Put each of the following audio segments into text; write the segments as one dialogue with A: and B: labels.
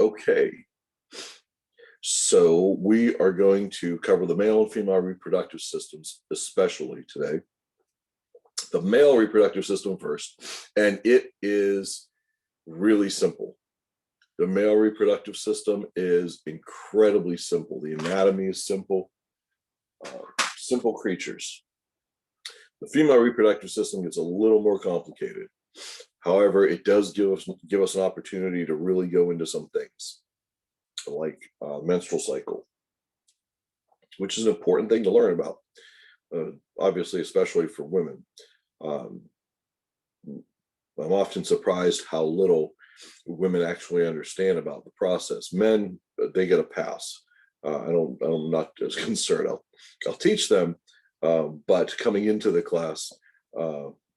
A: Okay, so we are going to cover the male and female reproductive systems, especially today. The male reproductive system first, and it is really simple. The male reproductive system is incredibly simple. The anatomy is simple, simple creatures. The female reproductive system gets a little more complicated. However, it does give us an opportunity to really go into some things like menstrual cycle, which is an important thing to learn about, obviously, especially for women. I'm often surprised how little women actually understand about the process. Men, they get a pass. I'm not as concerned. I'll teach them, but coming into the class,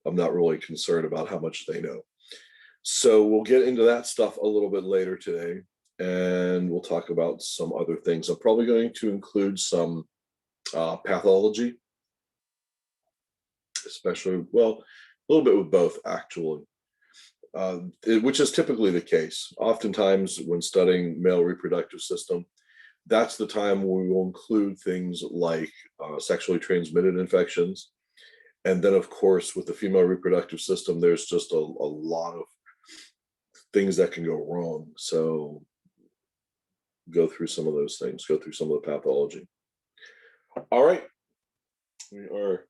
A: I'm not really concerned about how much they know. So we'll get into that stuff a little bit later today, and we'll talk about some other things. I'm probably going to include some pathology, especially, well, a little bit with both, actually, which is typically the case. Oftentimes when studying male reproductive system, that's the time we will include things like sexually transmitted infections. And then, of course, with the female reproductive system, there's just a lot of things that can go wrong. So go through some of those things, go through some of the pathology. All right. We are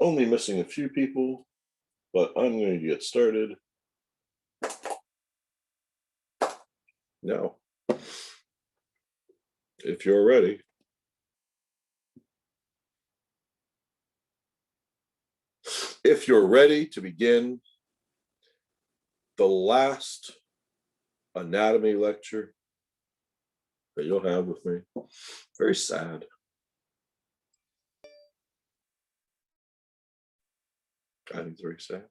A: only missing a few people, but I'm going to get started now. If you're ready. If you're ready to begin the last anatomy lecture that you'll have with me, very sad. I think it's very sad.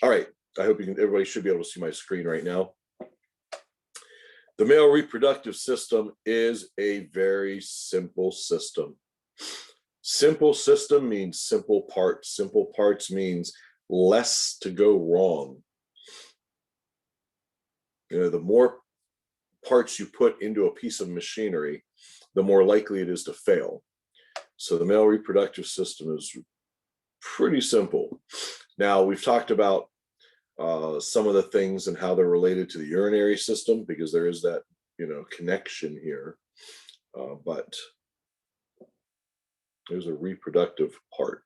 A: All right, I hope everybody should be able to see my screen right now. The male reproductive system is a very simple system. Simple system means simple parts. Simple parts means less to go wrong. You know, the more parts you put into a piece of machinery, the more likely it is to fail. So the male reproductive system is pretty simple. Now, we've talked about some of the things and how they're related to the urinary system, because there is that, you know, connection here. But there's a reproductive part.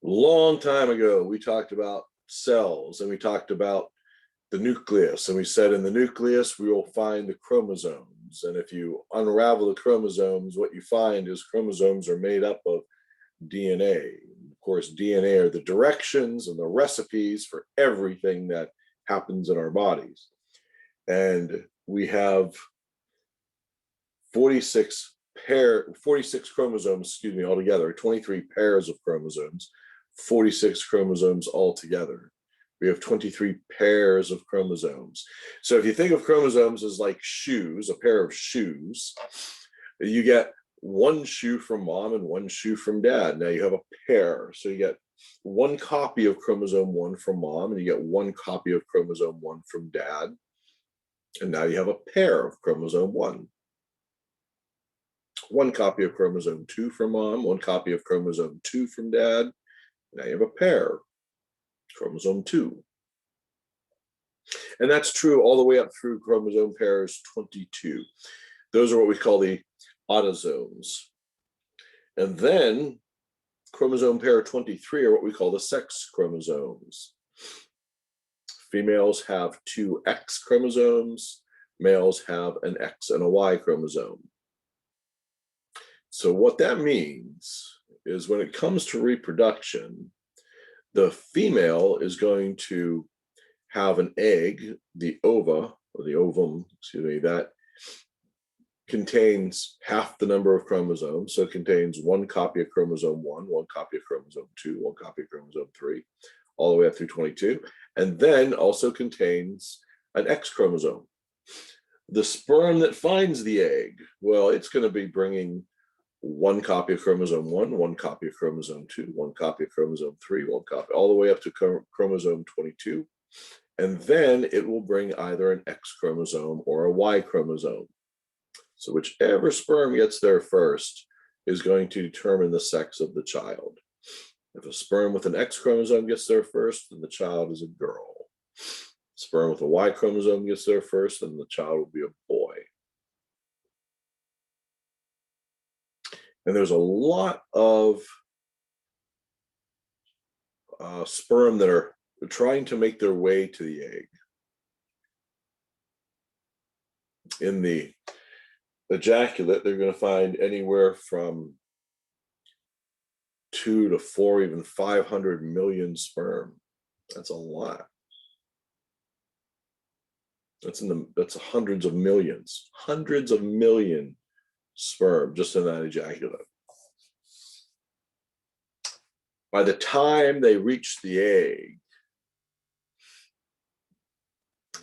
A: Long time ago, we talked about cells, and we talked about the nucleus, and we said in the nucleus we will find the chromosomes. And if you unravel the chromosomes, what you find is chromosomes are made up of DNA. Of course, DNA are the directions and the recipes for everything that happens in our bodies. And we have 46 chromosomes, excuse me, altogether, 23 pairs of chromosomes, 46 chromosomes altogether. We have 23 pairs of chromosomes. So if you think of chromosomes as like shoes, a pair of shoes, you get one shoe from mom and one shoe from dad. Now you have a pair. So you get one copy of chromosome 1 from mom, and you get one copy of chromosome 1 from dad. And now you have a pair of chromosome 1. One copy of chromosome 2 from mom, one copy of chromosome 2 from dad. Now you have a pair, chromosome 2. And that's true all the way up through chromosome pairs 22. Those are what we call the autosomes. And then chromosome pair 23 are what we call the sex chromosomes. Females have 2 X chromosomes, males have an X and a Y chromosome. So what that means is when it comes to reproduction, the female is going to have an egg, the ova, or the ovum, excuse me, that contains half the number of chromosomes. So it contains one copy of chromosome 1, one copy of chromosome 2, one copy of chromosome 3, all the way up through 22, and then also contains an X chromosome. The sperm that finds the egg, well, it's going to be bringing one copy of chromosome 1, one copy of chromosome 2, one copy of chromosome 3, one copy, all the way up to chromosome 22. And then it will bring either an X chromosome or a Y chromosome. So whichever sperm gets there first is going to determine the sex of the child. If a sperm with an X chromosome gets there first, then the child is a girl. Sperm with a Y chromosome gets there first, then the child will be a boy. And there's a lot of sperm that are trying to make their way to the egg. In the ejaculate, they're going to find anywhere from 2 to 4, even 500 million sperm. That's a lot. That's hundreds of millions sperm just in that ejaculate. By the time they reach the egg,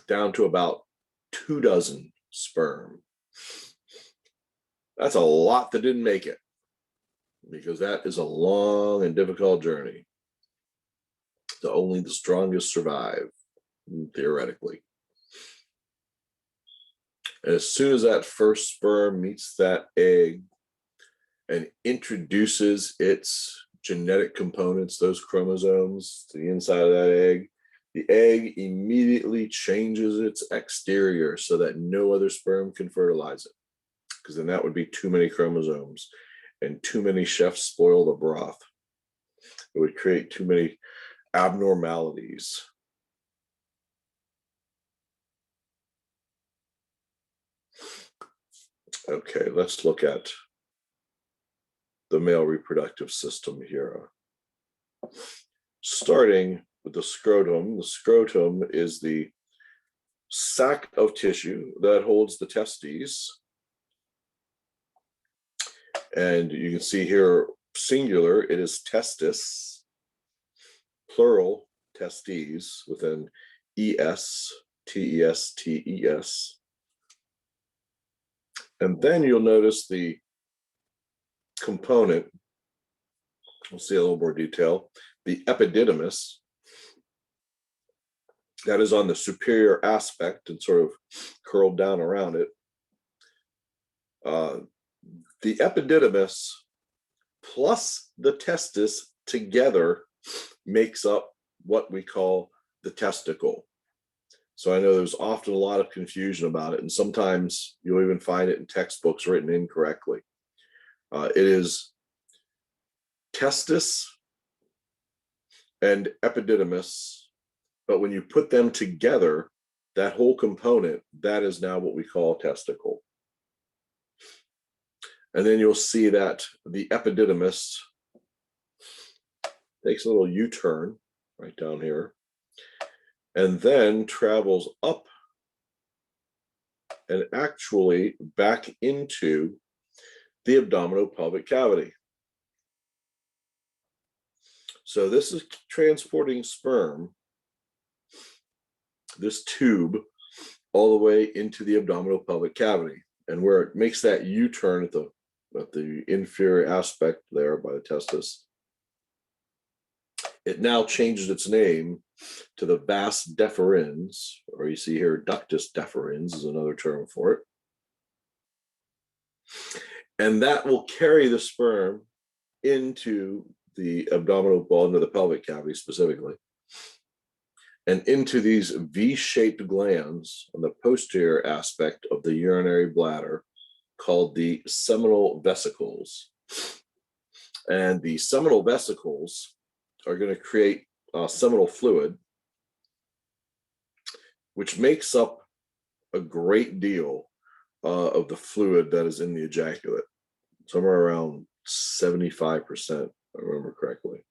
A: down to about 2 dozen sperm. That's a lot that didn't make it, because that is a long and difficult journey. So only the strongest survive, theoretically. And as soon as that first sperm meets that egg and introduces its genetic components, those chromosomes, to the inside of that egg, the egg immediately changes its exterior so that no other sperm can fertilize it, because then that would be too many chromosomes, and too many chefs spoil the broth. It would create too many abnormalities. Okay, let's look at the male reproductive system here. Starting with the scrotum. The scrotum is the sac of tissue that holds the testes. And you can see here, singular, it is testis. Plural, testes, with an ES, TES, TES. And then you'll notice the component, we'll see a little more detail, the epididymis, that is on the superior aspect and sort of curled down around it. The epididymis plus the testis together makes up what we call the testicle. So I know there's often a lot of confusion about it, and sometimes you'll even find it in textbooks written incorrectly. It is testis and epididymis, but when you put them together, that whole component, that is now what we call a testicle. And then you'll see that the epididymis takes a little U-turn right down here, and then travels up and actually back into the abdominopelvic cavity. So this is transporting sperm, this tube, all the way into the abdominopelvic cavity. And where it makes that U-turn at the inferior aspect there by the testis, it now changes its name to the Vas Deferens, or you see here ductus deferens is another term for it. And that will carry the sperm into the abdominal wall, into the pelvic cavity specifically, and into these V-shaped glands on the posterior aspect of the urinary bladder called the Seminole Vesicles. And the Seminole Vesicles are going to create seminal fluid, which makes up a great deal of the fluid that is in the ejaculate, somewhere around 75%, if I remember correctly,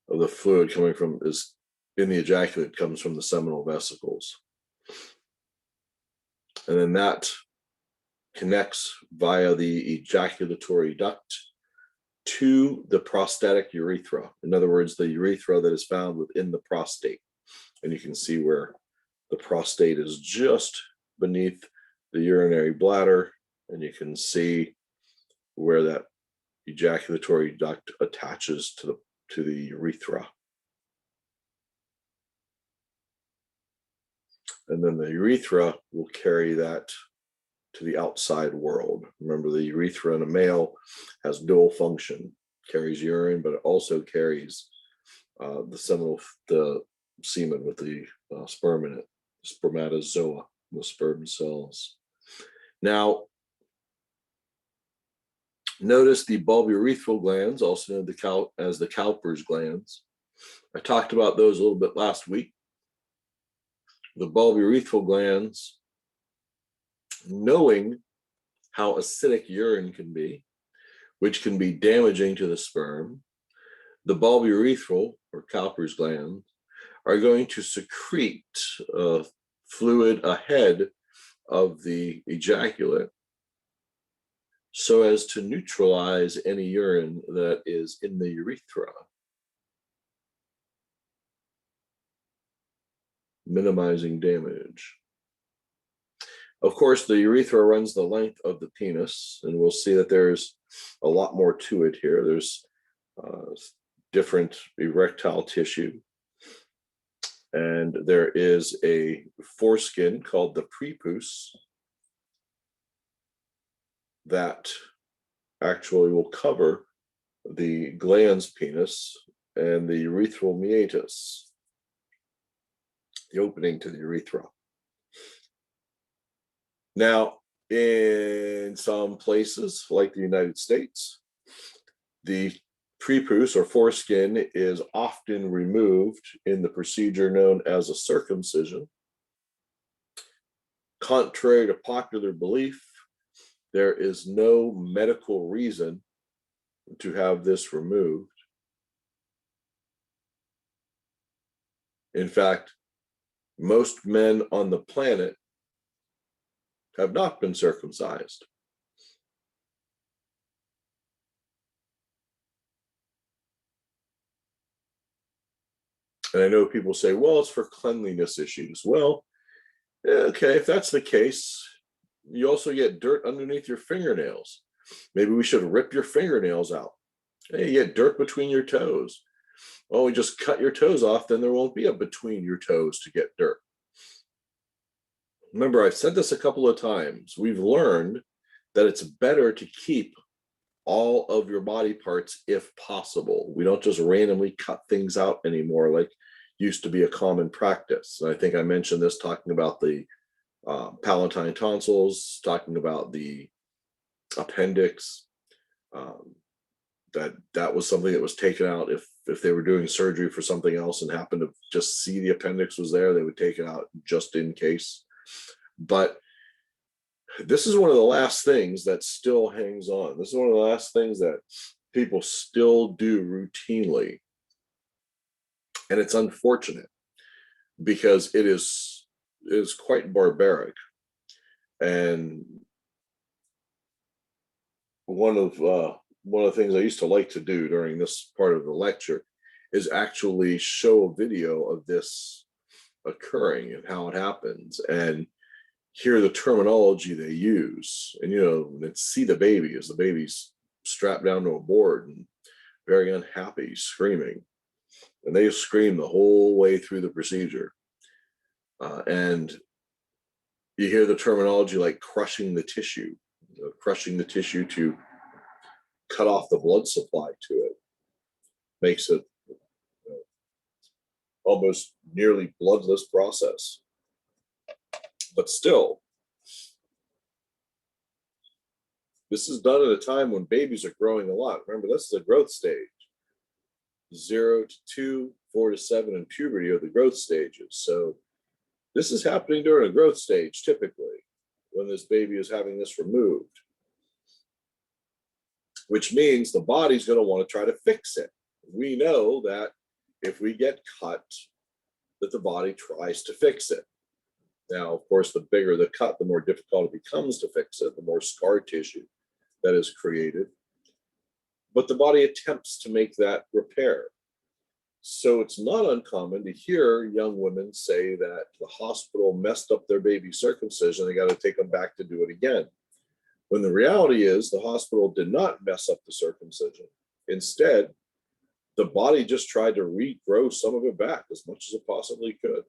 A: of the fluid coming from is in the ejaculate comes from the seminal vesicles. And then that connects via the ejaculatory duct to the prostatic urethra. In other words, the urethra that is found within the prostate. And you can see where the prostate is just beneath the urinary bladder, and you can see where that ejaculatory duct attaches to the urethra. And then the urethra will carry that to the outside world. Remember, the urethra in a male has dual function, carries urine, but it also carries the semen with the sperm in it, spermatozoa, the sperm cells. Now, notice the bulbourethral glands, also known as the Cowper's glands. I talked about those a little bit last week. The bulbourethral glands, knowing how acidic urine can be, which can be damaging to the sperm, the bulbourethral or Cowper's glands are going to secrete fluid ahead of the ejaculate so as to neutralize any urine that is in the urethra, minimizing damage. Of course, the urethra runs the length of the penis, and we'll see that there's a lot more to it here. There's different erectile tissue, and there is a foreskin called the prepuce that actually will cover the glans penis and the urethral meatus, the opening to the urethra. Now, in some places, like the United States, the prepuce or foreskin is often removed in the procedure known as a circumcision. Contrary to popular belief, there is no medical reason to have this removed. In fact, most men on the planet have not been circumcised. And I know people say, well, it's for cleanliness issues. Well, okay, if that's the case, you also get dirt underneath your fingernails. Maybe we should rip your fingernails out. Hey, you get dirt between your toes. Well, we just cut your toes off, then there won't be a between your toes to get dirt. Remember, I've said this a couple of times. We've learned that it's better to keep all of your body parts if possible. We don't just randomly cut things out anymore like used to be a common practice. And I think I mentioned this talking about the palatine tonsils, talking about the appendix. That was something that was taken out if they were doing surgery for something else and happened to just see the appendix was there, they would take it out just in case. But this is one of the last things that still hangs on. This is one of the last things that people still do routinely. And it's unfortunate because it is quite barbaric. And one of the things I used to like to do during this part of the lecture is actually show a video of this occurring and how it happens, and hear the terminology they use. And, and see the baby as the baby's strapped down to a board and very unhappy, screaming. And they scream the whole way through the procedure. And you hear the terminology like crushing the tissue to cut off the blood supply to it. Makes it almost nearly bloodless process. But still, this is done at a time when babies are growing a lot. Remember, this is a growth stage. 0 to 2, 4 to 7 in puberty are the growth stages. So this is happening during a growth stage, typically, when this baby is having this removed, which means the body's going to want to try to fix it. We know that if we get cut, that the body tries to fix it. Now, of course, the bigger the cut, the more difficult it becomes to fix it, the more scar tissue that is created. But the body attempts to make that repair. So it's not uncommon to hear young women say that the hospital messed up their baby circumcision, they got to take them back to do it again. When the reality is the hospital did not mess up the circumcision. Instead, the body just tried to regrow some of it back as much as it possibly could,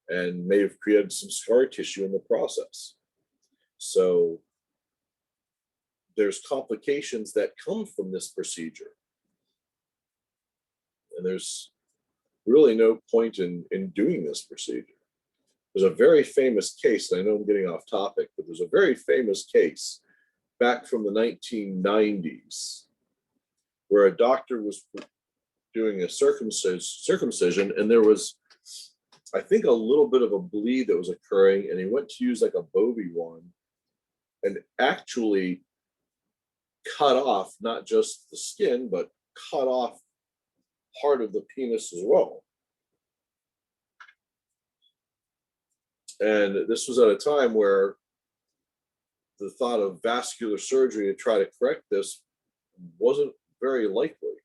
A: and may have created some scar tissue in the process. So there's complications that come from this procedure. And there's really no point in doing this procedure. There's a very famous case, and I know I'm getting off topic, but there's a very famous case back from the 1990s where a doctor was doing a circumcision, and there was, I think, a little bit of a bleed that was occurring, and he went to use like a Bovie one and actually cut off not just the skin, but cut off part of the penis as well. And this was at a time where the thought of vascular surgery to try to correct this wasn't very likely.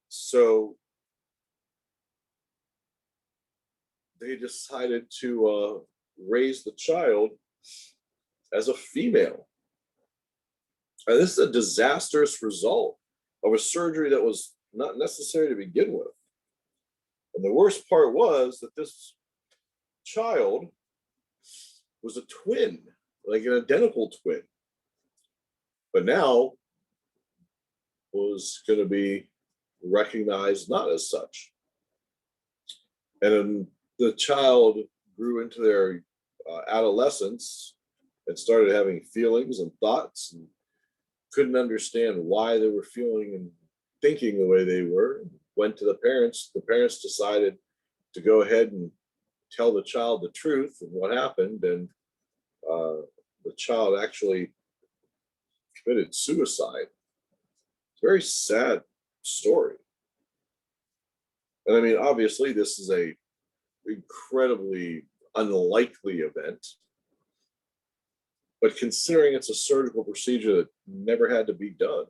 A: So they decided to raise the child as a female. And this is a disastrous result of a surgery that was not necessary to begin with. And the worst part was that this child was a twin, like an identical twin, but now was going to be recognized not as such. And the child grew into their adolescence and started having feelings and thoughts, and couldn't understand why they were feeling and thinking the way they were. Went to the parents. The parents decided to go ahead and tell the child the truth and what happened, and the child actually committed suicide. It's a very sad story. And I mean, obviously, this is a incredibly unlikely event, but considering it's a surgical procedure that never had to be done,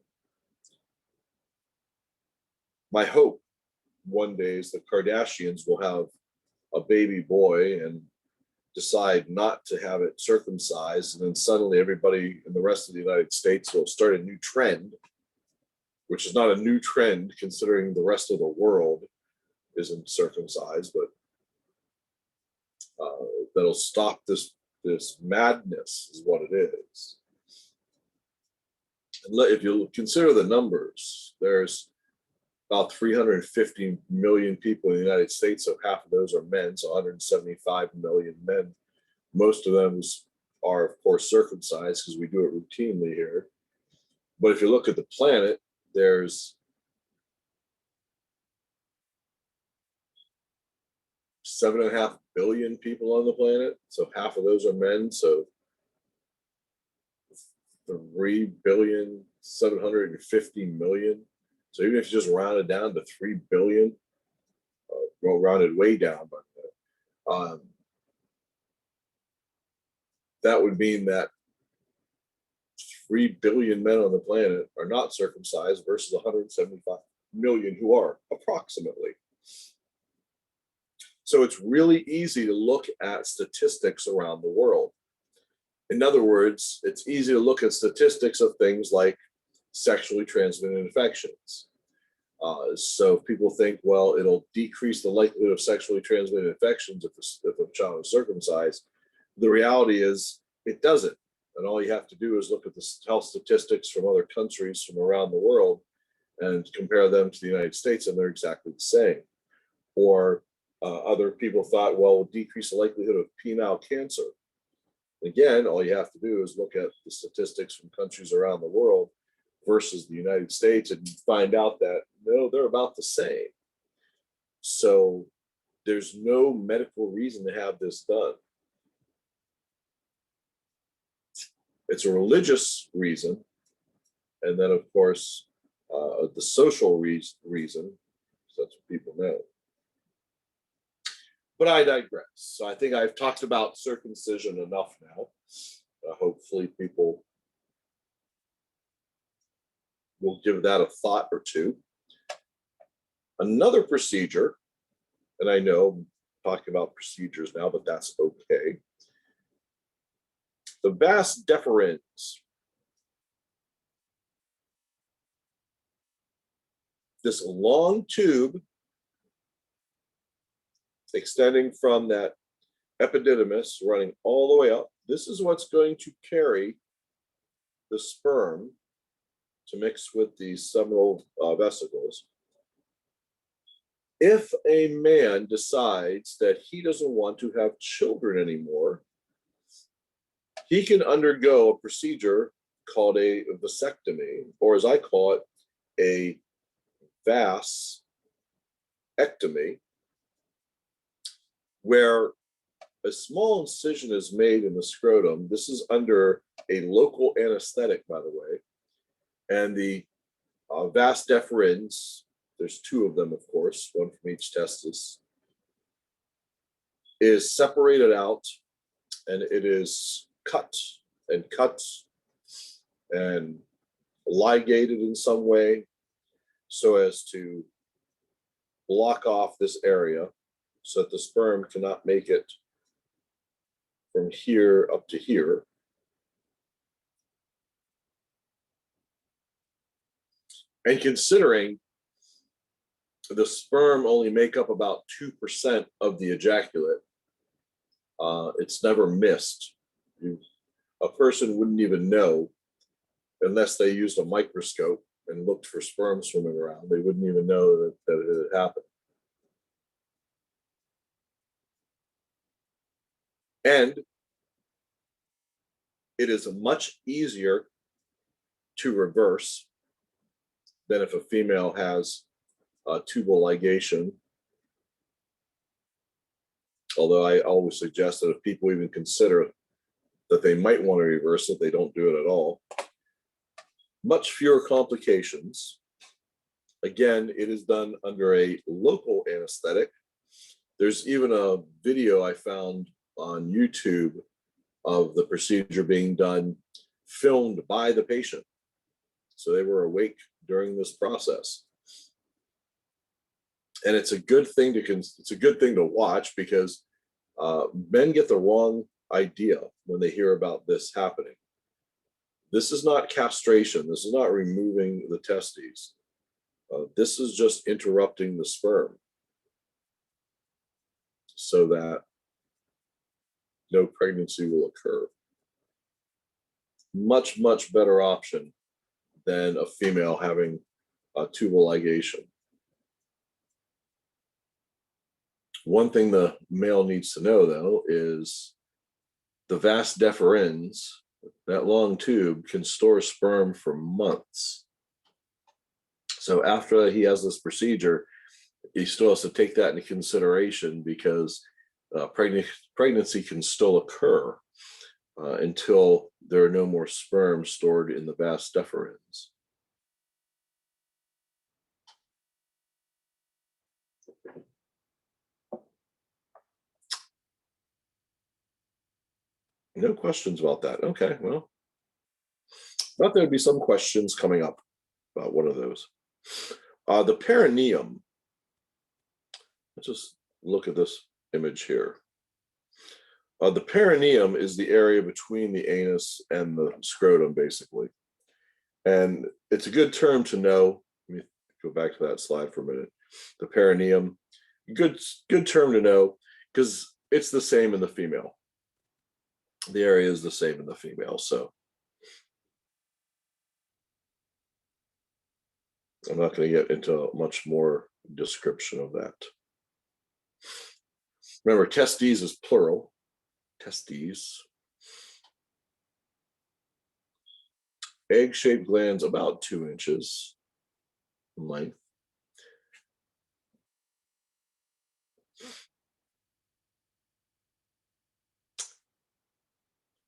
A: my hope one day is the Kardashians will have a baby boy and decide not to have it circumcised, and then suddenly everybody in the rest of the United States will start a new trend, which is not a new trend considering the rest of the world isn't circumcised, but that'll stop this madness is what it is. And if you consider the numbers, there's about 350 million people in the United States, so half of those are men, so 175 million men. Most of them are, of course, circumcised because we do it routinely here. But if you look at the planet, there's 7.5 billion people on the planet, so half of those are men, so 3,750,000,000. So even if you just round it down to 3 billion, well, rounded way down, but that would mean that 3 billion men on the planet are not circumcised versus 175 million who are, approximately. So it's really easy to look at statistics around the world. In other words, it's easy to look at statistics of things like sexually transmitted infections. So people think, well, it'll decrease the likelihood of sexually transmitted infections if a child is circumcised. The reality is it doesn't. And all you have to do is look at the health statistics from other countries from around the world and compare them to the United States, and they're exactly the same. Or other people thought, well, it'll decrease the likelihood of penile cancer. Again, all you have to do is look at the statistics from countries around the world versus the United States, and you find out that no, they're about the same. So there's no medical reason to have this done. It's a religious reason, and then of course the social reason, so that's what people know. But I digress. So I think I've talked about circumcision enough now. Hopefully people will give that a thought or two. Another procedure, and I know I'm talking about procedures now, but that's okay. The Vas Deferens. This long tube extending from that epididymis running all the way up. This is what's going to carry the sperm to mix with the seminal vesicles. If a man decides that he doesn't want to have children anymore, he can undergo a procedure called a vasectomy, or as I call it, a vasectomy, where a small incision is made in the scrotum. This is under a local anesthetic, by the way. And the Vas Deferens, there's two of them, of course, one from each testis, is separated out, and it is cut and ligated in some way so as to block off this area so that the sperm cannot make it from here up to here. And considering the sperm only make up about 2% of the ejaculate, it's never missed. A person wouldn't even know unless they used a microscope and looked for sperm swimming around. They wouldn't even know that it had happened. And it is much easier to reverse than if a female has tubal ligation. Although I always suggest that if people even consider that they might want to reverse it, they don't do it at all. Much fewer complications. Again, it is done under a local anesthetic. There's even a video I found on YouTube of the procedure being done, filmed by the patient. So they were awake during this process. And it's a good thing to watch, because men get the wrong idea when they hear about this happening. This is not castration. This is not removing the testes. This is just interrupting the sperm so that no pregnancy will occur. Much, much better option than a female having a tubal ligation. One thing the male needs to know, though, is the Vas Deferens, that long tube, can store sperm for months. So after he has this procedure, he still has to take that into consideration, because pregnancy can still occur until there are no more sperm stored in the Vas Deferens. No questions about that. Okay, well, thought there'd be some questions coming up about one of those. The perineum. Let's just look at this image here. The perineum is the area between the anus and the scrotum, basically. And it's a good term to know. Let me go back to that slide for a minute. The perineum, good term to know, because it's the same in the female. The area is the same in the female, so I'm not going to get into much more description of that. Remember, testes is plural. Testes. Egg-shaped glands about 2 inches in length.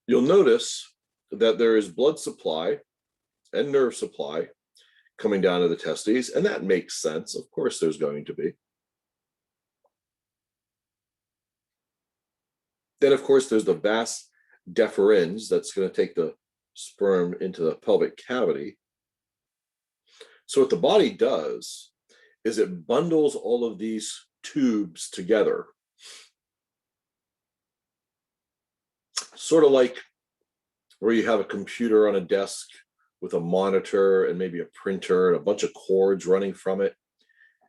A: You'll notice that there is blood supply and nerve supply coming down to the testes, and that makes sense. Of course, there's going to be. Then, of course, there's the Vas Deferens that's going to take the sperm into the pelvic cavity. So what the body does is it bundles all of these tubes together. Sort of like where you have a computer on a desk with a monitor and maybe a printer and a bunch of cords running from it.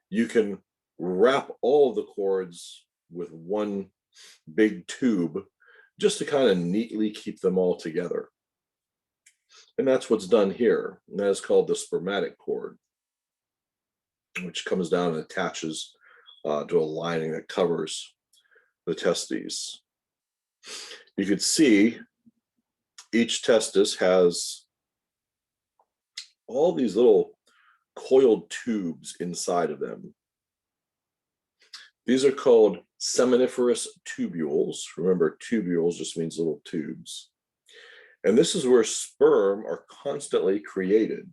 A: You can wrap all of the cords with one big tube just to kind of neatly keep them all together. And that's what's done here. And that is called the spermatic cord, which comes down and attaches to a lining that covers the testes. You can see each testis has all these little coiled tubes inside of them. These are called seminiferous tubules. Remember, tubules just means little tubes. And this is where sperm are constantly created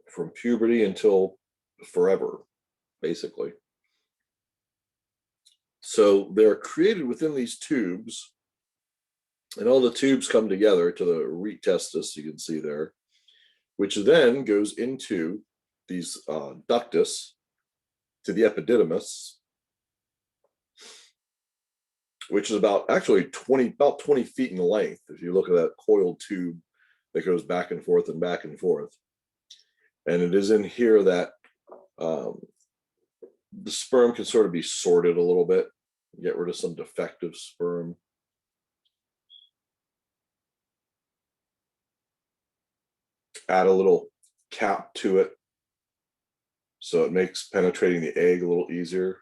A: from puberty until forever, basically. So they're created within these tubes, and all the tubes come together to the rete testis, you can see there, which then goes into these ductus to the epididymis, which is about 20 feet in length. If you look at that coiled tube that goes back and forth and back and forth. And it is in here that the sperm can sort of be sorted a little bit, get rid of some defective sperm. Add a little cap to it so it makes penetrating the egg a little easier.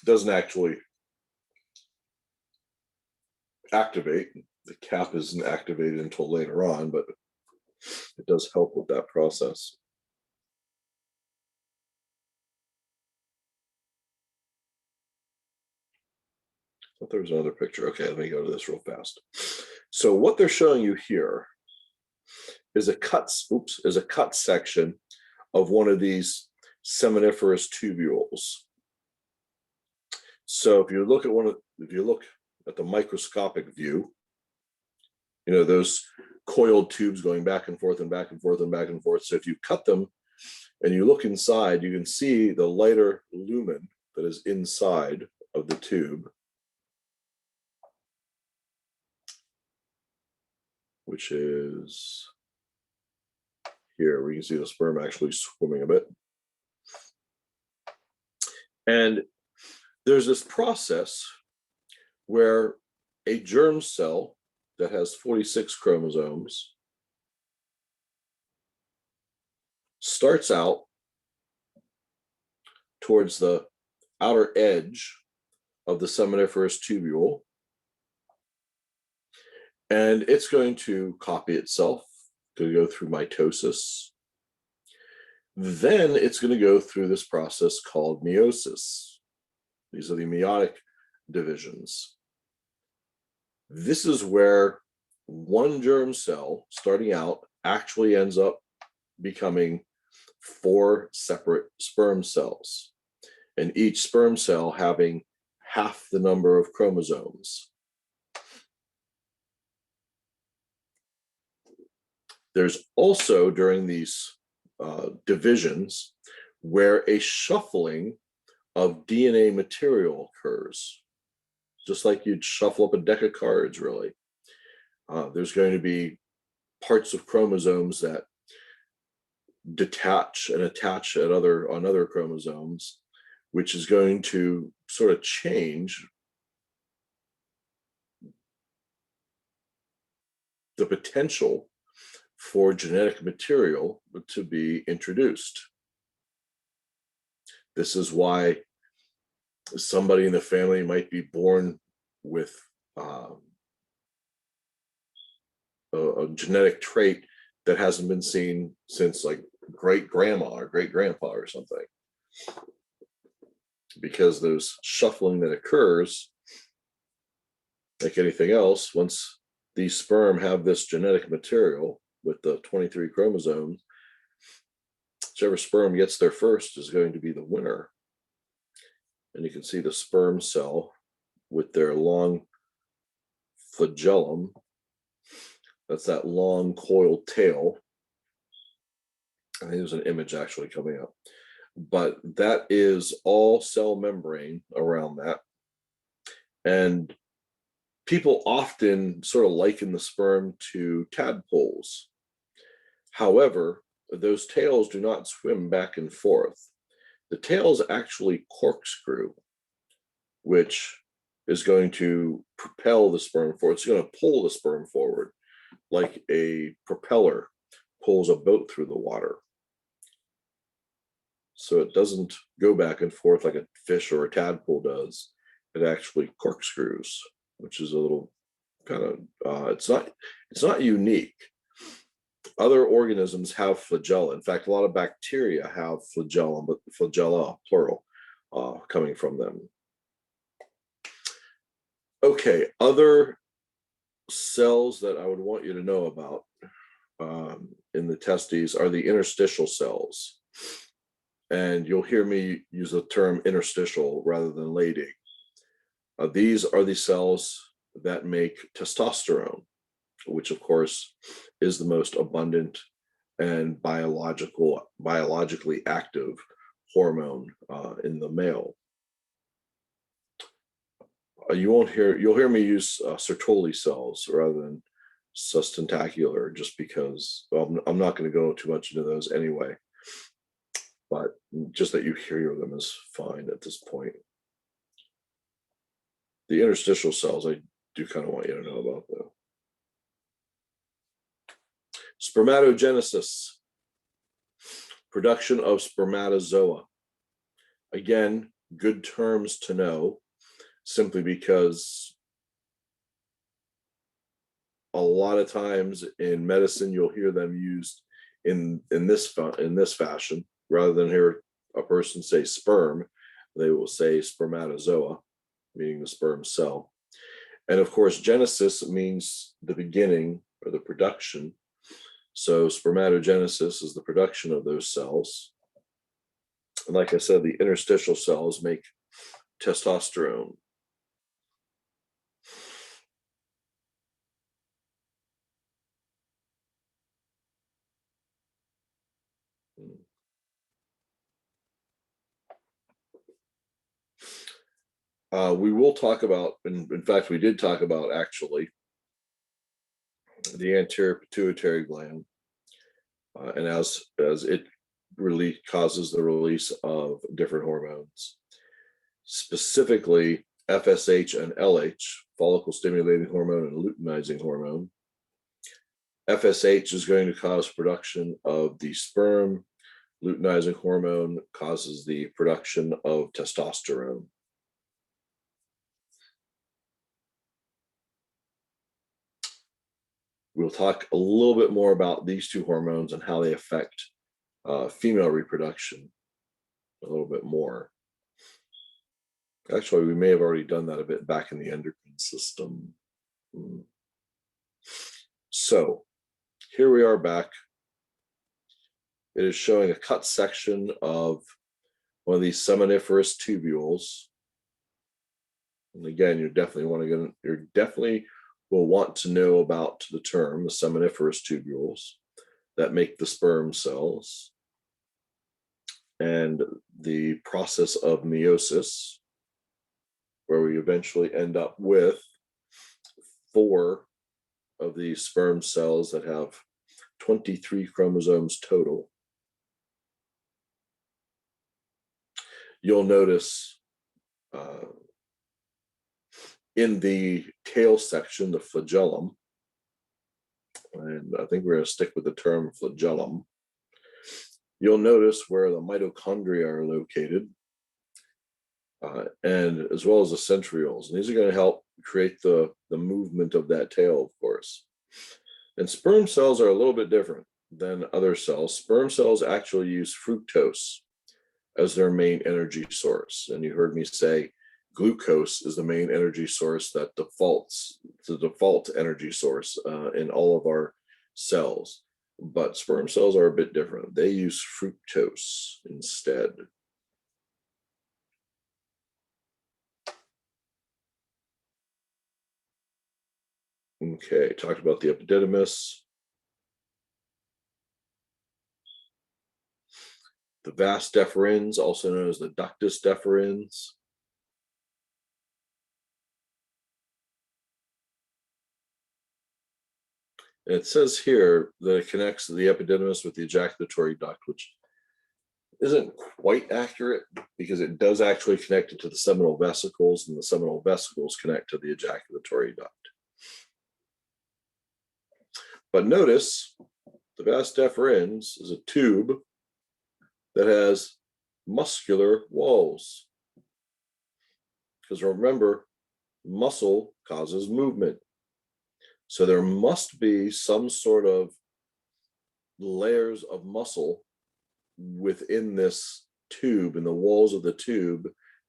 A: It doesn't actually activate. The cap isn't activated until later on, but it does help with that process. I thought there was another picture. Okay, let me go to this real fast. So what they're showing you here is a cut section of one of these seminiferous tubules. So if you look at the microscopic view, you know, those coiled tubes going back and forth and back and forth and back and forth. So if you cut them and you look inside, you can see the lighter lumen that is inside of the tube, which is here, where you can see the sperm actually swimming a bit. And there's this process where a germ cell that has 46 chromosomes starts out towards the outer edge of the seminiferous tubule, and it's going to copy itself, to go through mitosis. Then it's going to go through this process called meiosis. These are the meiotic divisions. This is where one germ cell starting out actually ends up becoming 4 separate sperm cells, and each sperm cell having half the number of chromosomes. There's also, during these divisions, where a shuffling of DNA material occurs, just like you'd shuffle up a deck of cards, really. There's going to be parts of chromosomes that detach and attach on other chromosomes, which is going to sort of change the potential for genetic material to be introduced. This is why somebody in the family might be born with a genetic trait that hasn't been seen since like great grandma or great grandpa or something, because there's shuffling that occurs. Like anything else, once these sperm have this genetic material with the 23 chromosomes, whichever sperm gets there first is going to be the winner. And you can see the sperm cell with their long flagellum. That's that long coiled tail. I think there's an image actually coming up, but that is all cell membrane around that. And People often sort of liken the sperm to tadpoles. However, those tails do not swim back and forth. The tails actually corkscrew, which is going to propel the sperm forward. It's going to pull the sperm forward like a propeller pulls a boat through the water. So it doesn't go back and forth like a fish or a tadpole does. It actually corkscrews, which is a little kind of, it's not unique. Other organisms have flagella. In fact, a lot of bacteria have flagellum, but flagella, plural, coming from them. Okay, other cells that I would want you to know about in the testes are the interstitial cells. And you'll hear me use the term interstitial rather than late egg. These are the cells that make testosterone, which of course is the most abundant and biologically active hormone in the male. You'll hear me use Sertoli cells rather than sustentacular, just because, well, I'm not going to go too much into those anyway, but just that you hear them is fine at this point. The interstitial cells I do kind of want you to know about, though. Spermatogenesis, production of spermatozoa. Again, good terms to know, simply because a lot of times in medicine you'll hear them used in this fashion. Rather than hear a person say sperm, they will say spermatozoa, meaning the sperm cell. And of course, genesis means the beginning or the production. So spermatogenesis is the production of those cells. And like I said, the interstitial cells make testosterone. We will talk about, in fact, we did talk about actually the anterior pituitary gland, and as it really causes the release of different hormones, specifically FSH and LH, follicle stimulating hormone and luteinizing hormone. FSH is going to cause production of the sperm. Luteinizing hormone causes the production of testosterone. We'll talk a little bit more about these two hormones and how they affect female reproduction a little bit more. Actually, we may have already done that a bit back in the endocrine system. So here we are back. It is showing a cut section of one of these seminiferous tubules. And again, you definitely will want to know about the term, the seminiferous tubules that make the sperm cells, and the process of meiosis, where we eventually end up with 4 of these sperm cells that have 23 chromosomes total. You'll notice in the tail section, the flagellum, and I think we're going to stick with the term flagellum, you'll notice where the mitochondria are located, and as well as the centrioles. And these are going to help create the movement of that tail, of course. And sperm cells are a little bit different than other cells. Sperm cells actually use fructose as their main energy source. And you heard me say glucose is the main energy source that defaults, the default energy source in all of our cells. But sperm cells are a bit different. They use fructose instead. Okay, talked about the epididymis. The Vas Deferens, also known as the ductus deferens. And it says here that it connects the epididymis with the ejaculatory duct, which isn't quite accurate because it does actually connect it to the seminal vesicles, and the seminal vesicles connect to the ejaculatory duct. But notice the Vas Deferens is a tube that has muscular walls. Because remember, muscle causes movement. So there must be some sort of layers of muscle within this tube, in the walls of the tube,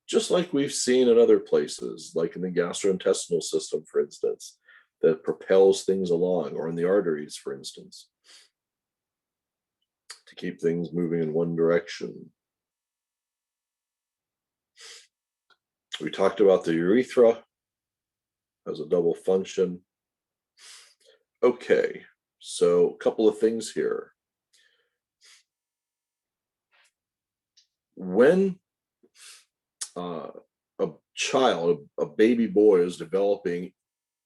A: just like we've seen in other places, like in the gastrointestinal system, for instance, that propels things along, or in the arteries, for instance, to keep things moving in one direction. We talked about the urethra as a double function. Okay, so a couple of things here. When a child, a baby boy, is developing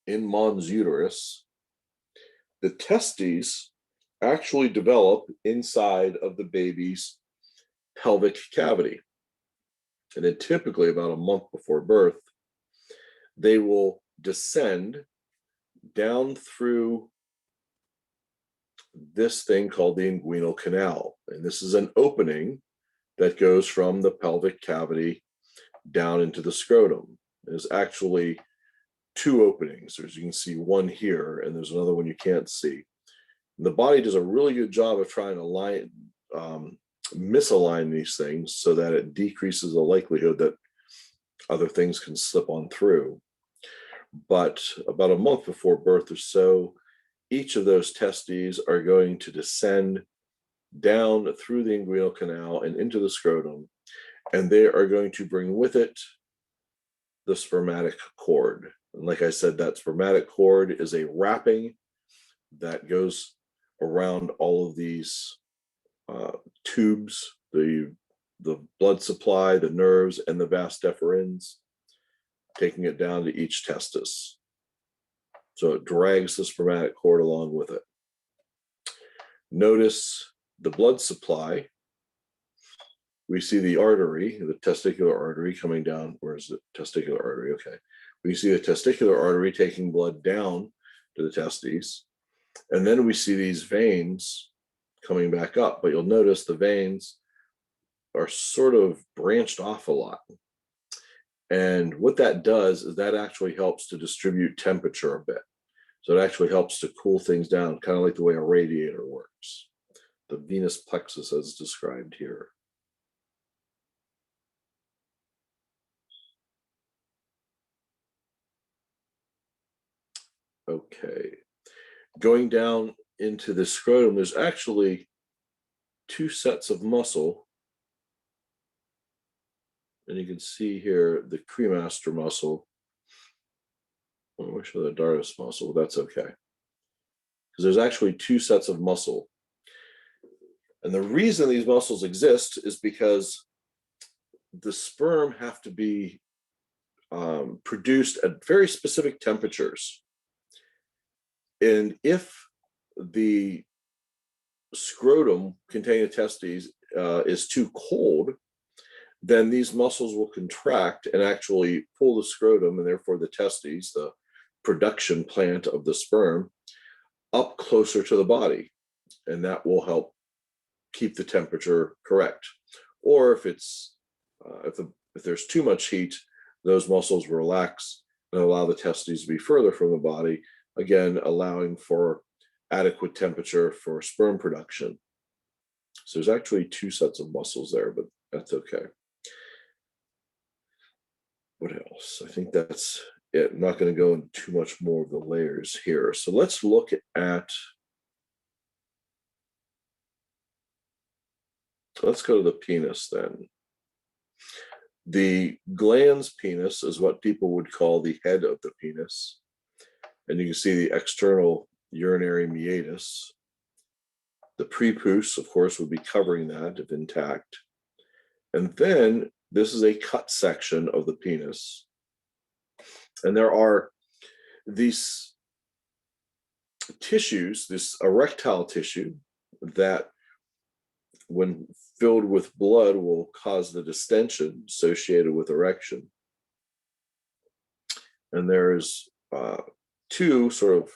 A: in mom's uterus, the testes actually develop inside of the baby's pelvic cavity. And then typically about a month before birth, they will descend down through this thing called the Inguinal Canal. And this is an opening that goes from the pelvic cavity down into the scrotum. There's actually two openings. As you can see, one here, and there's another one you can't see. And the body does a really good job of trying to misalign these things so that it decreases the likelihood that other things can slip on through. But about a month before birth or so, each of those testes are going to descend down through the inguinal canal and into the scrotum, and they are going to bring with it the spermatic cord. And like I said, that spermatic cord is a wrapping that goes around all of these tubes, the blood supply, the nerves, and the vas deferens, taking it down to each testis. So it drags the spermatic cord along with it. Notice the blood supply. We see the artery, the testicular artery coming down. Where's the testicular artery? Okay. We see the testicular artery taking blood down to the testes. And then we see these veins coming back up. But you'll notice the veins are sort of branched off a lot. And what that does is that actually helps to distribute temperature a bit. So it actually helps to cool things down, kind of like the way a radiator works. The venous plexus as described here. Okay. Going down into the scrotum, there's actually two sets of muscle. And you can see here the cremaster muscle. I wish for the dartus muscle, but that's okay. Because there's actually two sets of muscle. And the reason these muscles exist is because the sperm have to be produced at very specific temperatures. And if the scrotum containing the testes is too cold, then these muscles will contract and actually pull the scrotum, and therefore the testes, the production plant of the sperm, up closer to the body. And that will help keep the temperature correct. Or if it's if there's too much heat, those muscles relax and allow the testes to be further from the body, again allowing for adequate temperature for sperm production. So there's actually two sets of muscles there, but that's okay. What else? I think that's it. I'm not going to go into too much more of the layers here. So let's look at, let's go to the penis then. The glans penis is what people would call the head of the penis. And you can see the external urinary meatus. The prepuce, of course, would be covering that if intact. And then this is a cut section of the penis. And there are these tissues, this erectile tissue that when filled with blood will cause the distension associated with erection. And there's two sort of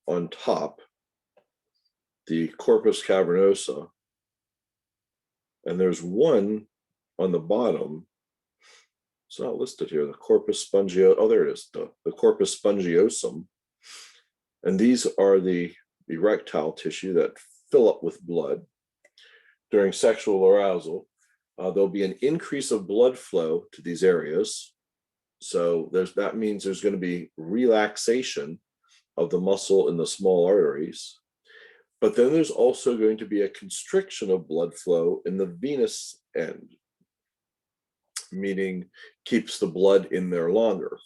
A: on top, the corpus cavernosa, and there's one on the bottom. It's not listed here, the corpus spongiosum. Oh, there it is, the corpus spongiosum. And these are the erectile tissue that fill up with blood. During sexual arousal, there'll be an increase of blood flow to these areas. So that means there's going to be relaxation of the muscle in the small arteries. But then there's also going to be a constriction of blood flow in the venous end, meaning keeps the blood in there longer.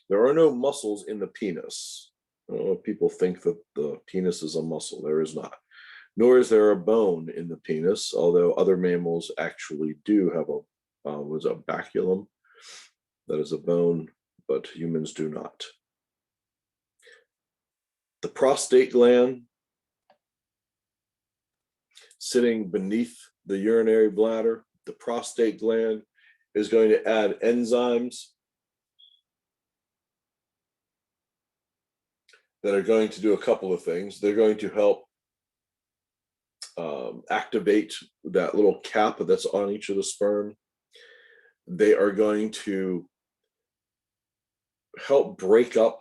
A: There are no muscles in the penis. I don't know if people think that the penis is a muscle. There is not. Nor is there a bone in the penis, although other mammals actually do have a baculum that is a bone, but humans do not. The prostate gland, sitting beneath the urinary bladder, the prostate gland is going to add enzymes that are going to do a couple of things. They're going to help activate that little cap that's on each of the sperm. They are going to help break up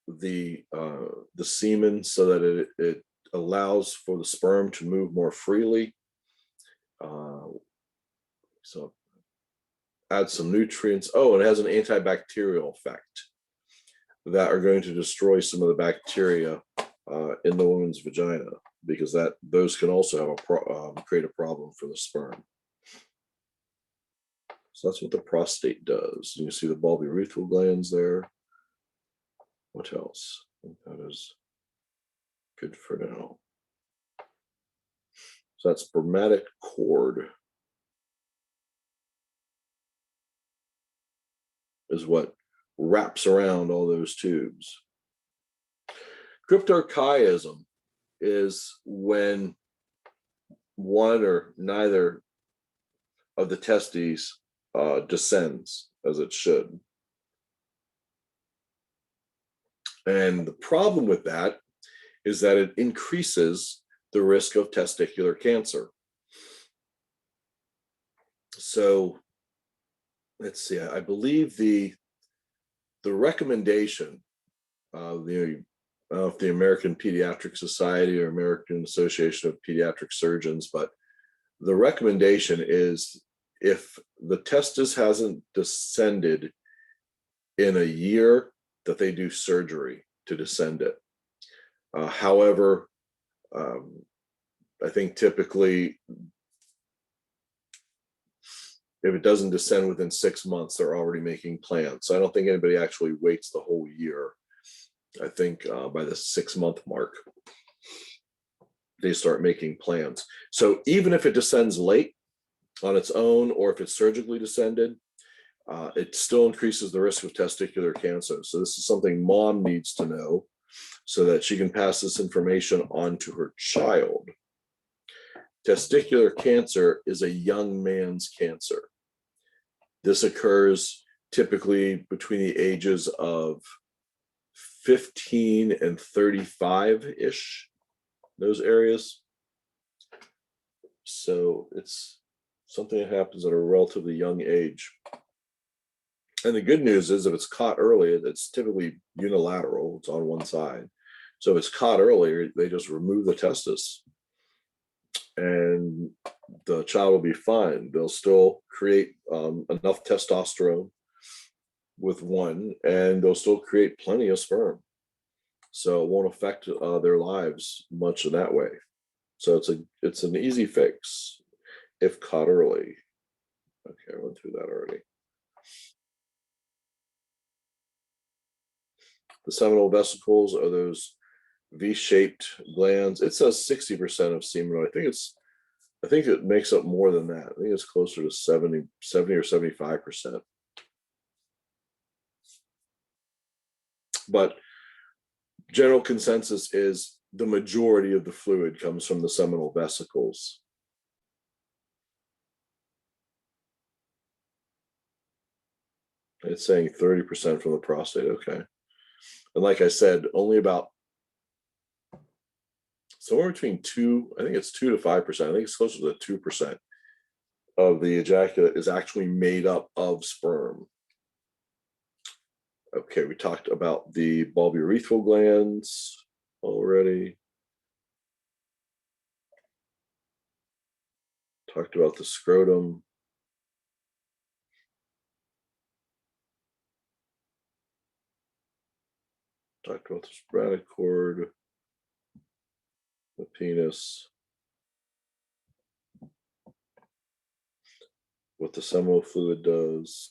A: the semen so that it allows for the sperm to move more freely. So add some nutrients. Oh, and it has an antibacterial effect that are going to destroy some of the bacteria in the woman's vagina, because those can also have create a problem for the sperm. So that's what the prostate does. You see the bulbourethral glands there. What else? I think that is good for now. So that's spermatic cord is what wraps around all those tubes. Cryptorchiasm is when one or neither of the testes descends as it should. And the problem with that is that it increases the risk of testicular cancer. So let's see, I believe the recommendation of the American Pediatric Society or American Association of Pediatric Surgeons, but the recommendation is if the testis hasn't descended in a year, that they do surgery to descend it. However, I think typically if it doesn't descend within 6 months, they're already making plans. So I don't think anybody actually waits the whole year. I think by the 6-month mark, they start making plans. So even if it descends late on its own, or if it's surgically descended, it still increases the risk of testicular cancer. So this is something mom needs to know so that she can pass this information on to her child. Testicular cancer is a young man's cancer. This occurs typically between the ages of 15 and 35-ish, those areas. So it's something that happens at a relatively young age. And the good news is if it's caught early, it's typically unilateral, it's on one side. So if it's caught earlier, they just remove the testis and the child will be fine. They'll still create enough testosterone with one, and they'll still create plenty of sperm. So it won't affect their lives much in that way. So it's an easy fix if caught early. Okay, I went through that already. The seminal vesicles are those V-shaped glands. It says 60% of semen. I think it makes up more than that. I think it's closer to 70 or 75%. But general consensus is the majority of the fluid comes from the seminal vesicles. It's saying 30% from the prostate, okay. And like I said, only about somewhere between I think it's 2 to 5%, I think it's closer to 2% of the ejaculate is actually made up of sperm. Okay, we talked about the bulbourethral glands already. Talked about the scrotum. Talked about the spermatic cord, the penis, what the seminal fluid does.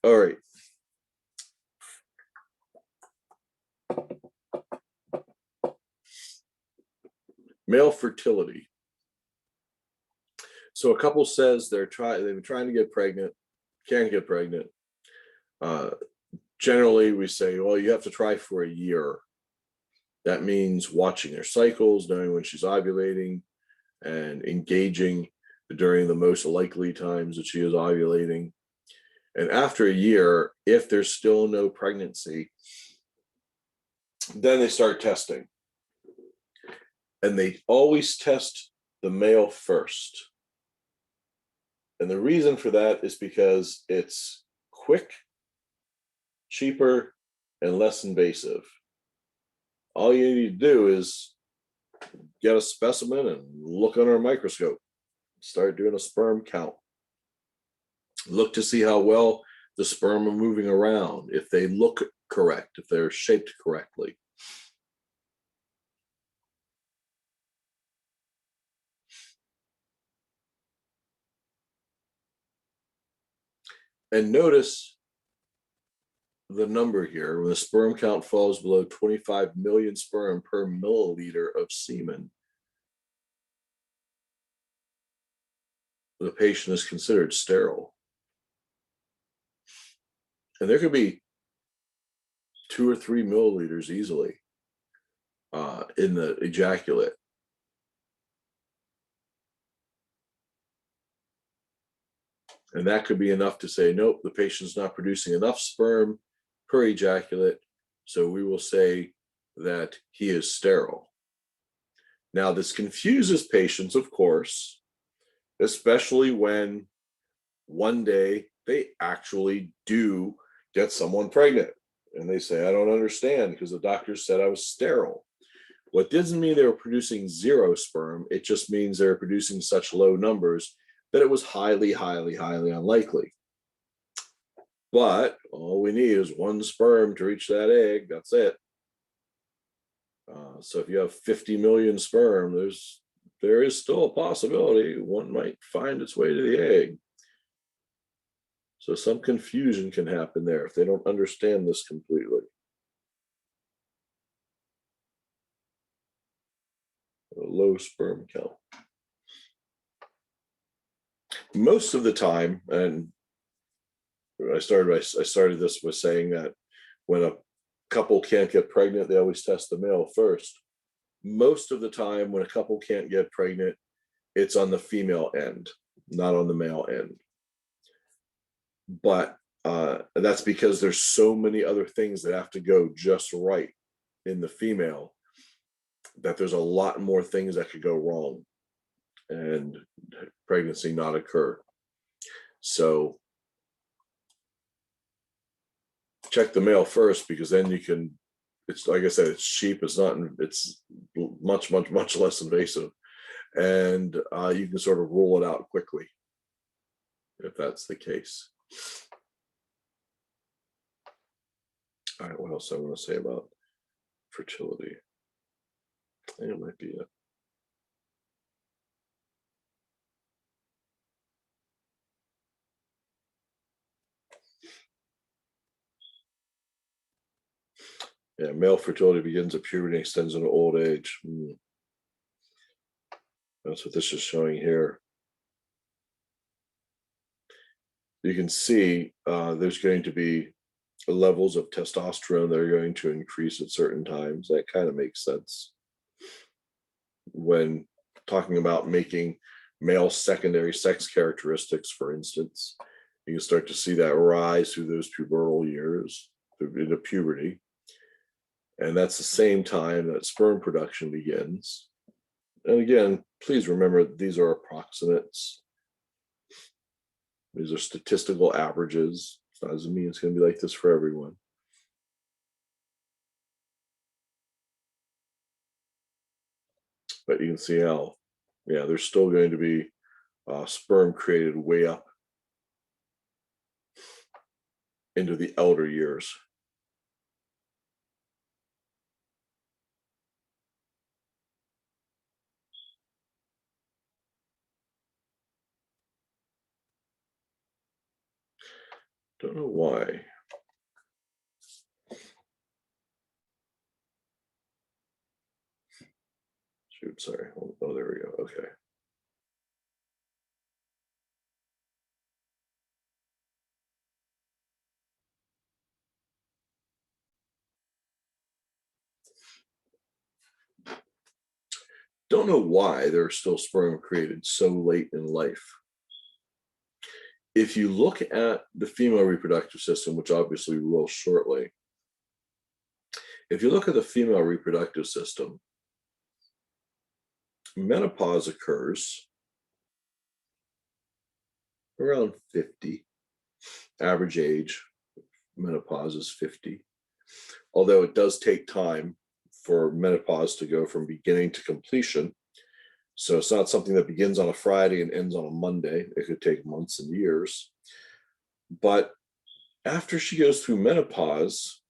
A: All right. Male fertility. So a couple says they've been trying to get pregnant, can't get pregnant. Generally, we say, well, you have to try for a year. That means watching her cycles, knowing when she's ovulating, and engaging during the most likely times that she is ovulating. And after a year, if there's still no pregnancy, then they start testing. And they always test the male first. And the reason for that is because it's quick, cheaper, and less invasive. All you need to do is get a specimen and look under a microscope. Start doing a sperm count. Look to see how well the sperm are moving around, if they look correct, if they're shaped correctly. And notice the number here. When the sperm count falls below 25 million sperm per milliliter of semen, the patient is considered sterile. And there could be 2 or 3 milliliters easily in the ejaculate. And that could be enough to say, nope, the patient's not producing enough sperm per ejaculate, so we will say that he is sterile. Now, this confuses patients, of course, especially when one day they actually do get someone pregnant. And they say, I don't understand because the doctor said I was sterile. Well, it doesn't mean they were producing 0 sperm. It just means they're producing such low numbers that it was highly, highly, highly unlikely. But all we need is 1 sperm to reach that egg. That's it. So if you have 50 million sperm, there is still a possibility one might find its way to the egg. So some confusion can happen there if they don't understand this completely. A low sperm count. Most of the time, and I started this with saying that when a couple can't get pregnant, they always test the male first. Most of the time when a couple can't get pregnant, it's on the female end, not on the male end. But that's because there's so many other things that have to go just right in the female that there's a lot more things that could go wrong and pregnancy not occur. So check the male first, because then you can, it's like I said, it's cheap, it's much, much, much less invasive. And you can sort of rule it out quickly if that's the case. All right, what else I want to say about fertility? I think it might be it. Yeah, male fertility begins at puberty and extends into old age. That's what this is showing here. you can see there's going to be levels of testosterone that are going to increase at certain times. That kind of makes sense. When talking about making male secondary sex characteristics, for instance, you can start to see that rise through those pubertal years, into puberty. And that's the same time that sperm production begins. And again, please remember, these are approximates. These are statistical averages. So that doesn't mean it's going to be like this for everyone. But you can see how, yeah, there's still going to be sperm created way up into the elder years. Don't know why. Shoot, sorry. Oh, there we go. Okay. Don't know why there are still sperm created so late in life. If you look at the female reproductive system, which obviously we will shortly, if you look at the female reproductive system, menopause occurs around 50. Average age menopause is 50. Although it does take time for menopause to go from beginning to completion. So it's not something that begins on a Friday and ends on a Monday. It could take months and years. But after she goes through menopause,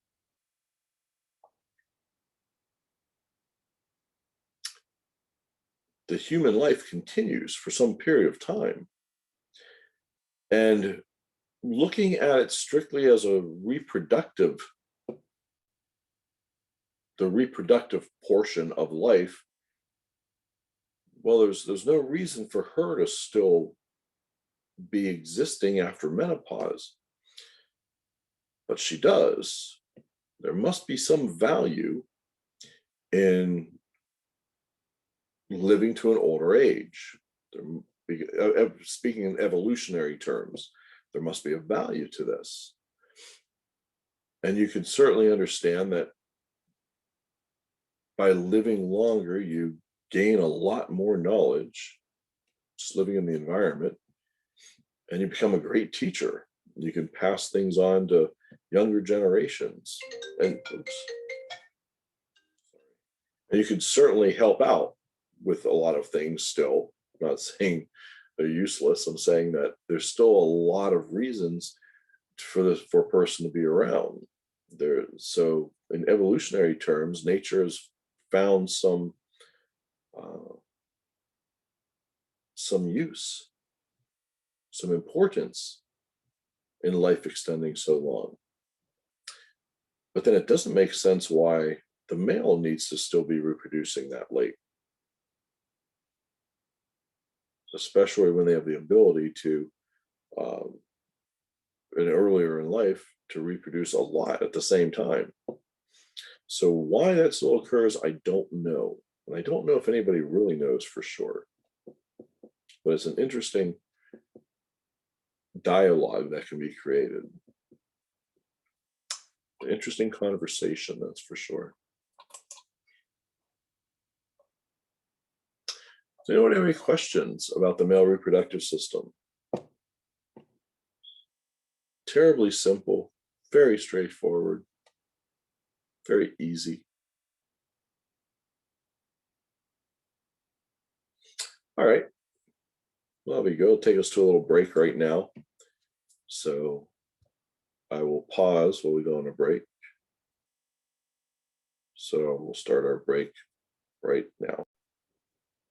A: the human life continues for some period of time. And looking at it strictly as a reproductive, the reproductive portion of life, well, there's no reason for her to still be existing after menopause. But she does. There must be some value in living to an older age. Speaking in evolutionary terms, there must be a value to this. And you can certainly understand that by living longer, you gain a lot more knowledge just living in the environment, and you become a great teacher. You can pass things on to younger generations, and you can certainly help out with a lot of things still. I'm not saying they're useless. I'm saying that there's still a lot of reasons for a person to be around there. So in evolutionary terms, nature has found some use, some importance in life extending so long. But then it doesn't make sense why the male needs to still be reproducing that late, especially when they have the ability to, and earlier in life, to reproduce a lot at the same time. So why that still occurs, I don't know. And I don't know if anybody really knows for sure. But it's an interesting dialogue that can be created. An interesting conversation, that's for sure. Does anyone have any questions about the male reproductive system? Terribly simple, very straightforward, very easy. All right. Well, there we go. Take us to a little break right now. So I will pause while we go on a break. So we'll start our break right now.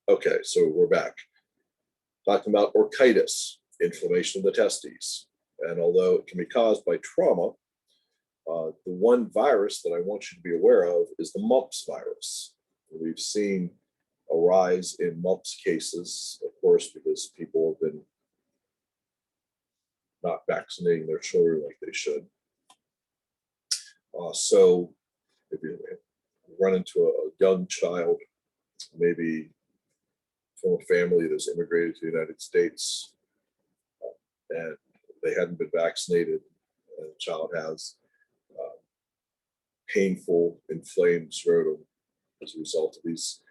A: Okay, so we're back. Talking about orchitis, inflammation of the testes. And although it can be caused by trauma, the one virus that I want you to be aware of is the mumps virus. We've seen a rise in mumps cases, of course, because people have been not vaccinating their children like they should. So if you run into a young child, maybe from a family that's immigrated to the United States, and they hadn't been vaccinated, and the child has painful, inflamed scrotum as a result of these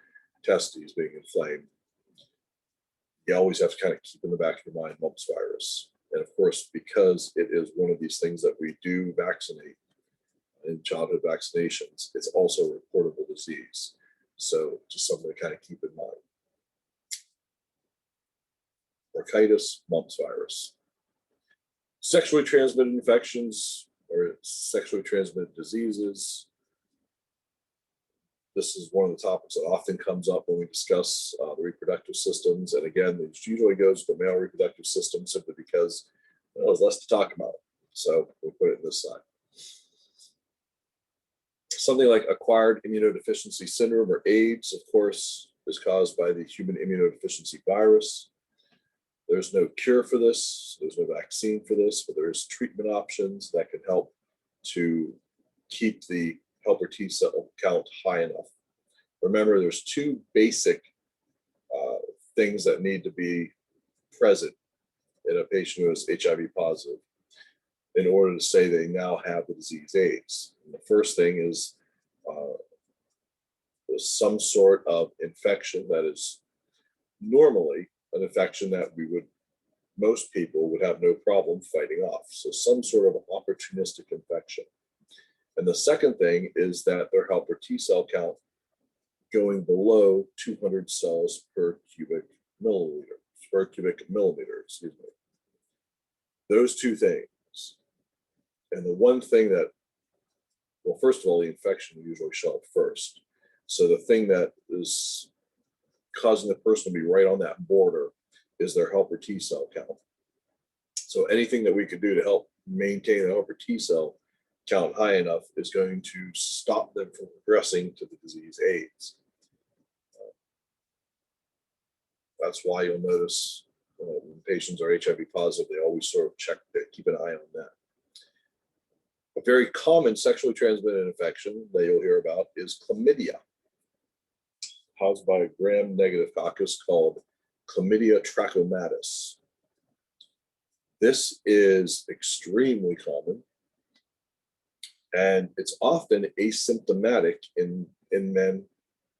A: testes being inflamed, you always have to kind of keep in the back of your mind mumps virus. And of course, because it is one of these things that we do vaccinate in childhood vaccinations, it's also a reportable disease. So just something to kind of keep in mind. Bronchitis, mumps virus. Sexually transmitted infections or sexually transmitted diseases. This is one of the topics that often comes up when we discuss the reproductive systems. And again, it usually goes to the male reproductive system simply because there's less to talk about. So we'll put it in this side. Something like acquired immunodeficiency syndrome or AIDS, of course, is caused by the human immunodeficiency virus. There's no cure for this. There's no vaccine for this, but there's treatment options that can help to keep the helper T cell count high enough. Remember, there's two basic things that need to be present in a patient who is HIV positive in order to say they now have the disease AIDS. And the first thing is there's some sort of infection that is normally an infection that most people would have no problem fighting off. So some sort of opportunistic infection. And the second thing is that their helper T cell count going below 200 cells per cubic millimeter, excuse me. Those two things. And the one thing that, well, first of all, the infection will usually show up first. So the thing that is causing the person to be right on that border is their helper T cell count. So anything that we could do to help maintain the helper T cell count high enough is going to stop them from progressing to the disease AIDS. That's why you'll notice when patients are HIV positive, they always sort of keep an eye on that. A very common sexually transmitted infection that you'll hear about is chlamydia, caused by a gram-negative coccus called Chlamydia trachomatis. This is extremely common, and it's often asymptomatic in men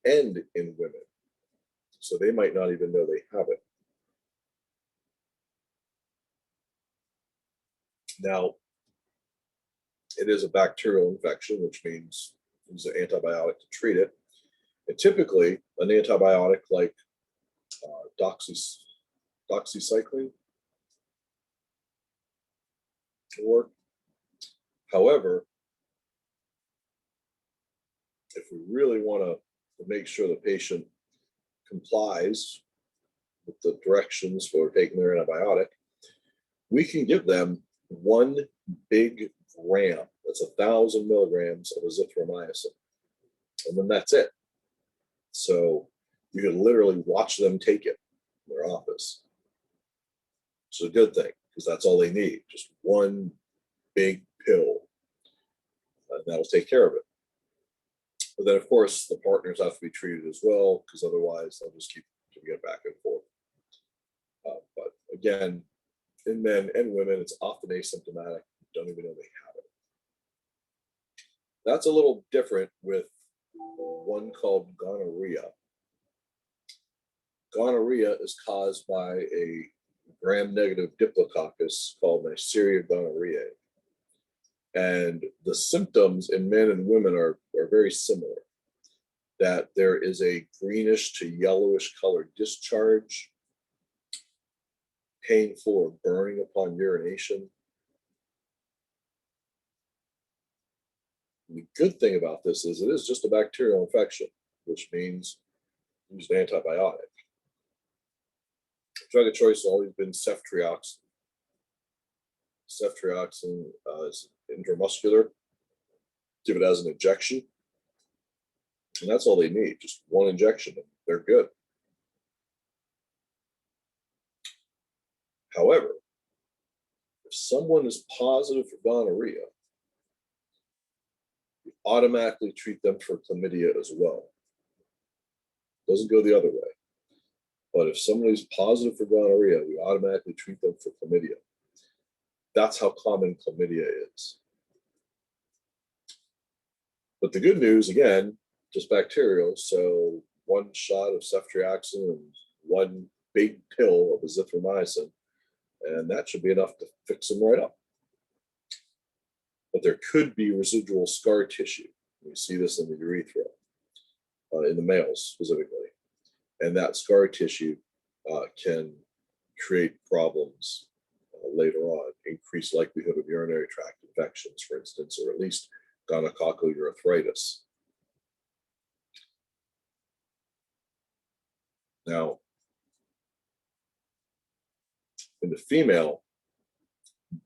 A: and in women. So they might not even know they have it. Now, it is a bacterial infection, which means use an antibiotic to treat it. And typically, an antibiotic like doxycycline can work. However, if we really want to make sure the patient complies with the directions for taking their antibiotic, we can give them 1 big gram, that's 1,000 milligrams of azithromycin, and then that's it. So you can literally watch them take it in their office. It's a good thing because that's all they need, just 1 big pill, and that'll take care of it. But then, of course, the partners have to be treated as well, because otherwise they'll just keep giving it back and forth. But again, in men and women, it's often asymptomatic. You don't even know they have it. That's a little different with one called gonorrhea. Gonorrhea is caused by a gram-negative diplococcus called Neisseria gonorrhoeae. And the symptoms in men and women are very similar, that there is a greenish to yellowish colored discharge, painful or burning upon urination. And the good thing about this is it is just a bacterial infection, which means use an antibiotic. Drug of choice has always been ceftriaxone. Ceftriaxone is intramuscular. Give it as an injection. And that's all they need, just 1 injection, and they're good. However, if someone is positive for gonorrhea, you automatically treat them for chlamydia as well. It doesn't go the other way. But if somebody's positive for gonorrhea, we automatically treat them for chlamydia. That's how common chlamydia is. But the good news, again, just bacterial. So one shot of ceftriaxone and one big pill of azithromycin, and that should be enough to fix them right up. But there could be residual scar tissue. We see this in the urethra, in the males specifically. And that scar tissue can create problems later on, increased likelihood of urinary tract infections, for instance, or at least gonococcal urethritis. Now, in the female,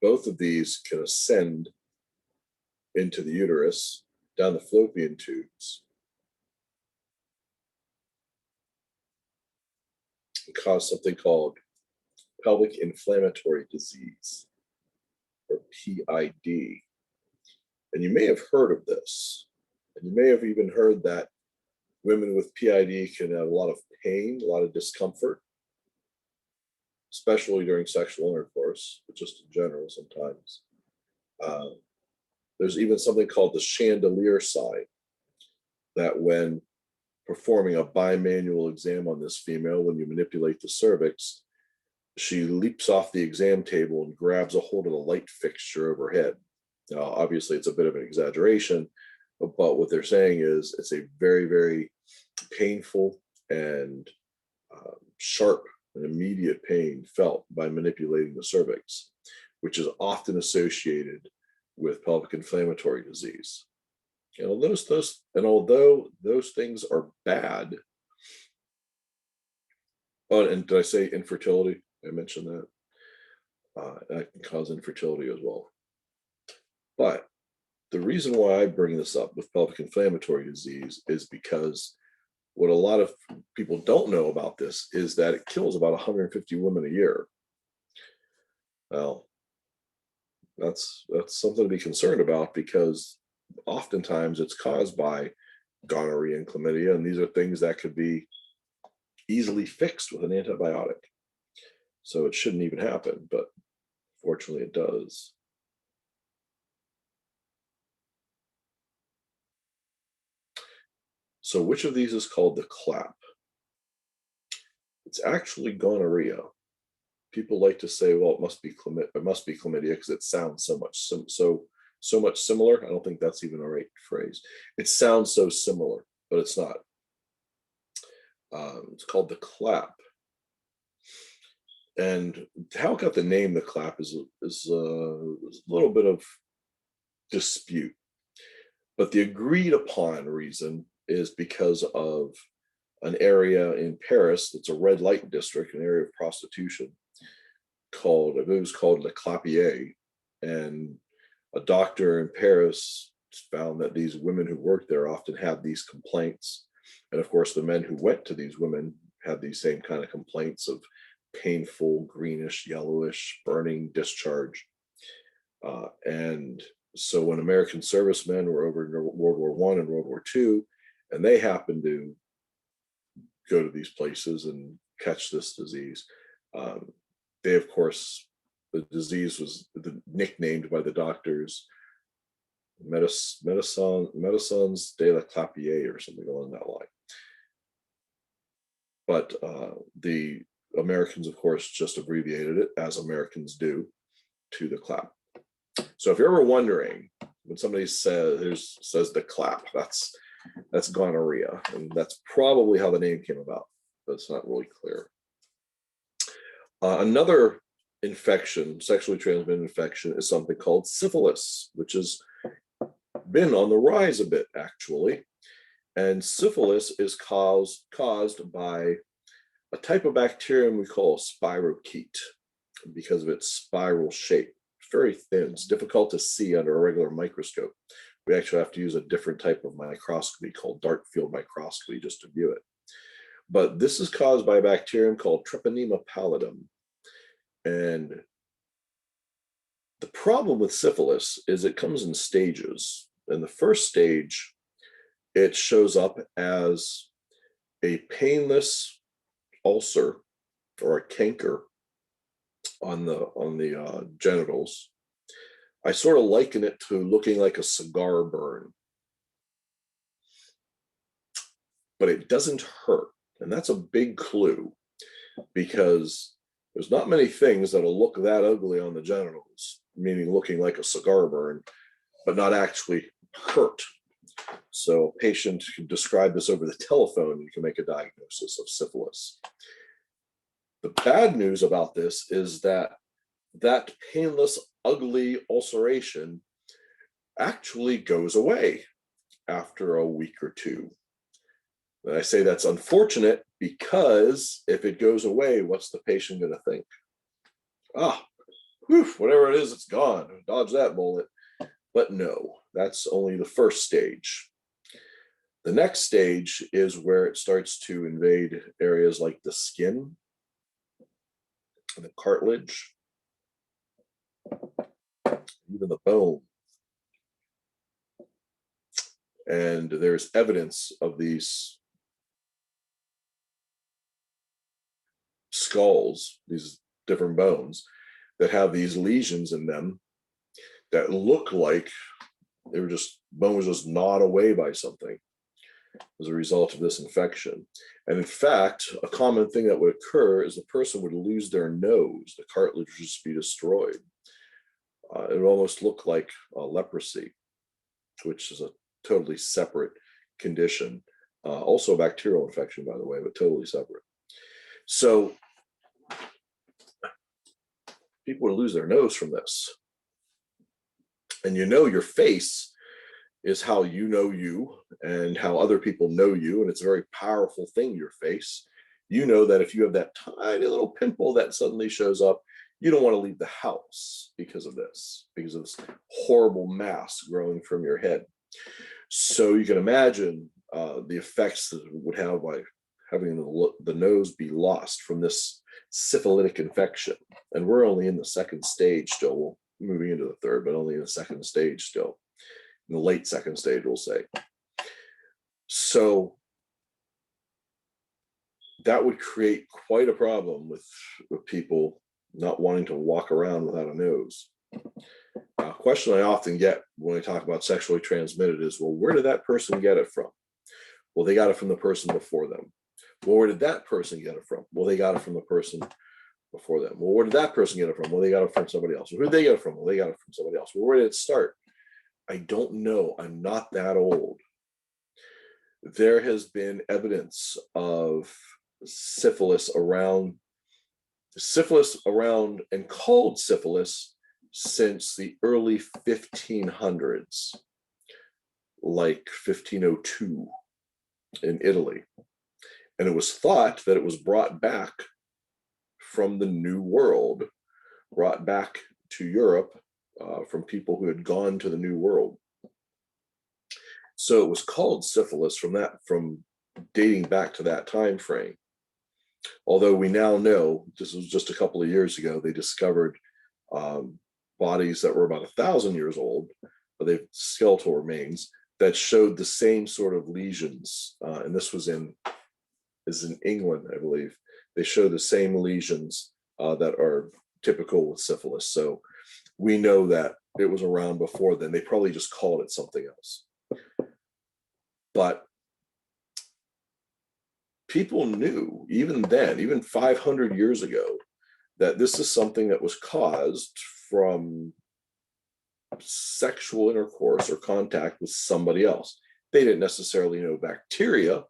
A: both of these can ascend into the uterus, down the fallopian tubes, and cause something called pelvic inflammatory disease, or PID. And you may have heard of this, and you may have even heard that women with PID can have a lot of pain, a lot of discomfort, especially during sexual intercourse, but just in general sometimes. There's even something called the chandelier sign, that when performing a bimanual exam on this female, when you manipulate the cervix, she leaps off the exam table and grabs a hold of the light fixture overhead. Now, obviously, it's a bit of an exaggeration, but what they're saying is it's a very, very painful and sharp and immediate pain felt by manipulating the cervix, which is often associated with pelvic inflammatory disease. And although those things are bad, oh, and did I say infertility? I mentioned that. That can cause infertility as well. But the reason why I bring this up with pelvic inflammatory disease is because what a lot of people don't know about this is that it kills about 150 women a year. Well, that's something to be concerned about, because oftentimes it's caused by gonorrhea and chlamydia, and these are things that could be easily fixed with an antibiotic. So it shouldn't even happen, but fortunately it does. So which of these is called the clap? It's actually gonorrhea. People like to say, well, it must be chlamydia because it sounds so much similar. I don't think that's even a right phrase. It sounds so similar, but it's not. It's called the clap. And how it got the name the clap is a little bit of dispute. But the agreed upon reason is because of an area in Paris that's a red light district, an area of prostitution, called, I believe it was called Le Clapier. And a doctor in Paris found that these women who worked there often had these complaints. And of course, the men who went to these women had these same kind of complaints of painful, greenish, yellowish, burning discharge. And so when American servicemen were over in World War I and World War II, and they happened to go to these places and catch this disease, they, of course, the disease was nicknamed by the doctors Médecins de la Clapier or something along that line. But the Americans, of course, just abbreviated it, as Americans do, to the clap. So if you're ever wondering, when somebody says the clap, that's gonorrhea, and that's probably how the name came about, but it's not really clear. Another infection, sexually transmitted infection, is something called syphilis, which has been on the rise a bit, actually. And syphilis is caused by a type of bacterium we call spirochete, because of its spiral shape. It's very thin. It's difficult to see under a regular microscope. We actually have to use a different type of microscopy called dark field microscopy just to view it. But this is caused by a bacterium called Treponema pallidum. And The problem with syphilis is it comes in stages. In the first stage, it shows up as a painless ulcer or a canker on the genitals. I sort of liken it to looking like a cigar burn, but it doesn't hurt. And that's a big clue, because there's not many things that'll look that ugly on the genitals, meaning looking like a cigar burn, but not actually hurt. So a patient can describe this over the telephone, you can make a diagnosis of syphilis. The bad news about this is that that painless, ugly ulceration actually goes away after a week or two. And I say that's unfortunate, because if it goes away, what's the patient going to think? Whew, whatever it is, it's gone. Dodge that bullet. But no, that's only the first stage. The next stage is where it starts to invade areas like the skin, the cartilage, even the bone. And there's evidence of these skulls, these different bones, that have these lesions in them that look like they were just, bone was just gnawed away by something as a result of this infection. And in fact, a common thing that would occur is the person would lose their nose, the cartilage would just be destroyed. It would almost look like leprosy, which is a totally separate condition. Also a bacterial infection, by the way, but totally separate. So people would lose their nose from this. And you know, your face is how you know you and how other people know you. And it's a very powerful thing, your face. You know that if you have that tiny little pimple that suddenly shows up, you don't want to leave the house because of this horrible mass growing from your head. So you can imagine the effects that it would have by having the nose be lost from this syphilitic infection. And we're only in the second stage still. We're moving into the third, but only in the second stage still. In the late second stage, we'll say. So that would create quite a problem with people not wanting to walk around without a nose. A question I often get when I talk about sexually transmitted is, well, where did that person get it from? Well, they got it from the person before them. Well, where did that person get it from? Well, they got it from the person before them. Well, where did that person get it from? Well, they got it from somebody else. Well, who did they get it from? Well, they got it from somebody else. Well, where did it start? I don't know. I'm not that old. There has been evidence of syphilis around and called syphilis since the early 1500s, like 1502 in Italy. And it was thought that it was brought back from the New World, brought back to Europe from people who had gone to the New World. So it was called syphilis from dating back to that time frame. Although we now know, this was just a couple of years ago, they discovered bodies that were about 1,000 years old, but they've skeletal remains that showed the same sort of lesions. And this was in England, I believe. They show the same lesions that are typical with syphilis. So we know that it was around before then. They probably just called it something else. But people knew even then, even 500 years ago, that this is something that was caused from sexual intercourse or contact with somebody else. They didn't necessarily know bacteria,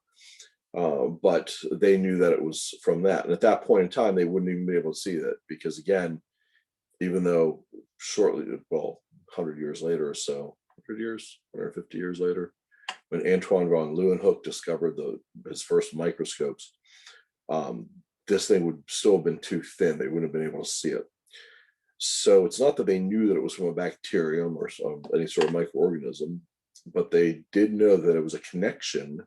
A: but they knew that it was from that. And at that point in time, they wouldn't even be able to see that, because again, even though shortly, well, 100 years later or so, 100 years, 150 years later, when Antoine von Leeuwenhoek discovered his first microscopes, this thing would still have been too thin. They wouldn't have been able to see it. So it's not that they knew that it was from a bacterium or any sort of microorganism, but they did know that it was a connection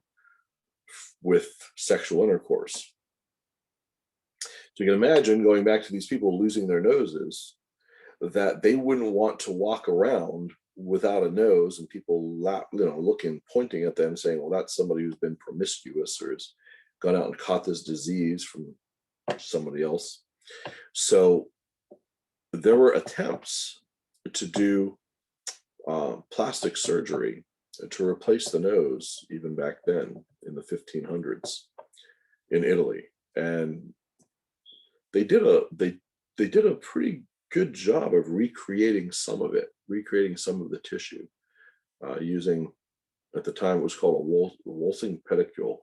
A: with sexual intercourse. So you can imagine, going back to these people losing their noses, that they wouldn't want to walk around without a nose, and people looking, pointing at them, saying, well, that's somebody who's been promiscuous or has gone out and caught this disease from somebody else. So there were attempts to do plastic surgery to replace the nose, even back then in the 1500s in Italy, and they did a pretty good job of recreating some of it, recreating some of the tissue, using, at the time it was called a waltzing pedicule.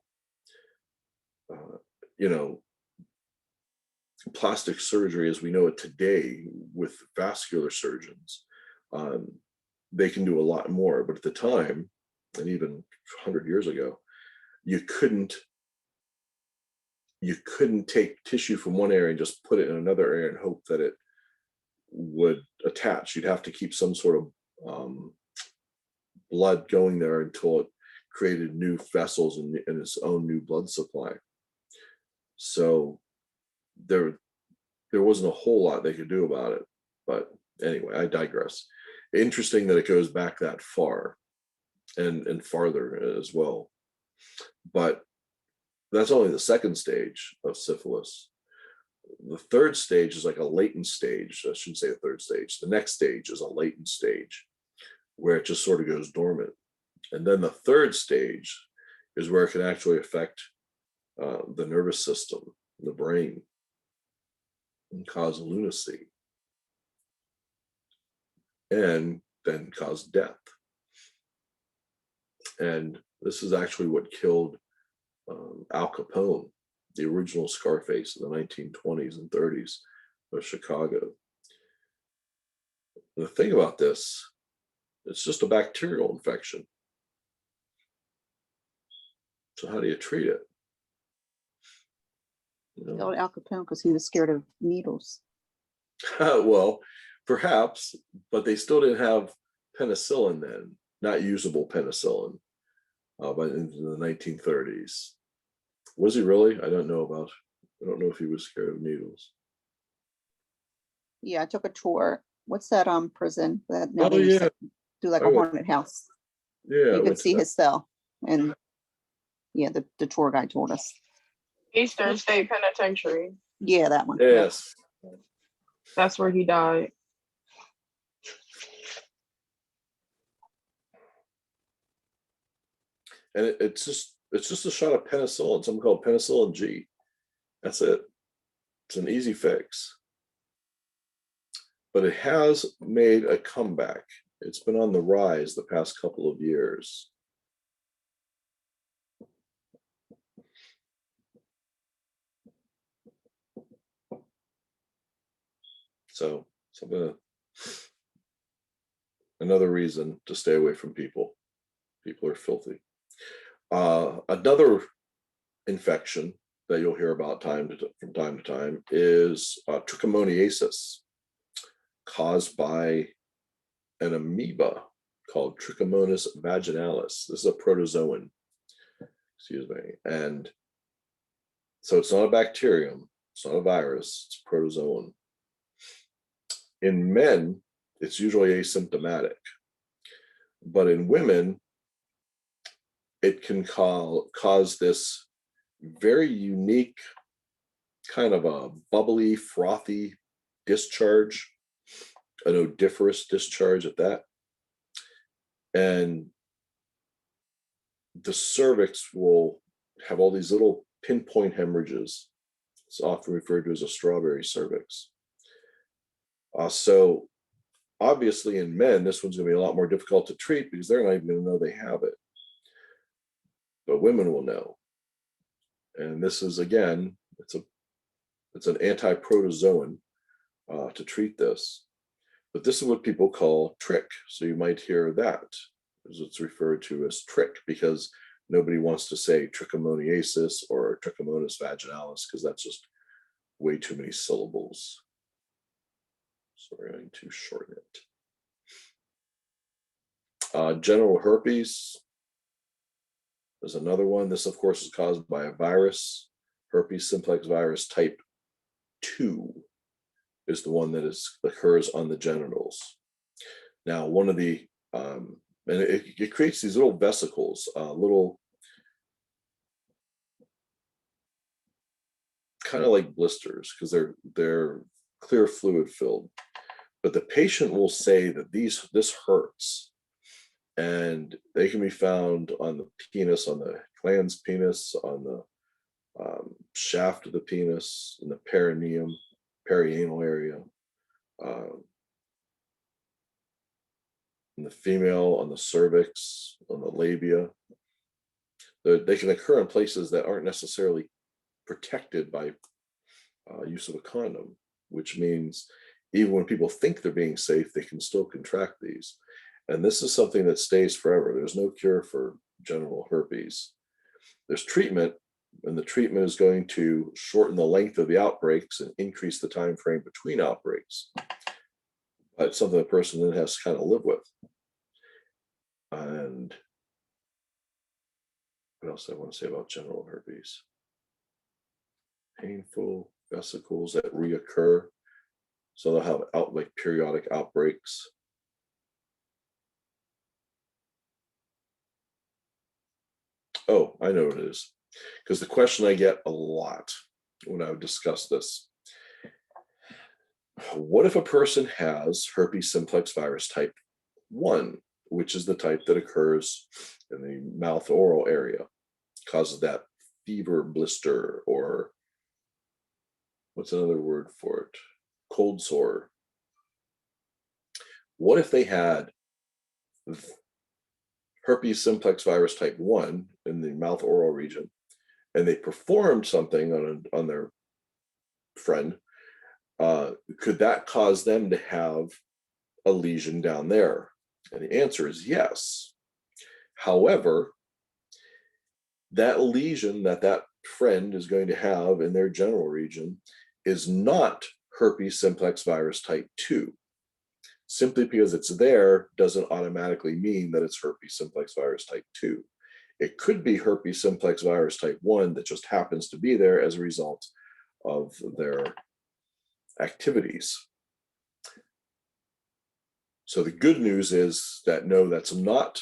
A: Plastic surgery as we know it today with vascular surgeons, they can do a lot more, but at the time, and even 100 years ago, you couldn't take tissue from one area and just put it in another area and hope that it would attach. You'd have to keep some sort of blood going there until it created new vessels and its own new blood supply. So there wasn't a whole lot they could do about it. But anyway, I digress. Interesting that it goes back that far and farther as well. But that's only the second stage of syphilis. The third stage is like a latent stage. I shouldn't say the third stage. The next stage is a latent stage where it just sort of goes dormant. And then the third stage is where it can actually affect the nervous system, the brain, and cause lunacy, and then cause death. And this is actually what killed Al Capone, the original Scarface in the 1920s and 30s of Chicago. The thing about this, it's just a bacterial infection. So how do you treat it?
B: Killed Al Capone because he was scared of needles.
A: Well, perhaps, but they still didn't have penicillin then, not usable penicillin, but in the 1930s. Was he really? I don't know if he was scared of needles.
B: Yeah, I took a tour. What's that prison that now
A: Oh,
B: they used
A: yeah.
B: to do like a haunted house?
A: Yeah,
B: You could see his cell, and yeah, the tour guide told us.
C: Eastern State Penitentiary.
B: Yeah, that one.
A: Yes.
C: That's where he died.
A: And it's just a shot of penicillin, something called penicillin G. That's it. It's an easy fix. But it has made a comeback. It's been on the rise the past couple of years. So another reason to stay away from people. People are filthy. Another infection that you'll hear about from time to time is trichomoniasis, caused by an amoeba called Trichomonas vaginalis. This is a protozoan, excuse me. And so it's not a bacterium, it's not a virus, it's a protozoan. In men, it's usually asymptomatic, but in women, it can cause this very unique kind of a bubbly, frothy discharge, an odoriferous discharge at that. And the cervix will have all these little pinpoint hemorrhages. It's often referred to as a strawberry cervix. So obviously in men, this one's going to be a lot more difficult to treat because they're not even going to know they have it. But women will know. And this is, again, it's an anti-protozoan to treat this. But this is what people call trick. So you might hear that, as it's referred to as trick, because nobody wants to say trichomoniasis or Trichomonas vaginalis, because that's just way too many syllables. So we're going to shorten it. Genital herpes is another one. This, of course, is caused by a virus, herpes simplex virus type 2. is the one that occurs on the genitals. Now, one of the, and it creates these little vesicles, little, kind of like blisters, because they're clear fluid filled. But the patient will say that this hurts, and they can be found on the penis, on the glans penis, on the shaft of the penis, in the perineum, perianal area, in the female, on the cervix, on the labia. They can occur in places that aren't necessarily protected by use of a condom, which means even when people think they're being safe, they can still contract these. And this is something that stays forever. There's no cure for genital herpes. There's treatment, and the treatment is going to shorten the length of the outbreaks and increase the time frame between outbreaks. But it's something the person then has to kind of live with. And what else I want to say about genital herpes? Painful vesicles that reoccur. So they'll have like periodic outbreaks. Oh, I know what it is. Because the question I get a lot when I would discuss this: what if a person has herpes simplex virus type 1, which is the type that occurs in the mouth oral area, causes that fever blister, or what's another word for it? Cold sore. What if they had herpes simplex virus type 1 in the mouth oral region, and they performed something on their friend? Could that cause them to have a lesion down there? And the answer is yes. However, that lesion that friend is going to have in their genital region is not herpes simplex virus type 2. Simply because it's there doesn't automatically mean that it's herpes simplex virus type 2. It could be herpes simplex virus type 1 that just happens to be there as a result of their activities. So the good news is that no, that's not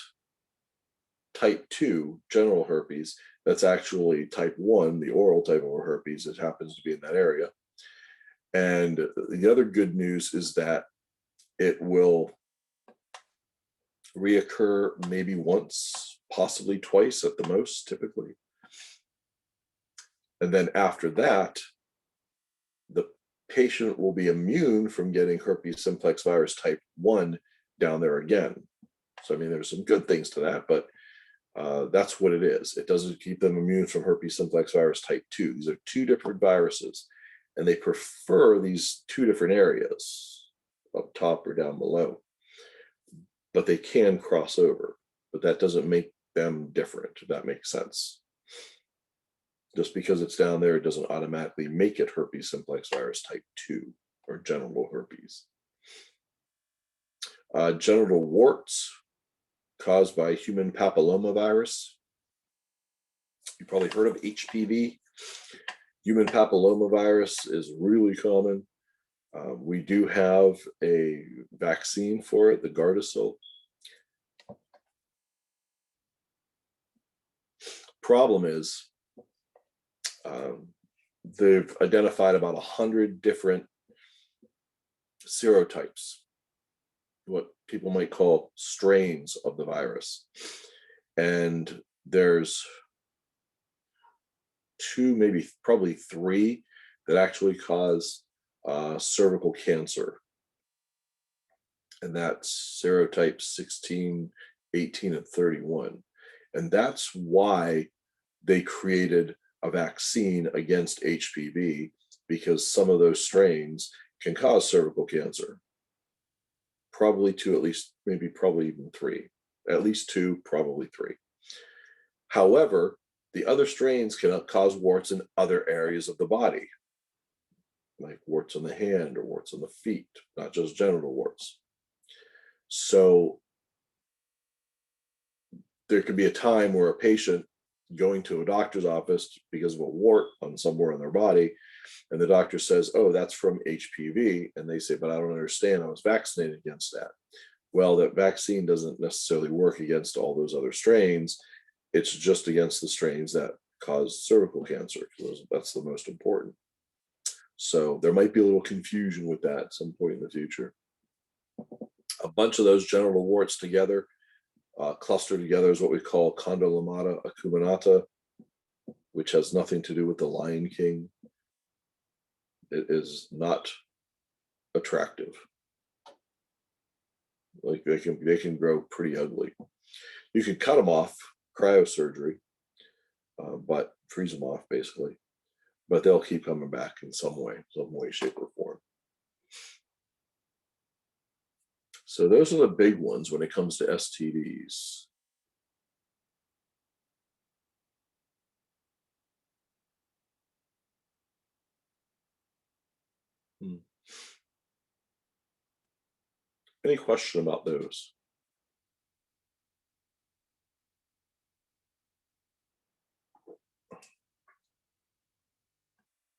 A: type 2 genital herpes. That's actually type 1, the oral type of herpes that happens to be in that area. And the other good news is that it will reoccur maybe once, possibly twice at the most, typically. And then after that, the patient will be immune from getting herpes simplex virus type 1 down there again. So, I mean, there's some good things to that, but that's what it is. It doesn't keep them immune from herpes simplex virus type 2. These are two different viruses, and they prefer these two different areas, up top or down below. But they can cross over, but that doesn't make them different, if that makes sense. Just because it's down there, it doesn't automatically make it herpes simplex virus type 2 or genital herpes. Genital warts caused by human papillomavirus. You probably heard of HPV. Human papillomavirus is really common. We do have a vaccine for it, the Gardasil. Problem is, they've identified about 100 different serotypes, what people might call strains of the virus. And there's 2, maybe probably 3 that actually cause cervical cancer. And that's serotypes 16, 18, and 31. And that's why they created a vaccine against HPV, because some of those strains can cause cervical cancer. Probably 2, at least, maybe probably even 3. At least 2, probably 3. However, the other strains can cause warts in other areas of the body, like warts on the hand or warts on the feet, not just genital warts. So there could be a time where a patient going to a doctor's office because of a wart on somewhere in their body, and the doctor says, oh, that's from HPV, and they say, but I don't understand, I was vaccinated against that. Well, that vaccine doesn't necessarily work against all those other strains. It's just against the strains that cause cervical cancer. That's the most important. So there might be a little confusion with that at some point in the future. A bunch of those genital warts together, clustered together, is what we call condylomata acuminata, which has nothing to do with the Lion King. It is not attractive. Like they can grow pretty ugly. You can cut them off, cryosurgery, but freeze them off basically. But they'll keep coming back in some way, shape, or form. So those are the big ones when it comes to STDs. Any question about those?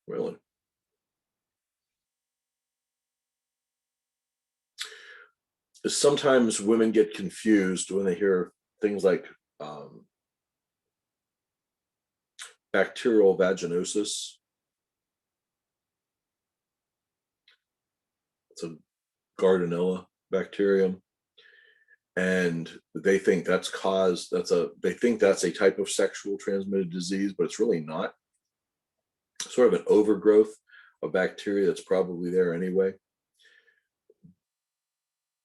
A: Really? Sometimes women get confused when they hear things like bacterial vaginosis. It's a Gardnerella bacterium, and they think that's a type of sexual transmitted disease, but it's really not. Sort of an overgrowth of bacteria that's probably there anyway.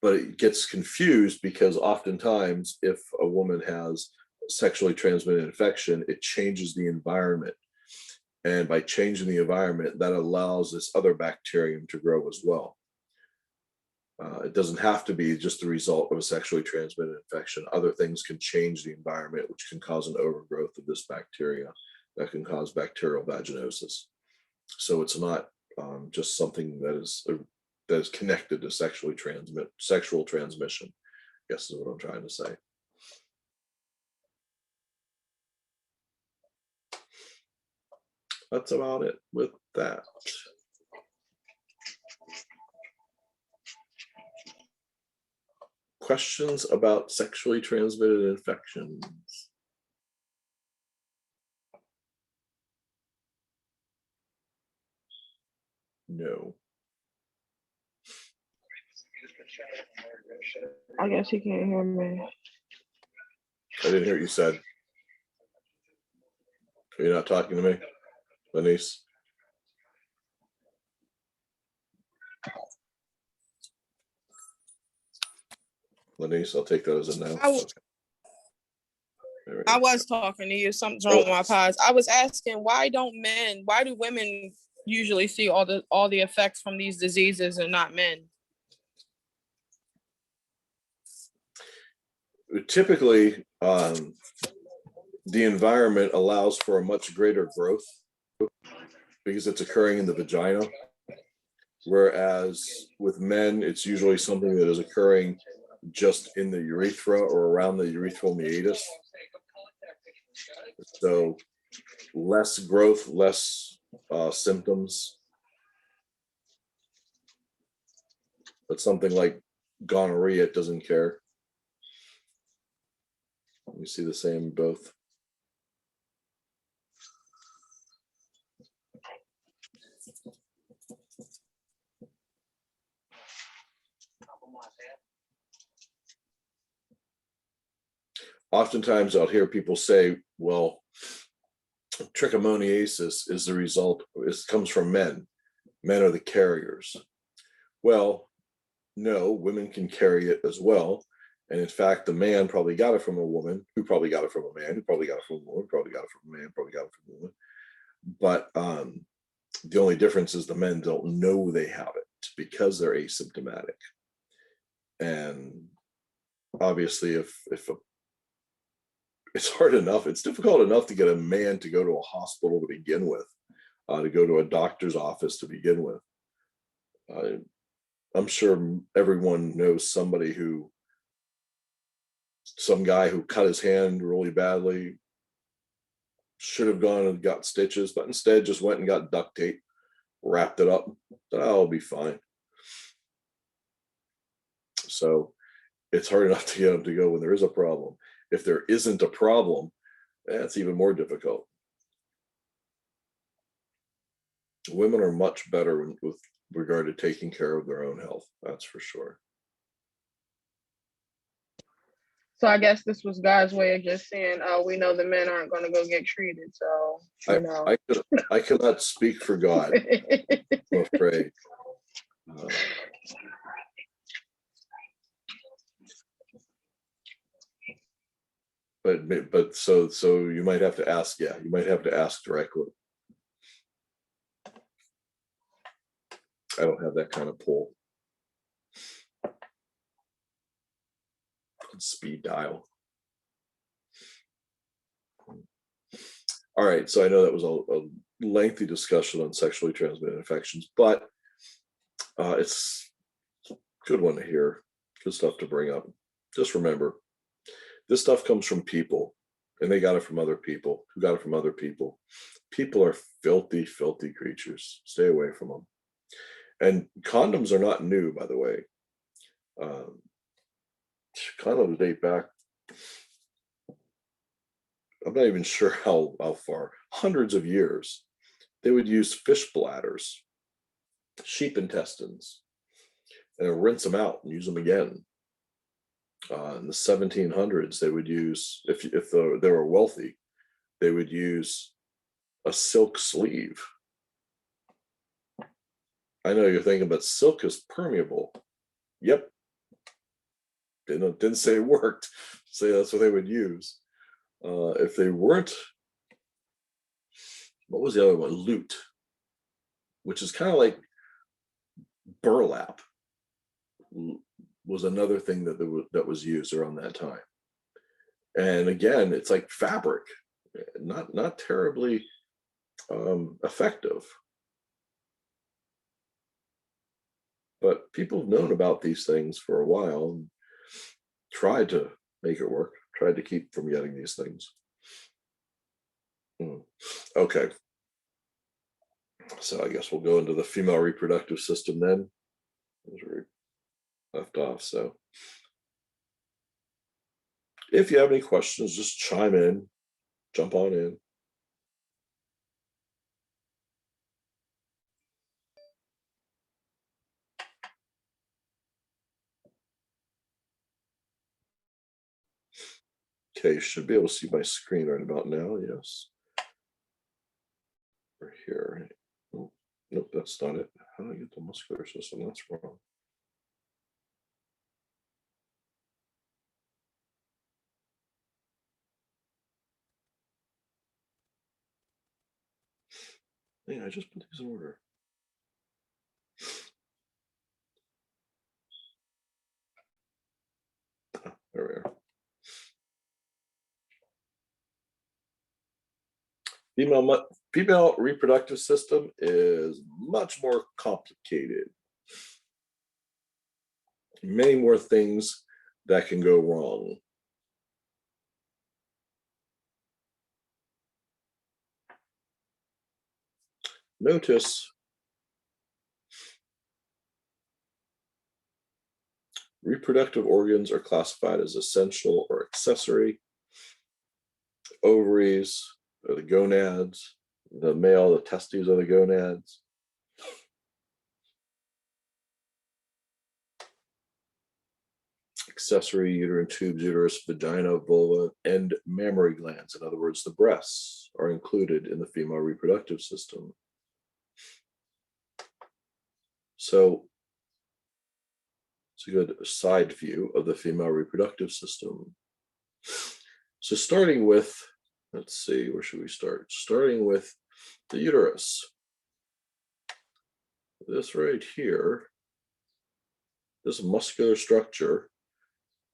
A: But it gets confused because oftentimes if a woman has sexually transmitted infection, it changes the environment. And by changing the environment, that allows this other bacterium to grow as well. It doesn't have to be just the result of a sexually transmitted infection. Other things can change the environment, which can cause an overgrowth of this bacteria that can cause bacterial vaginosis. So it's not just something that is connected to sexual transmission, I guess is what I'm trying to say. That's about it with that. Questions about sexually transmitted infections? No.
C: I guess he can't hear me.
A: I didn't hear what you said. Are you not talking to me, Denise? Lenise, I'll take that as a no.
D: I was talking to you. Something's wrong with my pods. I was asking, why do women usually see all the effects from these diseases and not men?
A: Typically, the environment allows for a much greater growth because it's occurring in the vagina. Whereas with men, it's usually something that is occurring just in the urethra or around the urethral meatus. So less growth, less symptoms. But something like gonorrhea, it doesn't care. You see the same both. Oftentimes I'll hear people say, well, trichomoniasis is the result, it comes from men. Men are the carriers. Well, no, women can carry it as well. And in fact, the man probably got it from a woman, who probably got it from a man, who probably got it from a woman, probably got it from a man, probably got it from a woman. But the only difference is the men don't know they have it because they're asymptomatic. And obviously, if it's hard enough, it's difficult enough to get a man to go to a hospital to begin with, to go to a doctor's office to begin with. I'm sure everyone knows somebody some guy who cut his hand really badly, should have gone and got stitches, but instead just went and got duct tape, wrapped it up. I'll be fine. So it's hard enough to get them to go when there is a problem. If there isn't a problem, that's even more difficult. Women are much better with regard to taking care of their own health. That's for sure.
D: So I guess this was God's way of just saying, we know the men aren't going to go get treated. So, you know.
A: I cannot speak for God, I'm afraid. But so you might have to ask, yeah, you might have to ask directly. I don't have that kind of pull. Speed dial. All right, so I know that was a lengthy discussion on sexually transmitted infections, but it's a good one to hear, good stuff to bring up. Just remember, this stuff comes from people, and they got it from other people, who got it from other people. People are filthy, filthy creatures. Stay away from them. And condoms are not new, by the way. Condoms date back, I'm not even sure how far, hundreds of years. They would use fish bladders, sheep intestines, and rinse them out and use them again. In the 1700s, they would use, if they were wealthy, they would use a silk sleeve. I know you're thinking, but silk is permeable. Yep. Didn't say it worked. Say that's what they would use. If they weren't, what was the other one? Lute, which is kind of like burlap, was another thing that was used around that time. And again, it's like fabric, not terribly effective. But people have known about these things for a while and tried to make it work, tried to keep from getting these things. Okay. So I guess we'll go into the female reproductive system then, as we left off. So if you have any questions, just chime in, jump on in. Okay, you should be able to see my screen right about now. Yes. We're here. Oh, nope, that's not it. How do I get the muscular system? That's wrong. Yeah, I just put these in order. Oh, there we are. Female reproductive system is much more complicated. Many more things that can go wrong. Notice reproductive organs are classified as essential or accessory. Ovaries are the gonads. The male, the testes are the gonads. Accessory uterine tubes, uterus, vagina, vulva, and mammary glands. In other words, the breasts are included in the female reproductive system. So it's a good side view of the female reproductive system. So starting with, let's see, where should we start? Starting with the uterus. This right here, this muscular structure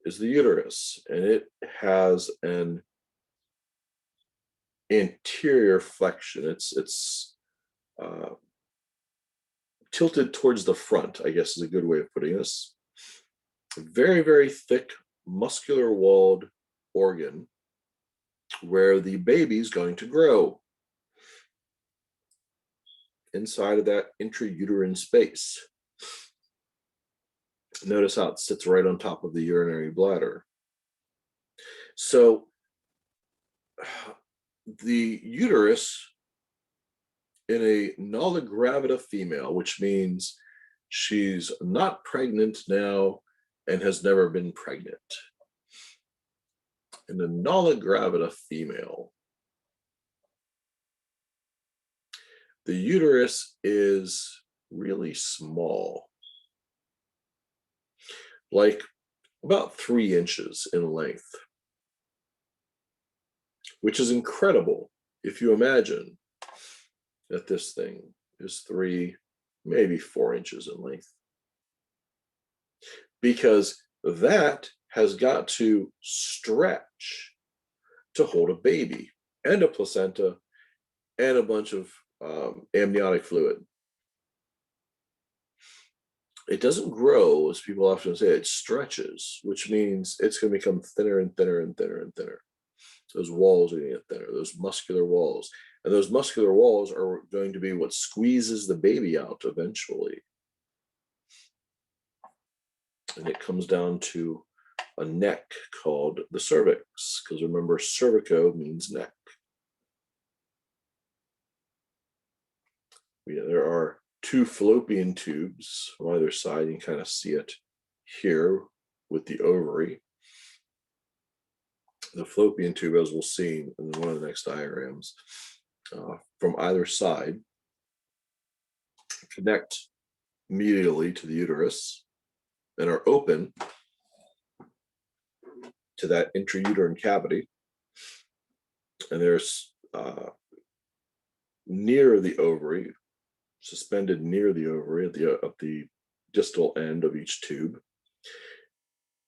A: is the uterus, and it has an anterior flexion. It's tilted towards the front, I guess is a good way of putting this. A very, very thick muscular walled organ where the baby's going to grow, inside of that intrauterine space. Notice how it sits right on top of the urinary bladder. So the uterus in a nulla gravida female, which means she's not pregnant now and has never been pregnant. In a nulla gravida female, the uterus is really small, like about 3 inches in length, which is incredible if you imagine that this thing is 3, maybe 4 inches in length, because that has got to stretch to hold a baby and a placenta and a bunch of amniotic fluid. It doesn't grow, as people often say, it stretches, which means it's going to become thinner and thinner and thinner and thinner. Those walls are going to get thinner, those muscular walls. And those muscular walls are going to be what squeezes the baby out eventually. And it comes down to a neck called the cervix, because remember, cervico means neck. Yeah, there are 2 fallopian tubes on either side. You can kind of see it here with the ovary. The fallopian tube, as we'll see in one of the next diagrams, from either side connect medially to the uterus and are open to that intrauterine cavity. And there's near the ovary, suspended near the ovary at the distal end of each tube.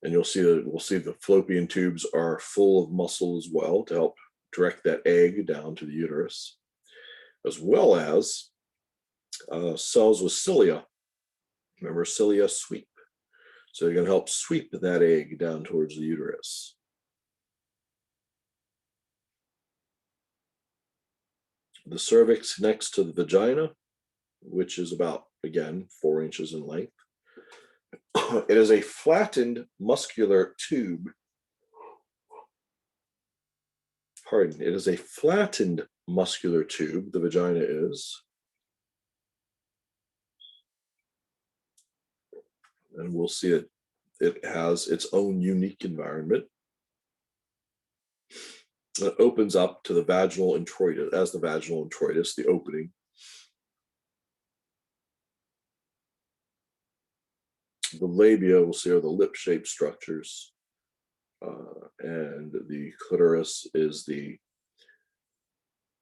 A: And you'll see that we'll see the fallopian tubes are full of muscle as well to help direct that egg down to the uterus, as well as cells with cilia. Remember, cilia sweep. So they're going to help sweep that egg down towards the uterus. The cervix next to the vagina, which is about, again, 4 inches in length. It is a flattened muscular tube. Pardon, it is a flattened muscular tube, the vagina is. And we'll see it has its own unique environment. It opens up to the vaginal introitus, as the vaginal introitus, the opening. The labia, we'll see, are the lip-shaped structures. And the clitoris is the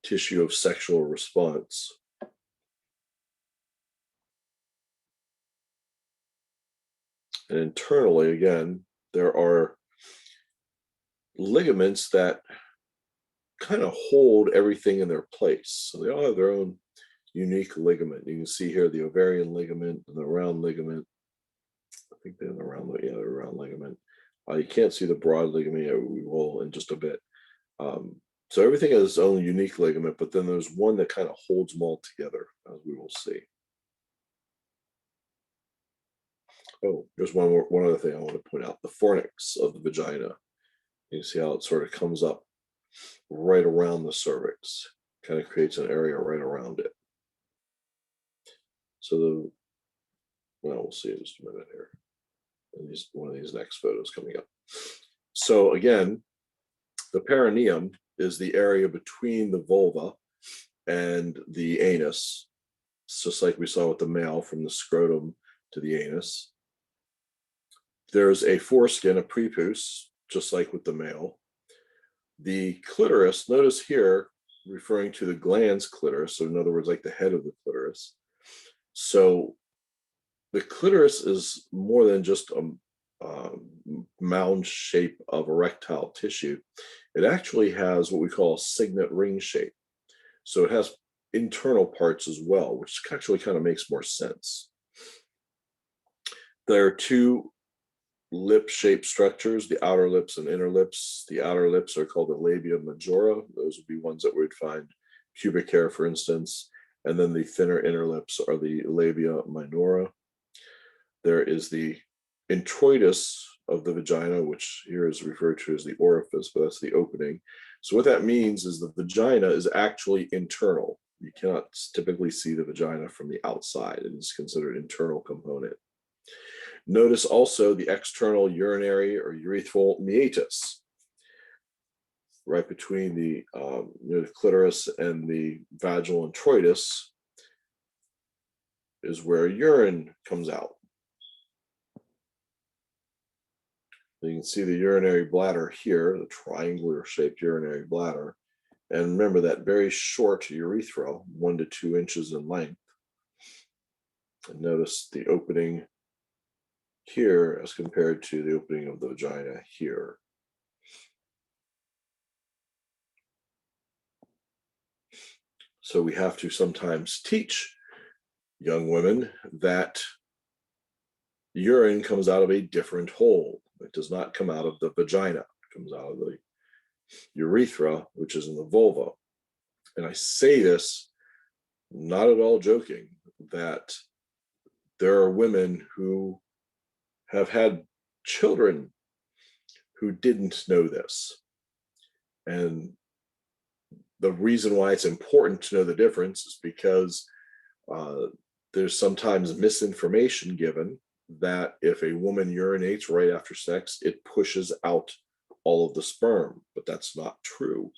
A: tissue of sexual response. And internally, again, there are ligaments that kind of hold everything in their place. So they all have their own unique ligament. You can see here the ovarian ligament and the round ligament. I think they're the round ligament. You can't see the broad ligament yet. We will in just a bit. So everything has its own unique ligament, but then there's one that kind of holds them all together, as we will see. Oh, there's one other thing I want to point out. The fornix of the vagina. You see how it sort of comes up right around the cervix, kind of creates an area right around it. So we'll see in just a minute here. And one of these next photos coming up. So again, the perineum is the area between the vulva and the anus. It's just like we saw with the male, from the scrotum to the anus. There's a foreskin, a prepuce, just like with the male. The clitoris, notice here, referring to the glans clitoris, so in other words, like the head of the clitoris. So the clitoris is more than just a mound shape of erectile tissue. It actually has what we call a signet ring shape. So it has internal parts as well, which actually kind of makes more sense. There are 2 lip-shaped structures, the outer lips and inner lips. The outer lips are called the Labia Majora. Those would be ones that we'd find pubic hair, for instance. And then the thinner inner lips are the Labia Minora. There is the introitus of the vagina, which here is referred to as the orifice, but that's the opening. So what that means is the vagina is actually internal. You cannot typically see the vagina from the outside. It is considered internal component. Notice also the external urinary or urethral meatus, right between the clitoris and the vaginal introitus is where urine comes out. You can see the urinary bladder here, the triangular shaped urinary bladder. And remember that very short urethra, 1 to 2 inches in length. And notice the opening here as compared to the opening of the vagina here. So we have to sometimes teach young women that urine comes out of a different hole. It does not come out of the vagina. It comes out of the urethra, which is in the vulva. And I say this not at all joking, that there are women who have had children who didn't know this. And the reason why it's important to know the difference is because there's sometimes misinformation given that if a woman urinates right after sex, it pushes out all of the sperm, but that's not true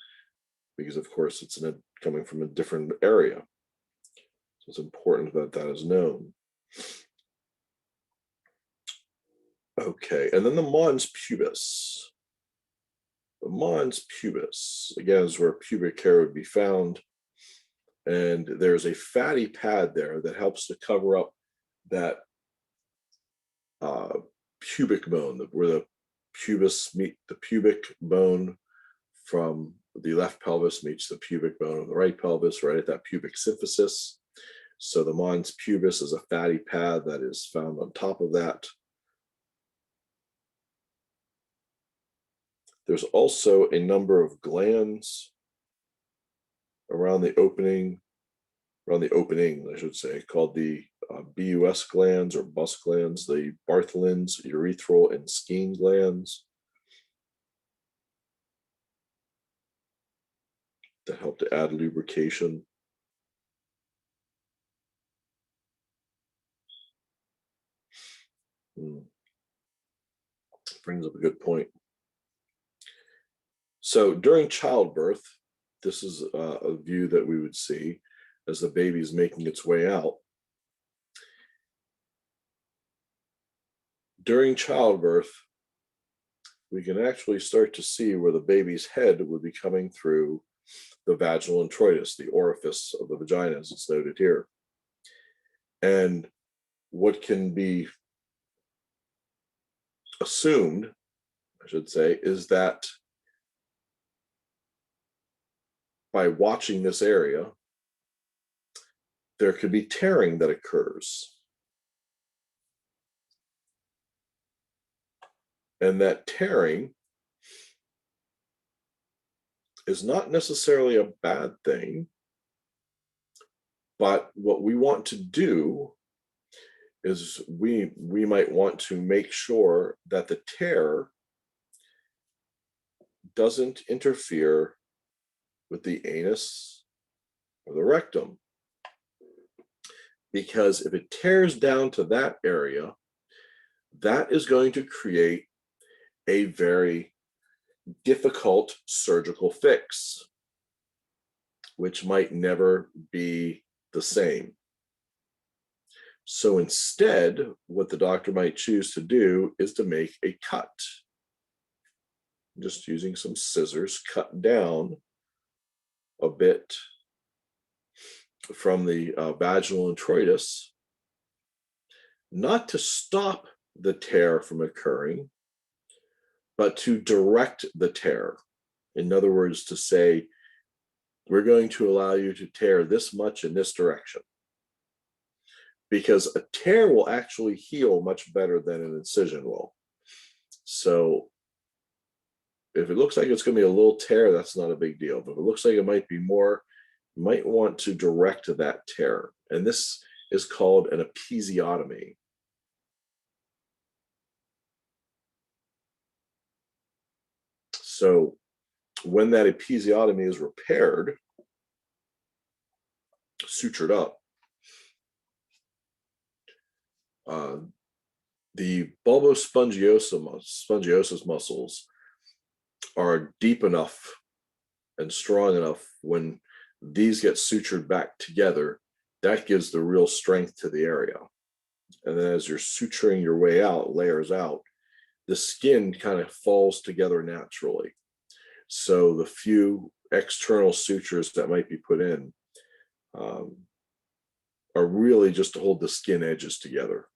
A: because of course it's coming from a different area. So it's important that that is known. Okay, and then the mons pubis. The mons pubis, again, is where pubic hair would be found. And there's a fatty pad there that helps to cover up that pubic bone, where the pubis meet the pubic bone from the left pelvis meets the pubic bone of the right pelvis, right at that pubic symphysis. So the mons pubis is a fatty pad that is found on top of that. There's also a number of glands around the opening, I should say, called the BUS glands or bus glands, the Bartholin's, urethral, and Skene glands that help to add lubrication. Brings up a good point. So during childbirth, this is a view that we would see as the baby is making its way out. During childbirth, we can actually start to see where the baby's head would be coming through the vaginal introitus, the orifice of the vagina, as it's noted here. And what can be assumed, I should say, is that by watching this area, there could be tearing that occurs. And that tearing is not necessarily a bad thing, but what we want to do is we might want to make sure that the tear doesn't interfere with the anus or the rectum. Because if it tears down to that area, that is going to create a very difficult surgical fix, which might never be the same. So instead, what the doctor might choose to do is to make a cut. Just using some scissors, cut down a bit from the vaginal introitus, not to stop the tear from occurring, but to direct the tear. In other words, to say, we're going to allow you to tear this much in this direction. Because a tear will actually heal much better than an incision will. So if it looks like it's going to be a little tear, that's not a big deal. But if it looks like it might be more, you might want to direct that tear. And this is called an episiotomy. So when that episiotomy is repaired, sutured up, the bulbospongiosis muscles are deep enough and strong enough. When these get sutured back together, that gives the real strength to the area. And then as you're suturing your way out, layers out, the skin kind of falls together naturally. So the few external sutures that might be put in are really just to hold the skin edges together.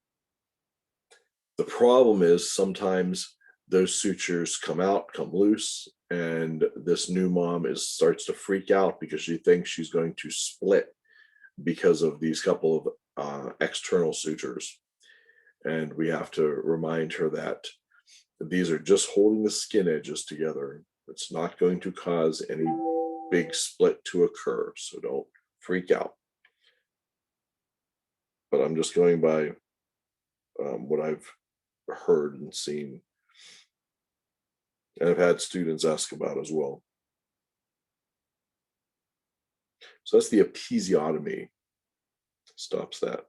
A: The problem is sometimes those sutures come loose, and this new mom starts to freak out because she thinks she's going to split because of these couple of external sutures. And we have to remind her that these are just holding the skin edges together. It's not going to cause any big split to occur, so don't freak out. But I'm just going by what I've heard and seen, and I've had students ask about as well. So that's the episiotomy. Stops that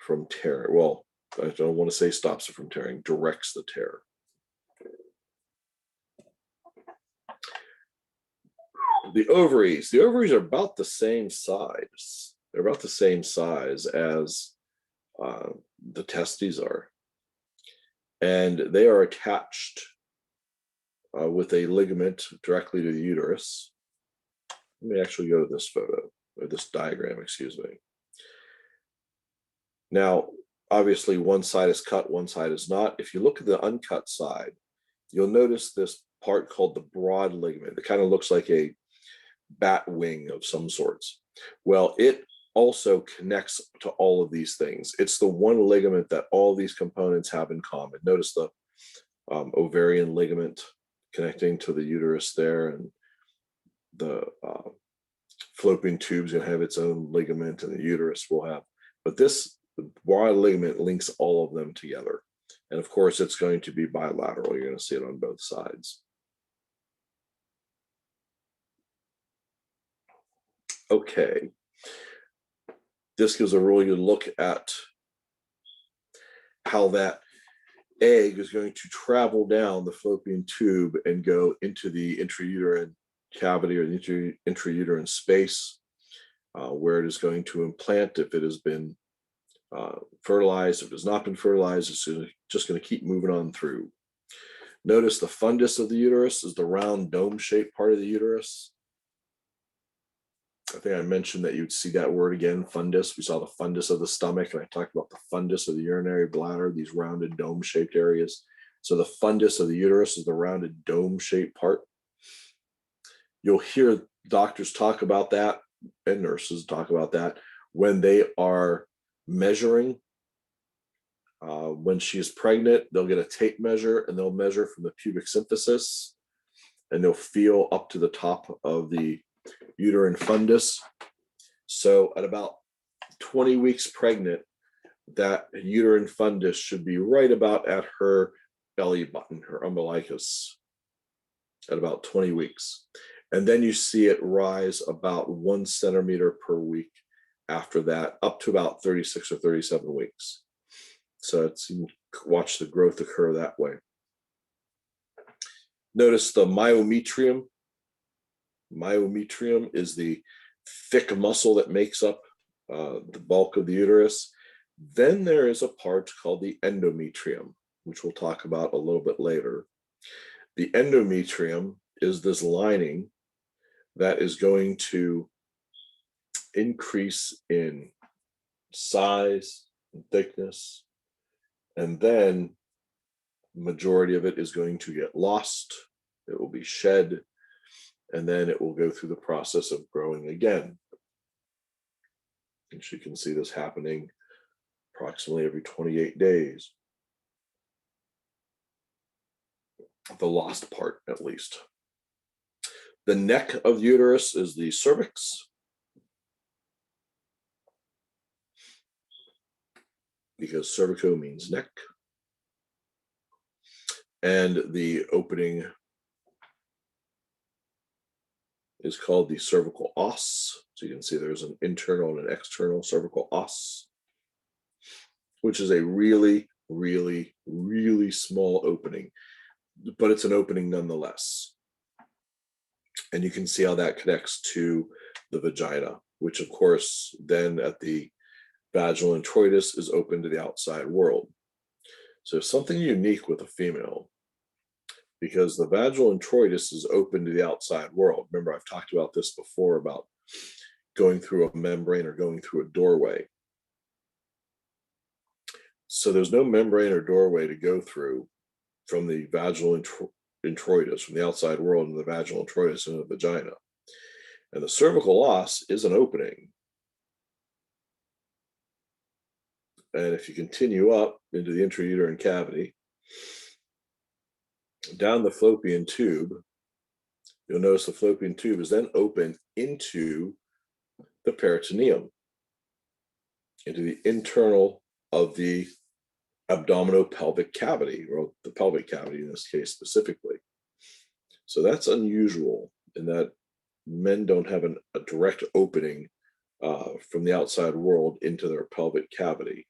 A: from tearing. Well, I don't want to say stops it from tearing, directs the tear. The ovaries are about the same size. They're about the same size as the testes are. And they are attached with a ligament directly to the uterus. Let me actually go to this photo, or this diagram, excuse me. Now, obviously one side is cut, one side is not. If you look at the uncut side, you'll notice this part called the broad ligament. It kind of looks like a bat wing of some sorts. Well, it also connects to all of these things. It's the one ligament that all these components have in common. Notice the ovarian ligament connecting to the uterus there, and the fallopian tube is going to have its own ligament, and the uterus will have. But the broad ligament links all of them together. And of course, it's going to be bilateral. You're going to see it on both sides. Okay. This gives a really good look at how that egg is going to travel down the fallopian tube and go into the intrauterine cavity, or the intrauterine space, where it is going to implant if it has been fertilized. If it has not been fertilized, it's just going to keep moving on through. Notice the fundus of the uterus is the round dome-shaped part of the uterus. I think I mentioned that you'd see that word again, fundus. We saw the fundus of the stomach, and I talked about the fundus of the urinary bladder, these rounded dome-shaped areas. So the fundus of the uterus is the rounded dome-shaped part. You'll hear doctors talk about that, and nurses talk about that, when they are measuring. When she's pregnant, they'll get a tape measure, and they'll measure from the pubic symphysis, and they'll feel up to the top of the uterine fundus. So at about 20 weeks pregnant, that uterine fundus should be right about at her belly button, her umbilicus, at about 20 weeks. And then you see it rise about 1 centimeter per week after that, up to about 36 or 37 weeks. So it's, you can watch the growth occur that way. Notice the myometrium. Myometrium is the thick muscle that makes up the bulk of the uterus. Then there is a part called the endometrium, which we'll talk about a little bit later. The endometrium is this lining that is going to increase in size and thickness, and then the majority of it is going to get lost. It will be shed, and then it will go through the process of growing again. And you can see this happening approximately every 28 days. the lost part at least. The neck of the uterus is the cervix, because cervico means neck. And the opening is called the cervical os. So you can see there's an internal and an external cervical os, which is a really, really, really small opening, but it's an opening nonetheless. And you can see how that connects to the vagina, which of course then at the vaginal introitus is open to the outside world. So something unique with a female, because the vaginal introitus is open to the outside world. Remember, I've talked about this before about going through a membrane or going through a doorway. So there's no membrane or doorway to go through from the vaginal introitus, from the outside world into the vaginal introitus into the vagina. And the cervical os is an opening. And if you continue up into the intrauterine cavity, down the fallopian tube, you'll notice the fallopian tube is then open into the peritoneum, into the internal of the abdominopelvic cavity, or the pelvic cavity in this case specifically. So that's unusual in that men don't have a direct opening from the outside world into their pelvic cavity.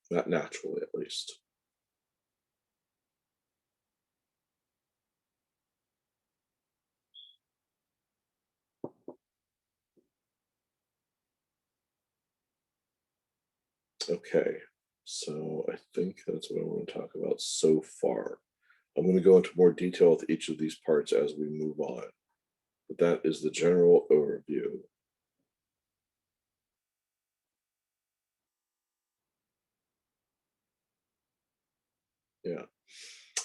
A: Not naturally, at least. Okay, so I think that's what I want to talk about so far. I'm going to go into more detail with each of these parts as we move on, but that is the general overview. Yeah,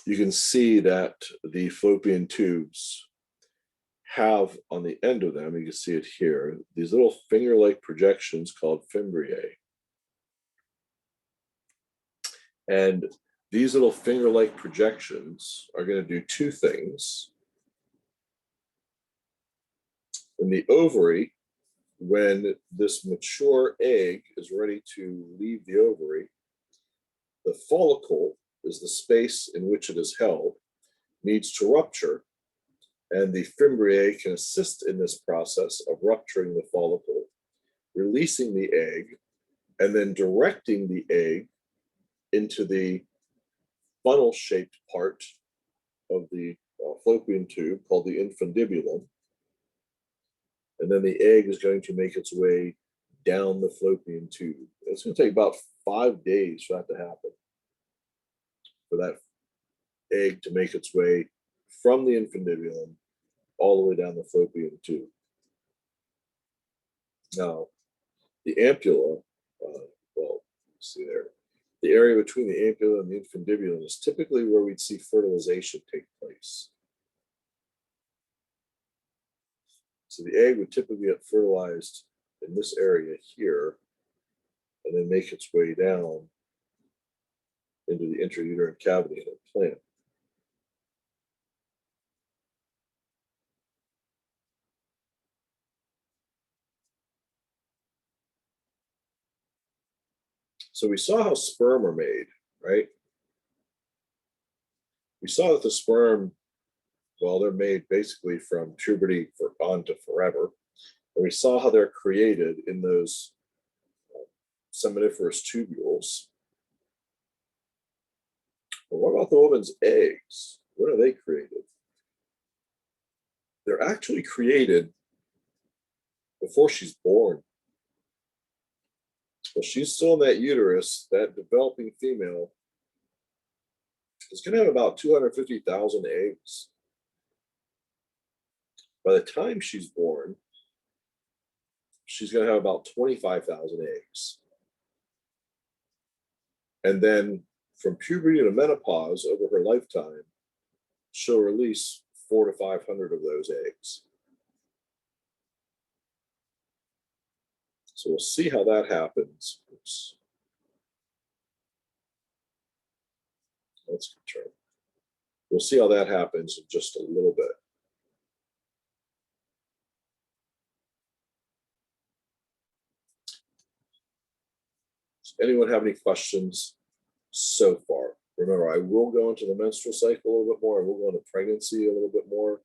A: you can see that the fallopian tubes have on the end of them, you can see it here, these little finger-like projections called fimbriae. And these little finger-like projections are going to do two things. In the ovary, when this mature egg is ready to leave the ovary, the follicle is the space in which it is held, needs to rupture, and the fimbriae can assist in this process of rupturing the follicle, releasing the egg, and then directing the egg into the funnel-shaped part of the fallopian tube called the infundibulum. And then the egg is going to make its way down the fallopian tube. It's going to take about 5 days for that to happen, for that egg to make its way from the infundibulum all the way down the fallopian tube. Now, the ampulla, well, see there, the area between the ampulla and the infundibulum is typically where we'd see fertilization take place. So the egg would typically get fertilized in this area here, and then make its way down into the intrauterine cavity in a plant. So we saw how sperm are made, right? We saw that the sperm, well, they're made basically from puberty on to forever. And we saw how they're created in those seminiferous tubules. But what about the woman's eggs? When are they created? They're actually created before she's born. Well, she's still in that uterus, that developing female is going to have about 250,000 eggs. By the time she's born, she's going to have about 25,000 eggs. And then from puberty to menopause over her lifetime, she'll release 400 to 500 of those eggs. So we'll see how that happens. Oops. That's a good term. We'll see how that happens in just a little bit. Does anyone have any questions so far? Remember, I will go into the menstrual cycle a little bit more. I will go into pregnancy a little bit more,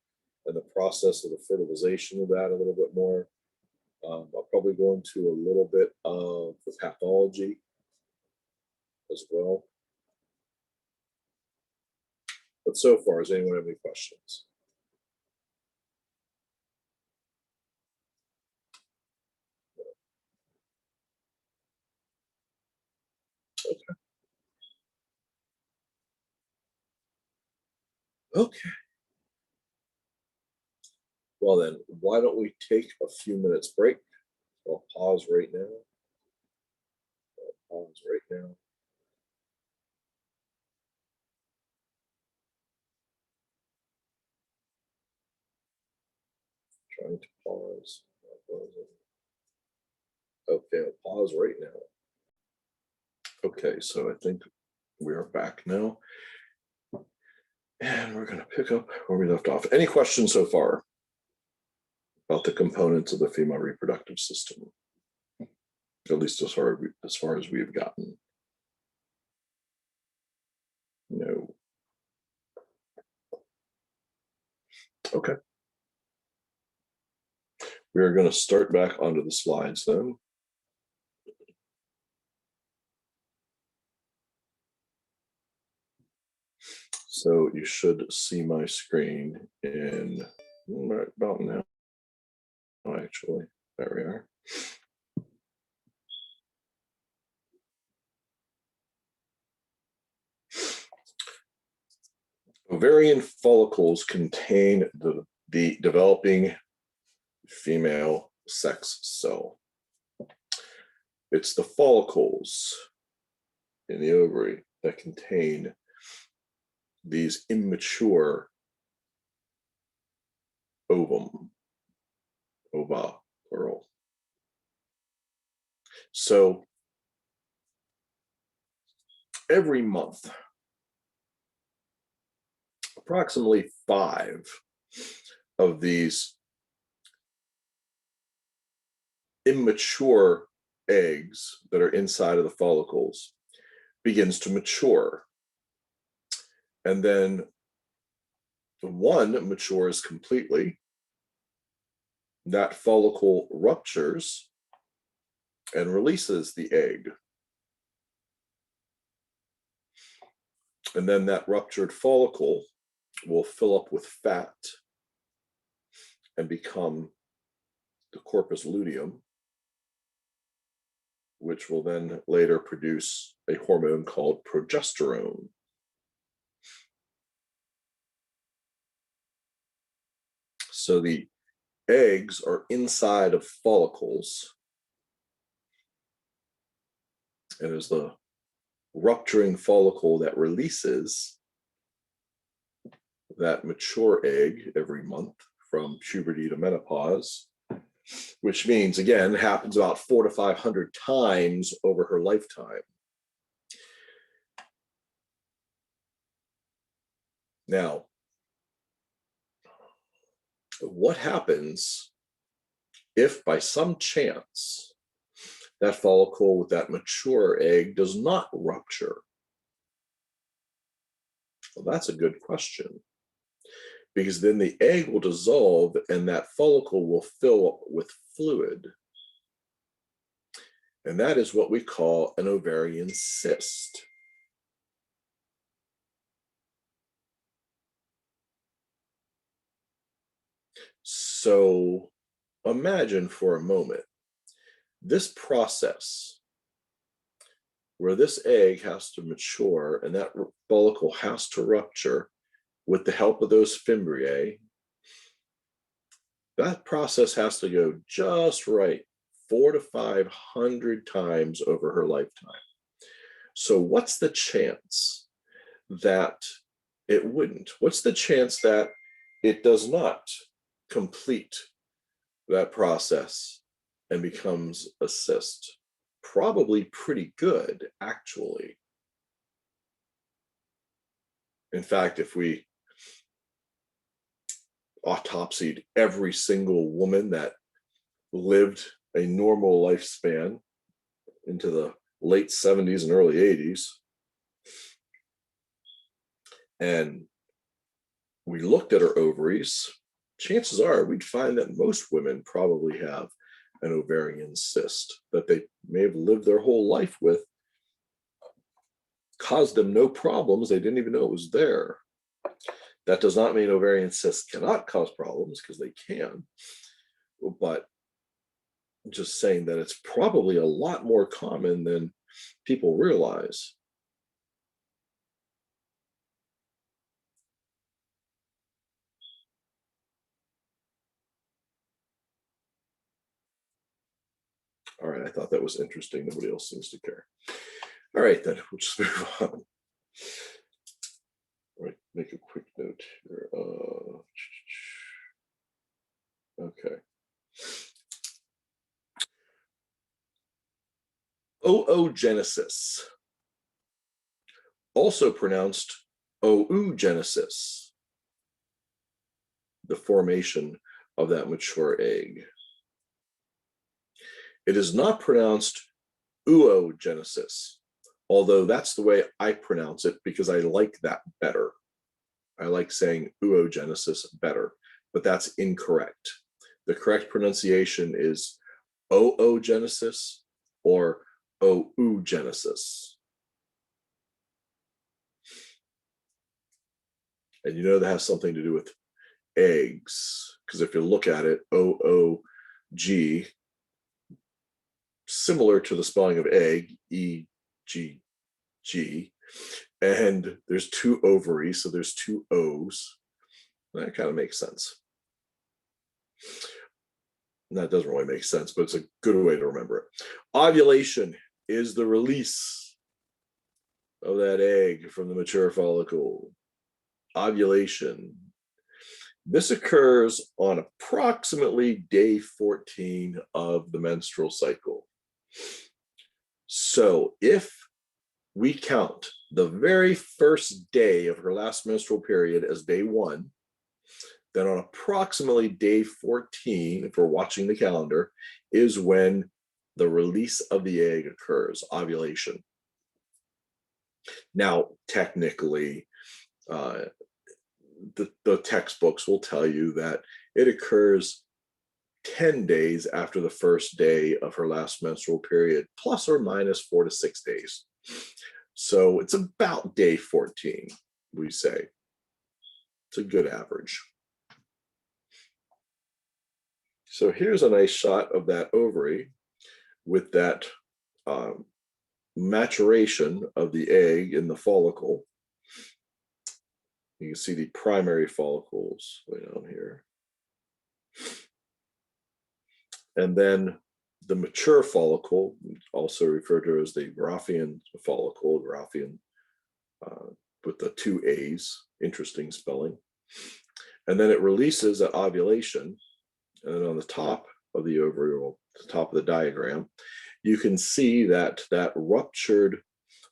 A: and the process of the fertilization of that a little bit more. I'll probably go into a little bit of the pathology as well. But so far, does anyone have any questions? Okay. Okay. Well then, why don't we take a few minutes break? I'll pause right now. Trying to pause. Okay, I'll pause right now. Okay, so I think we are back now. And we're going to pick up where we left off. Any questions so far about the components of the female reproductive system? At least as far as we've gotten. No. Okay. We are going to start back onto the slides then. So you should see my screen in right about now. Actually, there we are. Ovarian follicles contain the developing female sex cell. It's the follicles in the ovary that contain these immature ova, plural. So every month, approximately 5 of these immature eggs that are inside of the follicles begins to mature. And then one matures completely. That follicle ruptures and releases the egg. And then that ruptured follicle will fill up with fat and become the corpus luteum, which will then later produce a hormone called progesterone. So the eggs are inside of follicles, and as the rupturing follicle that releases that mature egg every month from puberty to menopause, which means, again, happens about 400 to 500 times over her lifetime. Now, what happens if by some chance that follicle with that mature egg does not rupture? Well, that's a good question, because then the egg will dissolve and that follicle will fill up with fluid. And that is what we call an ovarian cyst. So imagine for a moment this process where this egg has to mature and that follicle has to rupture with the help of those fimbriae. That process has to go just right 400 to 500 times over her lifetime. So what's the chance that it wouldn't? What's the chance that it does not complete that process and becomes a cyst? Probably pretty good, actually. In fact, if we autopsied every single woman that lived a normal lifespan into the late 70s and early 80s, and we looked at her ovaries, chances are we'd find that most women probably have an ovarian cyst that they may have lived their whole life with, caused them no problems. They didn't even know it was there. That does not mean ovarian cysts cannot cause problems, because they can, but just saying that it's probably a lot more common than people realize. All right, I thought that was interesting. Nobody else seems to care. All right, then we'll just move on. All right, make a quick note here. Okay. Oogenesis, also pronounced oogenesis, the formation of that mature egg. It is not pronounced oogenesis, although that's the way I pronounce it because I like that better. I like saying oogenesis better, but that's incorrect. The correct pronunciation is oogenesis or oogenesis. And you know that has something to do with eggs, because if you look at it, OOG, similar to the spelling of egg, E-G-G, and there's two ovaries, so there's two O's. That kind of makes sense. That doesn't really make sense, but it's a good way to remember it. Ovulation is the release of that egg from the mature follicle. Ovulation. This occurs on approximately day 14 of the menstrual cycle. So if we count the very first day of her last menstrual period as day 1, then on approximately day 14, if we're watching the calendar, is when the release of the egg occurs, ovulation. Now, technically, the textbooks will tell you that it occurs 10 days after the first day of her last menstrual period, plus or minus 4 to 6 days. So it's about day 14, we say. It's a good average. So here's a nice shot of that ovary with that maturation of the egg in the follicle. You can see the primary follicles way down here. And then the mature follicle, also referred to as the Graafian follicle, Graafian with the 2 A's, interesting spelling. And then it releases at ovulation. And then on the top of the ovary, or the top of the diagram, you can see that that ruptured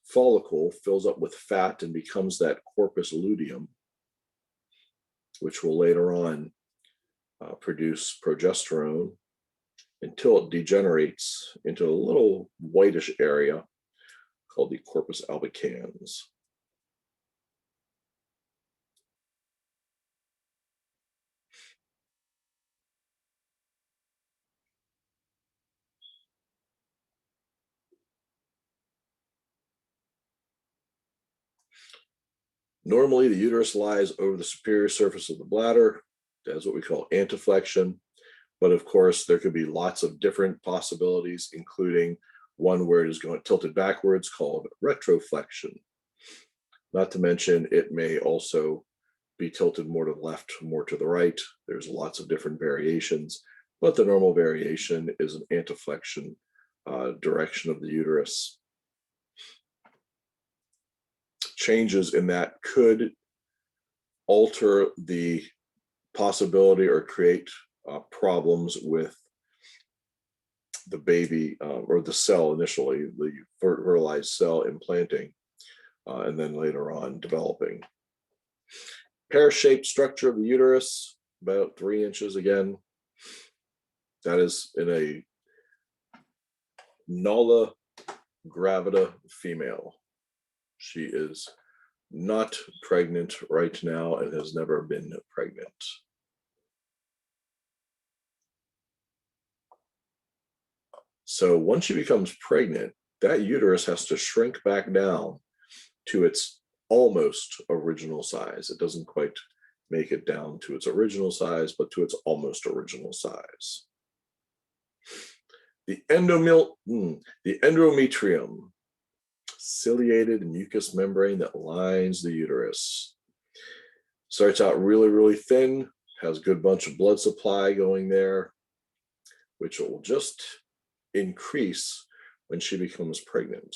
A: follicle fills up with fat and becomes that corpus luteum, which will later on produce progesterone until it degenerates into a little whitish area called the corpus albicans. Normally, the uterus lies over the superior surface of the bladder. That's what we call anteflexion. But of course, there could be lots of different possibilities, including one where it is going tilted backwards called retroflexion. Not to mention, it may also be tilted more to the left, more to the right. There's lots of different variations, but the normal variation is an anteflexion direction of the uterus. Changes in that could alter the possibility or create problems with the baby or the cell initially, the fertilized cell implanting, and then later on developing. Pear-shaped structure of the uterus, about 3 inches again. That is in a nulla gravida female. She is not pregnant right now and has never been pregnant. So once she becomes pregnant, that uterus has to shrink back down to its almost original size. It doesn't quite make it down to its original size, but to its almost original size. The endometrium, ciliated mucous membrane that lines the uterus. Starts out really, really thin, has a good bunch of blood supply going there, which will just increase when she becomes pregnant.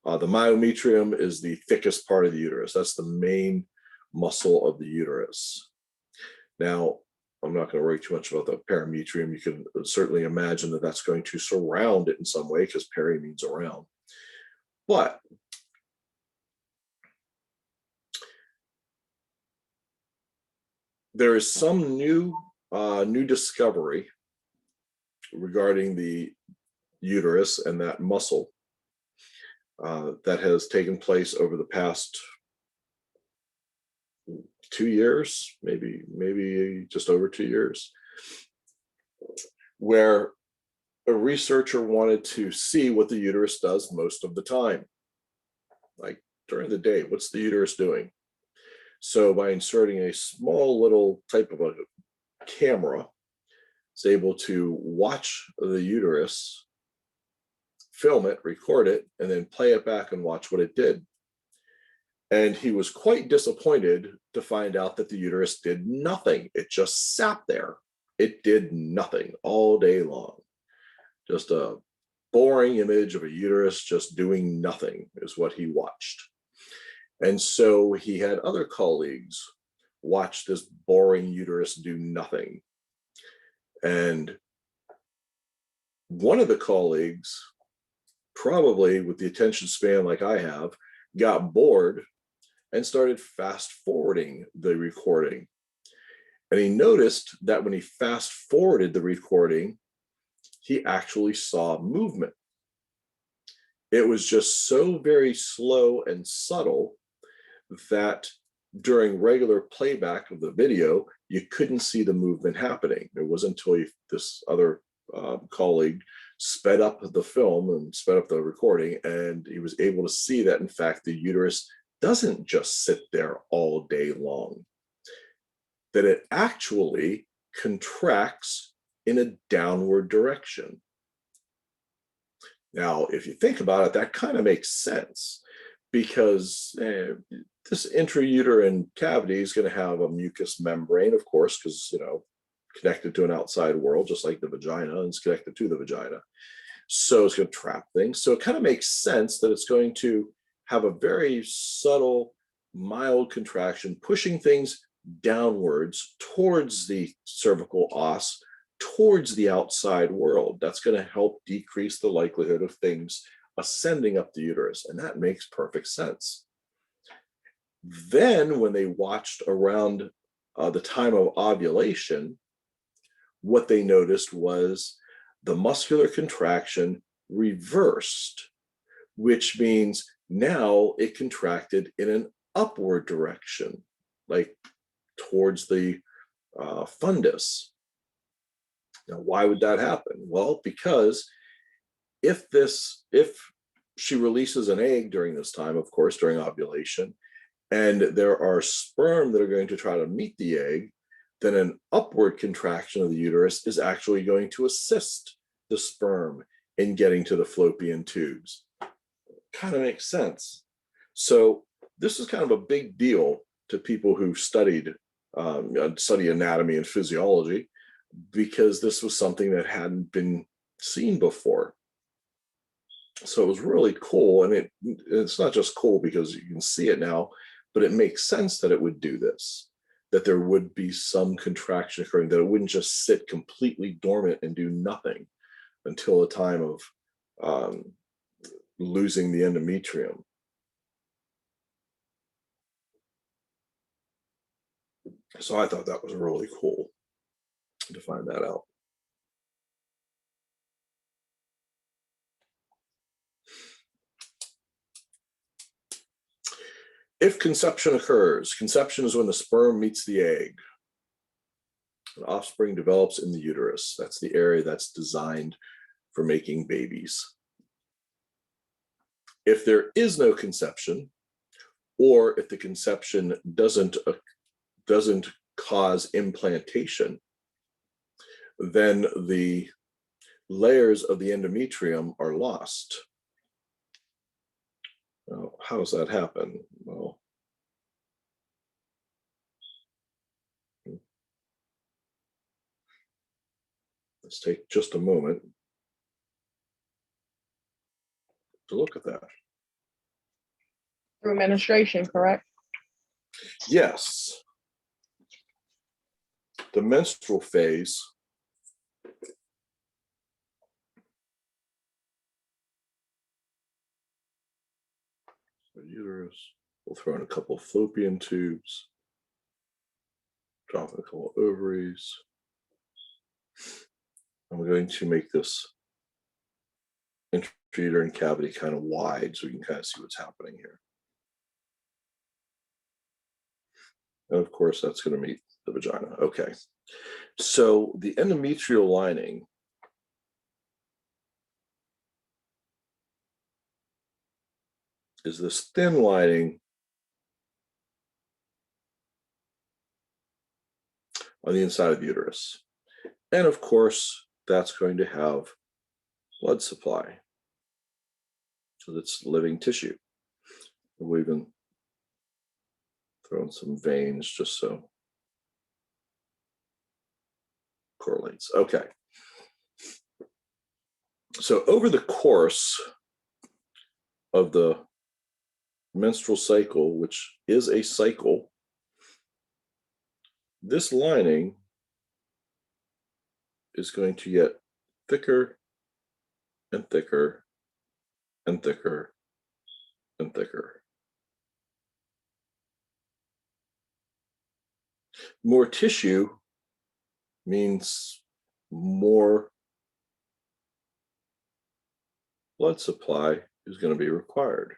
A: The myometrium is the thickest part of the uterus. That's the main muscle of the uterus. Now, I'm not going to worry too much about the perimetrium. You can certainly imagine that that's going to surround it in some way, because peri means around. But there is some new discovery regarding the uterus and that muscle that has taken place over the past 2 years, maybe just over 2 years, where a researcher wanted to see what the uterus does most of the time. Like during the day, what's the uterus doing? So by inserting a small little type of a camera, it's able to watch the uterus, film it, record it, and then play it back and watch what it did. And he was quite disappointed to find out that the uterus did nothing. It just sat there. It did nothing all day long. Just a boring image of a uterus just doing nothing is what he watched. And so he had other colleagues watch this boring uterus do nothing. And one of the colleagues, probably with the attention span like I have, got bored and started fast forwarding the recording. And he noticed that when he fast forwarded the recording, he actually saw movement. It was just so very slow and subtle that during regular playback of the video, you couldn't see the movement happening. It wasn't until this other colleague sped up the film and sped up the recording, and he was able to see that, in fact, the uterus doesn't just sit there all day long, that it actually contracts in a downward direction. Now, if you think about it, that kind of makes sense, because this intrauterine cavity is going to have a mucous membrane, of course, because, connected to an outside world, just like the vagina, and it's connected to the vagina. So it's going to trap things. So it kind of makes sense that it's going to have a very subtle, mild contraction, pushing things downwards towards the cervical os, towards the outside world. That's going to help decrease the likelihood of things ascending up the uterus. And that makes perfect sense. Then when they watched around the time of ovulation, what they noticed was the muscular contraction reversed, which means now it contracted in an upward direction, like towards the fundus. Now, why would that happen? Well, because if she releases an egg during this time, of course, during ovulation, and there are sperm that are going to try to meet the egg, then an upward contraction of the uterus is actually going to assist the sperm in getting to the fallopian tubes. Kind of makes sense. So this is kind of a big deal to people who study anatomy and physiology, because this was something that hadn't been seen before. So it was really cool, and it's not just cool because you can see it now, but it makes sense that it would do this, that there would be some contraction occurring, that it wouldn't just sit completely dormant and do nothing until the time of losing the endometrium. So I thought that was really cool to find that out. If conception occurs, conception is when the sperm meets the egg. An offspring develops in the uterus. That's the area that's designed for making babies. If there is no conception, or if the conception doesn't cause implantation, then the layers of the endometrium are lost. Now, how does that happen? Well, let's take just a moment to look at that.
D: Through menstruation, correct?
A: Yes. The menstrual phase uterus. We'll throw in a couple of fallopian tubes, drop in a couple of ovaries. I'm going to make this intrauterine cavity kind of wide so we can kind of see what's happening here. And of course, that's going to meet the vagina. Okay. So the endometrial lining is this thin lining on the inside of the uterus. And of course, that's going to have blood supply. So that's living tissue. We'll even throw in some veins just so correlates. Okay. So over the course of the menstrual cycle, which is a cycle, this lining is going to get thicker and thicker and thicker and thicker. More tissue means more blood supply is going to be required.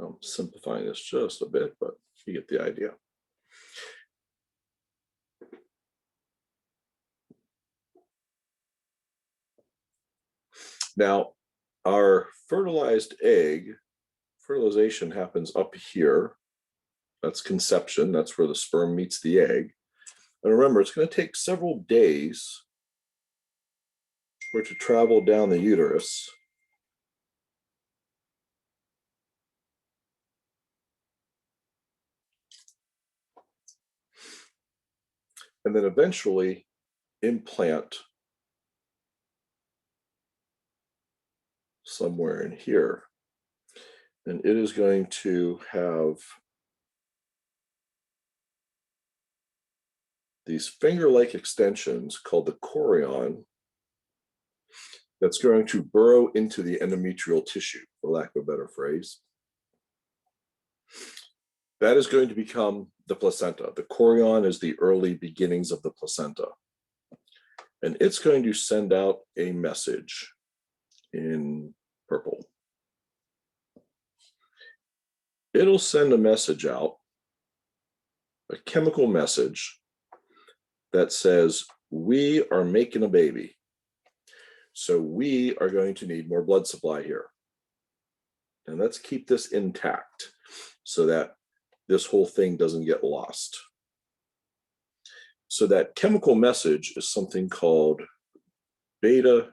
A: I'm simplifying this just a bit, but you get the idea. Now, our fertilized egg, fertilization happens up here. That's conception. That's where the sperm meets the egg. And remember, it's going to take several days for it to travel down the uterus. And then eventually implant somewhere in here. And it is going to have these finger-like extensions called the chorion that's going to burrow into the endometrial tissue, for lack of a better phrase. That is going to become the placenta. The chorion is the early beginnings of the placenta. And it's going to send out a message in purple. It'll send a message out, a chemical message that says, we are making a baby. So we are going to need more blood supply here. And let's keep this intact so that this whole thing doesn't get lost. So that chemical message is something called beta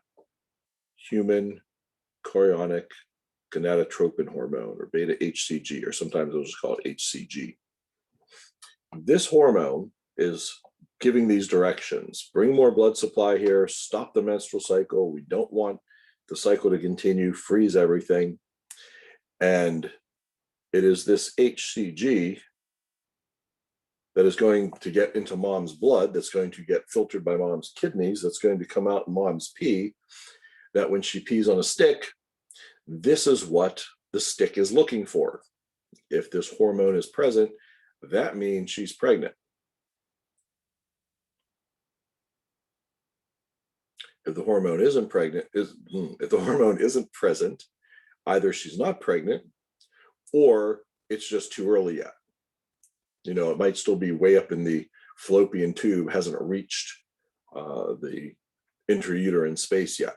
A: human chorionic gonadotropin hormone, or beta HCG, or sometimes they'll just call it HCG. This hormone is giving these directions. Bring more blood supply here, stop the menstrual cycle. We don't want the cycle to continue, freeze everything. And it is this HCG that is going to get into mom's blood, that's going to get filtered by mom's kidneys, that's going to come out in mom's pee, that when she pees on a stick, this is what the the stick is looking for. If this hormone is present, that means she's pregnant. If the hormone isn't present, either she's not pregnant or it's just too early yet. You know, it might still be way up in the fallopian tube, hasn't reached the intrauterine space yet.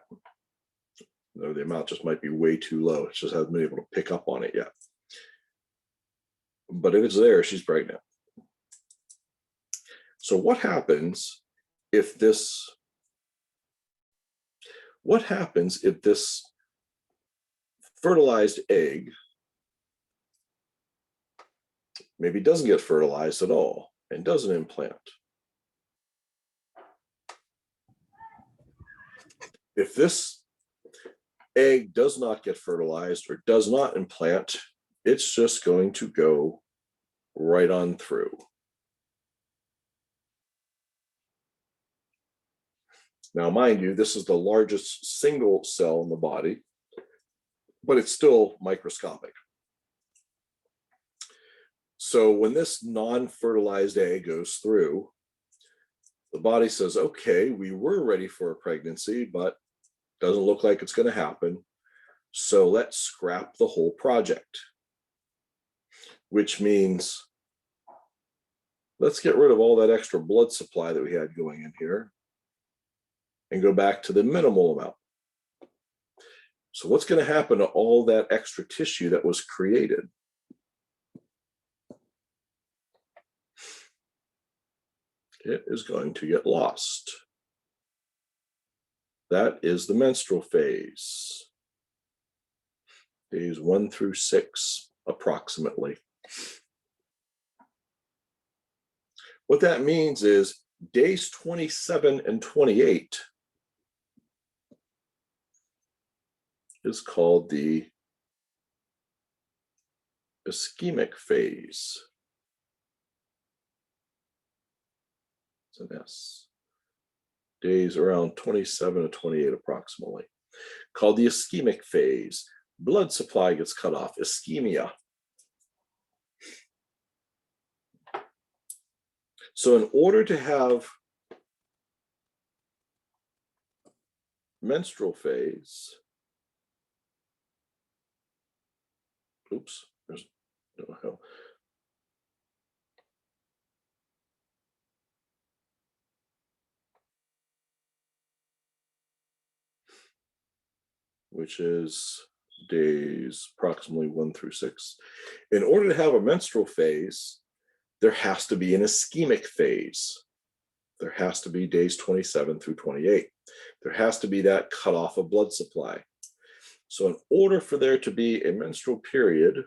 A: You know, the amount just might be way too low. It just hasn't been able to pick up on it yet. But if it's there, she's pregnant. So what happens if this fertilized egg maybe doesn't get fertilized at all and doesn't implant? If this egg does not get fertilized or does not implant, it's just going to go right on through. Now, mind you, this is the largest single cell in the body, but it's still microscopic. So when this non-fertilized egg goes through, the body says, okay, we were ready for a pregnancy, but doesn't look like it's going to happen. So let's scrap the whole project, which means let's get rid of all that extra blood supply that we had going in here and go back to the minimal amount. So what's going to happen to all that extra tissue that was created? It is going to get lost. That is the menstrual phase. Days 1 through 6, approximately. What that means is days 27 and 28 is called the ischemic phase. It's an S. Days around 27 to 28 approximately, called the ischemic phase. Blood supply gets cut off, ischemia. So in order to have menstrual phase, oops, there's no hell. Which is days approximately 1 through 6. In order to have a menstrual phase, there has to be an ischemic phase. There has to be days 27 through 28. There has to be that cutoff of blood supply. So in order for there to be a menstrual period,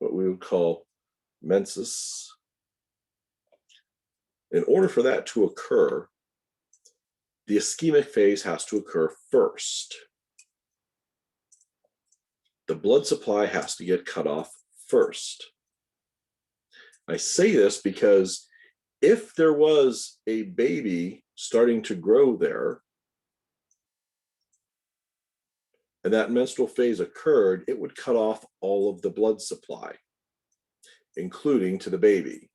A: what we would call menses, in order for that to occur, the ischemic phase has to occur first. The blood supply has to get cut off first. I say this because if there was a baby starting to grow there, and that menstrual phase occurred, it would cut off all of the blood supply, including to the baby,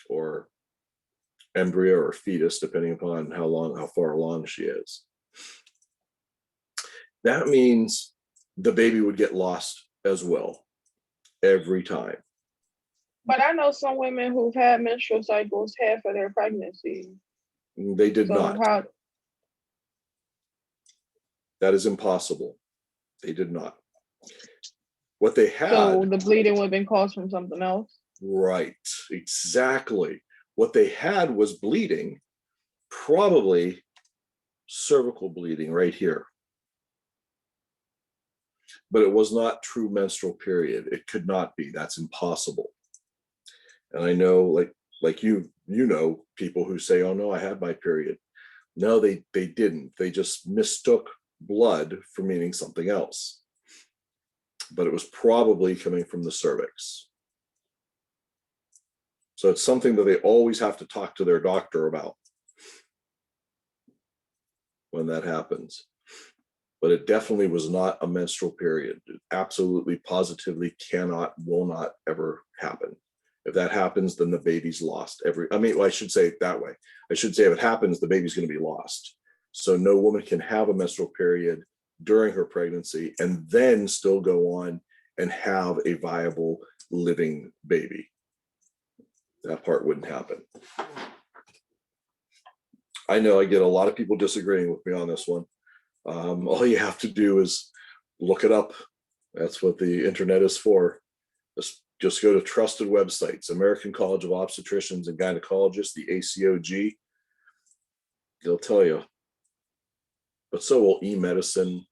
A: or embryo or fetus, depending upon how far along she is. That means the baby would get lost as well, every time.
C: But I know some women who've had menstrual cycles half of their pregnancy.
A: They did not. That is impossible. They did not. What they had.
C: So the bleeding would have been caused from something else?
A: Right, exactly. What they had was bleeding, probably cervical bleeding right here. But it was not true menstrual period. It could not be. That's impossible. And I know, like you know, people who say, oh no, I had my period. No, they didn't. They just mistook blood for meaning something else. But it was probably coming from the cervix. So it's something that they always have to talk to their doctor about. when that happens. But it definitely was not a menstrual period. It absolutely, positively cannot, will not ever happen. If that happens, then the baby's lost. I should say it that way. I should say if it happens, the baby's going to be lost. So no woman can have a menstrual period during her pregnancy and then still go on and have a viable living baby. That part wouldn't happen. I know I get a lot of people disagreeing with me on this one. All you have to do is look it up. That's what the internet is for. Just go to trusted websites, American College of Obstetricians and Gynecologists, the ACOG. They'll tell you. But so will eMedicine,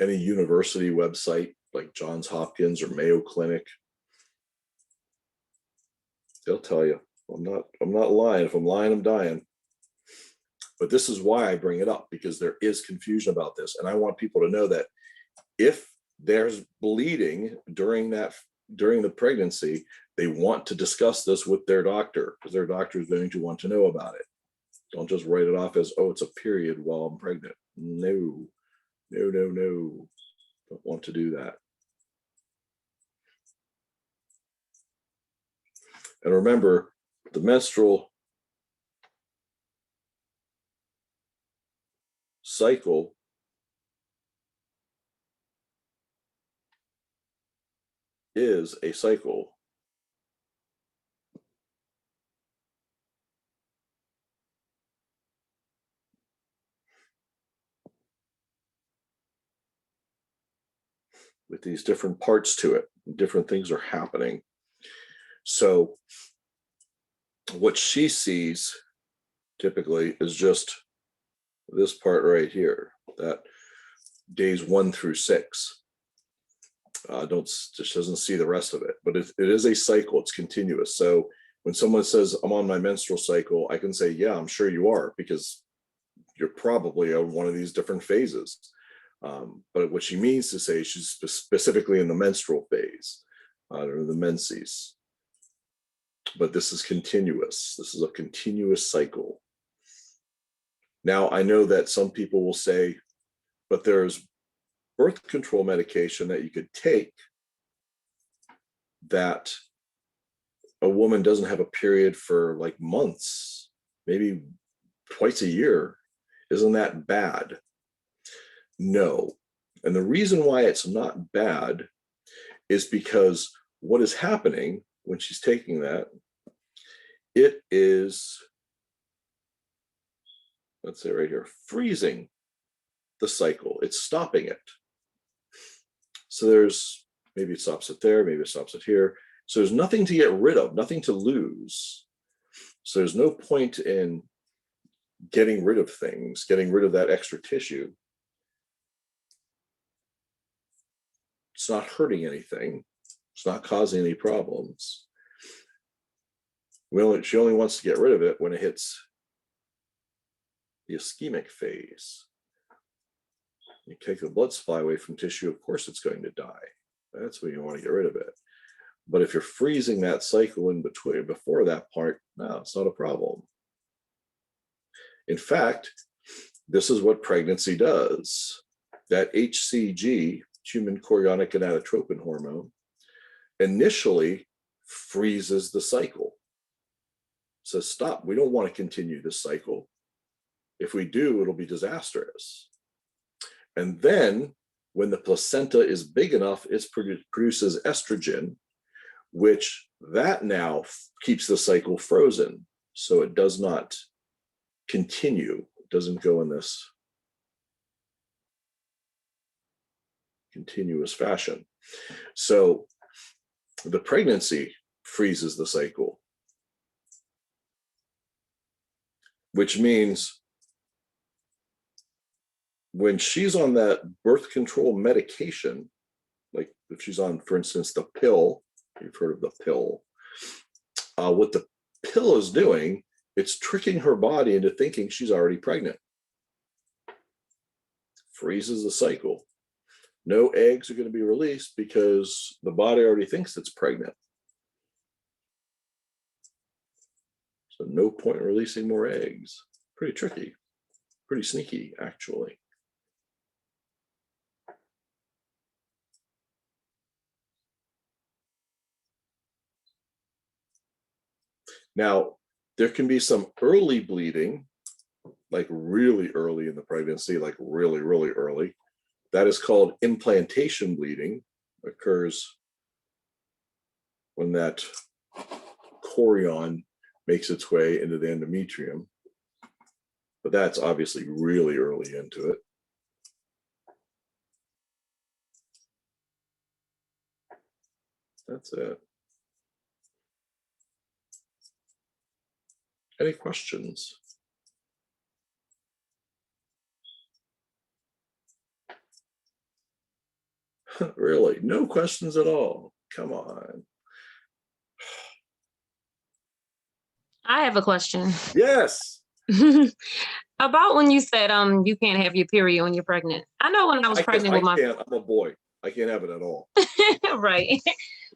A: any university website like Johns Hopkins or Mayo Clinic. They'll tell you. I'm not lying. If I'm lying, I'm dying. But this is why I bring it up, because there is confusion about this. And I want people to know that if there's bleeding during the pregnancy, they want to discuss this with their doctor, because their doctor is going to want to know about it. Don't just write it off as, oh, it's a period while I'm pregnant. No. Don't want to do that. And remember, the menstrual cycle is a cycle. With these different parts to it, different things are happening. So what she sees typically is just this part right here, that days 1 through 6. Just doesn't see the rest of it, but it is a cycle. It's continuous. So when someone says, I'm on my menstrual cycle, I can say, yeah, I'm sure you are, because you're probably on one of these different phases. But what she means to say, she's specifically in the menstrual phase, or the menses. But this is continuous. This is a continuous cycle. Now, I know that some people will say, but there's birth control medication that you could take that a woman doesn't have a period for like months, maybe twice a year. Isn't that bad? No. And the reason why it's not bad is because what is happening when she's taking that, it is, let's say right here, freezing the cycle. It's stopping it. So there's, maybe it stops it there, maybe it stops it here. So there's nothing to get rid of, nothing to lose. So there's no point in getting rid of things, getting rid of that extra tissue. It's not hurting anything. It's not causing any problems. She only wants to get rid of it when it hits the ischemic phase. You take the blood supply away from tissue, of course it's going to die. That's when you want to get rid of it. But if you're freezing that cycle in between, before that part, no, it's not a problem. In fact, this is what pregnancy does. That HCG, human chorionic gonadotropin hormone, initially freezes the cycle. Says, stop, we don't want to continue this cycle. If we do, it'll be disastrous. And then when the placenta is big enough, it produces estrogen, which that now keeps the cycle frozen. So it does not continue. It doesn't go in this continuous fashion. So the pregnancy freezes the cycle, which means when she's on that birth control medication, like if she's on, for instance, the pill, you've heard of the pill, what the pill is doing, it's tricking her body into thinking she's already pregnant. Freezes the cycle. No eggs are going to be released because the body already thinks it's pregnant. So no point in releasing more eggs. Pretty tricky, pretty sneaky, actually. Now, there can be some early bleeding, like really early in the pregnancy, like really, really early. That is called implantation bleeding, occurs when that chorion makes its way into the endometrium. But that's obviously really early into it. That's it. Any questions? Really? No questions at all? Come on.
E: I have a question.
A: Yes.
E: About when you said you can't have your period when you're pregnant. I know when I was pregnant with my
A: I'm a boy. I can't have it at all.
E: right.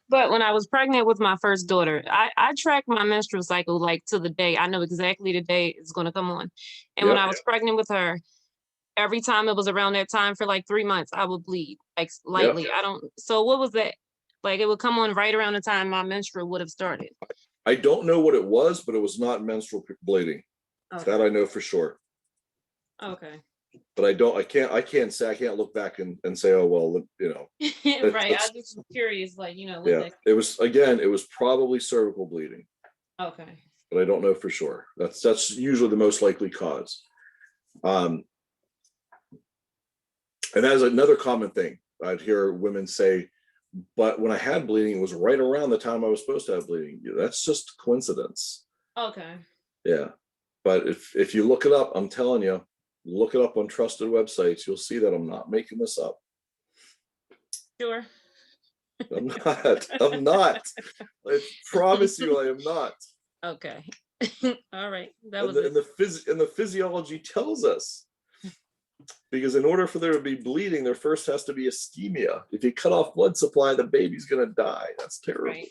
E: But when I was pregnant with my first daughter, I tracked my menstrual cycle like to the day. I know exactly the day it's going to come on. And when I was pregnant with her, every time it was around that time for like 3 months, I would bleed like lightly. So what was that? Like it would come on right around the time my menstrual would have started.
A: I don't know what it was, but it was not menstrual bleeding.
E: Okay.
A: That I know for sure.
E: Okay.
A: But I can't say, I can't look back and say, oh, well, you know.
E: Right. I just was curious, like, you know.
A: Yeah, it was probably cervical bleeding.
E: Okay.
A: But I don't know for sure. That's usually the most likely cause. And that is another common thing. I'd hear women say, but when I had bleeding, it was right around the time I was supposed to have bleeding. That's just coincidence.
E: Okay.
A: Yeah. But if you look it up, I'm telling you, look it up on trusted websites, you'll see that I'm not making this up.
E: Sure.
A: I'm not. I promise you I am not.
E: Okay. All right.
A: And the physiology tells us. Because in order for there to be bleeding, there first has to be ischemia. If you cut off blood supply, the baby's going to die. That's terrible. Right.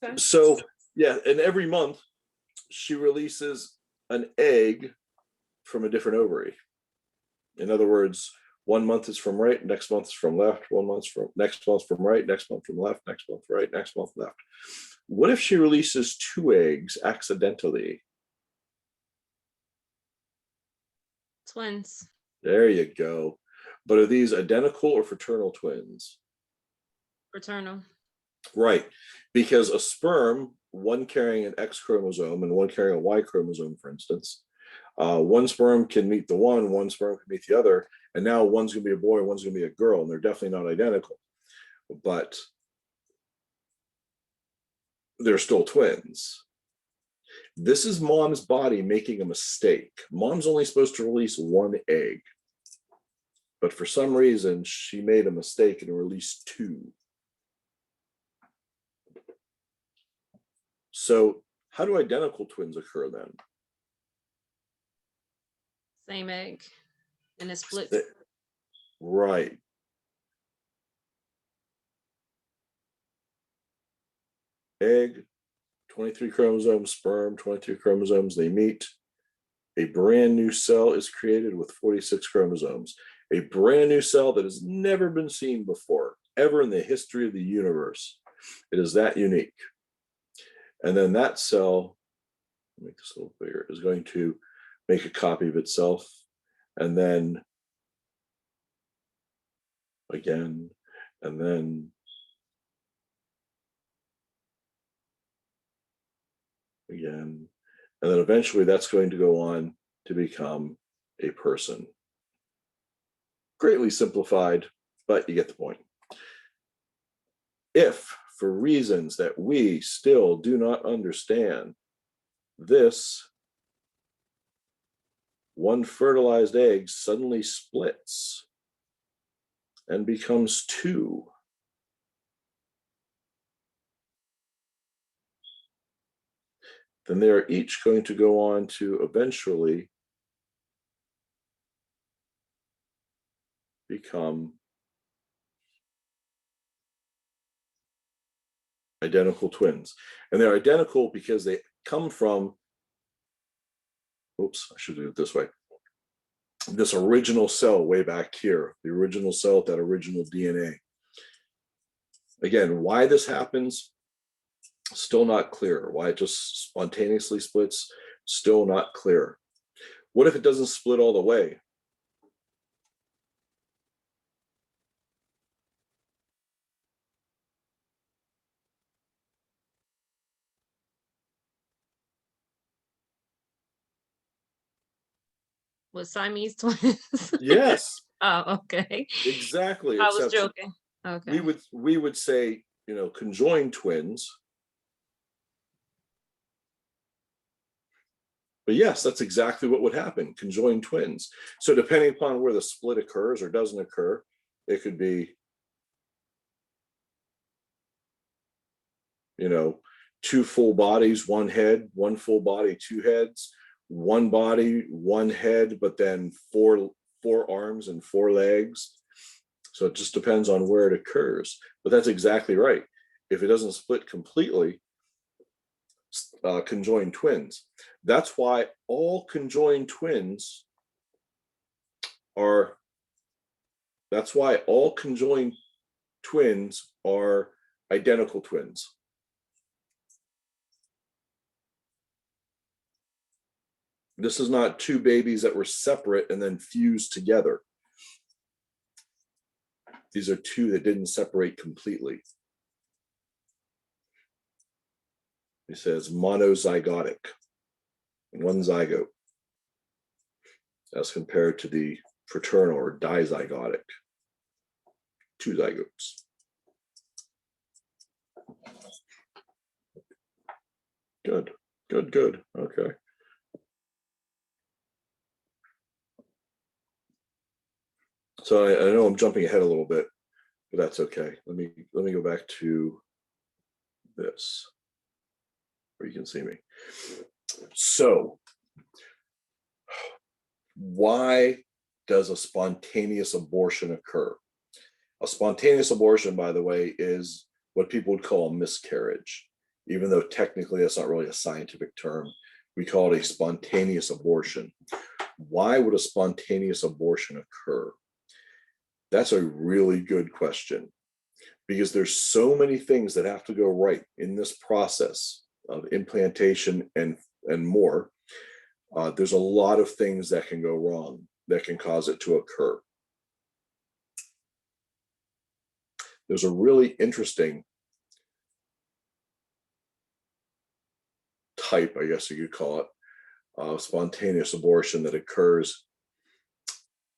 A: Okay. So, yeah, and every month she releases an egg from a different ovary. In other words, 1 month is from right, next month is from left, 1 month from next month from right, next month from left, next month right, next month left. What if she releases 2 eggs accidentally?
E: Twins.
A: There you go. But are these identical or fraternal twins?
E: Fraternal.
A: Right. Because a sperm, one carrying an X chromosome and one carrying a Y chromosome, for instance, one sperm can meet the one sperm can meet the other, and now one's going to be a boy and one's going to be a girl, and they're definitely not identical. But they're still twins. This is mom's body making a mistake. Mom's only supposed to release 1 egg. But for some reason, she made a mistake and released 2. So how do identical twins occur then?
E: Same egg. And it splits.
A: Right. Egg, 23 chromosomes, sperm, 22 chromosomes, they meet. A brand new cell is created with 46 chromosomes. A brand new cell that has never been seen before, ever in the history of the universe. It is that unique. And then that cell, make this a little bigger, is going to make a copy of itself. And then again, and then again. And then eventually that's going to go on to become a person. Greatly simplified, but you get the point. If, for reasons that we still do not understand, this one fertilized egg suddenly splits and becomes 2, then they are each going to go on to eventually become identical twins. And they're identical because they come from oops, I should do it this way. This original cell way back here, the original cell with that original DNA. Again, why this happens, still not clear. Why it just spontaneously splits, still not clear. What if it doesn't split all the way?
E: With Siamese twins?
A: Yes.
E: Oh, okay.
A: Exactly.
E: I was
A: Except
E: joking. Okay.
A: we would say, you know, conjoined twins. But yes, that's exactly what would happen, conjoined twins. So depending upon where the split occurs or doesn't occur, it could be, you know, two full bodies, one head, one full body, two heads, one body, one head, but then four arms and four legs. So it just depends on where it occurs. But that's exactly right. If it doesn't split completely, conjoined twins. That's why all conjoined twins are, that's why all conjoined twins are identical twins. This is not two babies that were separate and then fused together. These are two that didn't separate completely. It says monozygotic, one zygote, as compared to the fraternal or dizygotic, two zygotes. Good, good, good. Okay. So I know I'm jumping ahead a little bit, but that's okay. Let me go back to this, where you can see me. So, why does a spontaneous abortion occur? A spontaneous abortion, by the way, is what people would call a miscarriage, even though technically that's not really a scientific term. We call it a spontaneous abortion. Why would a spontaneous abortion occur? That's a really good question, because there's so many things that have to go right in this process of implantation and more. There's a lot of things that can go wrong that can cause it to occur. There's a really interesting type, I guess you could call it, of spontaneous abortion that occurs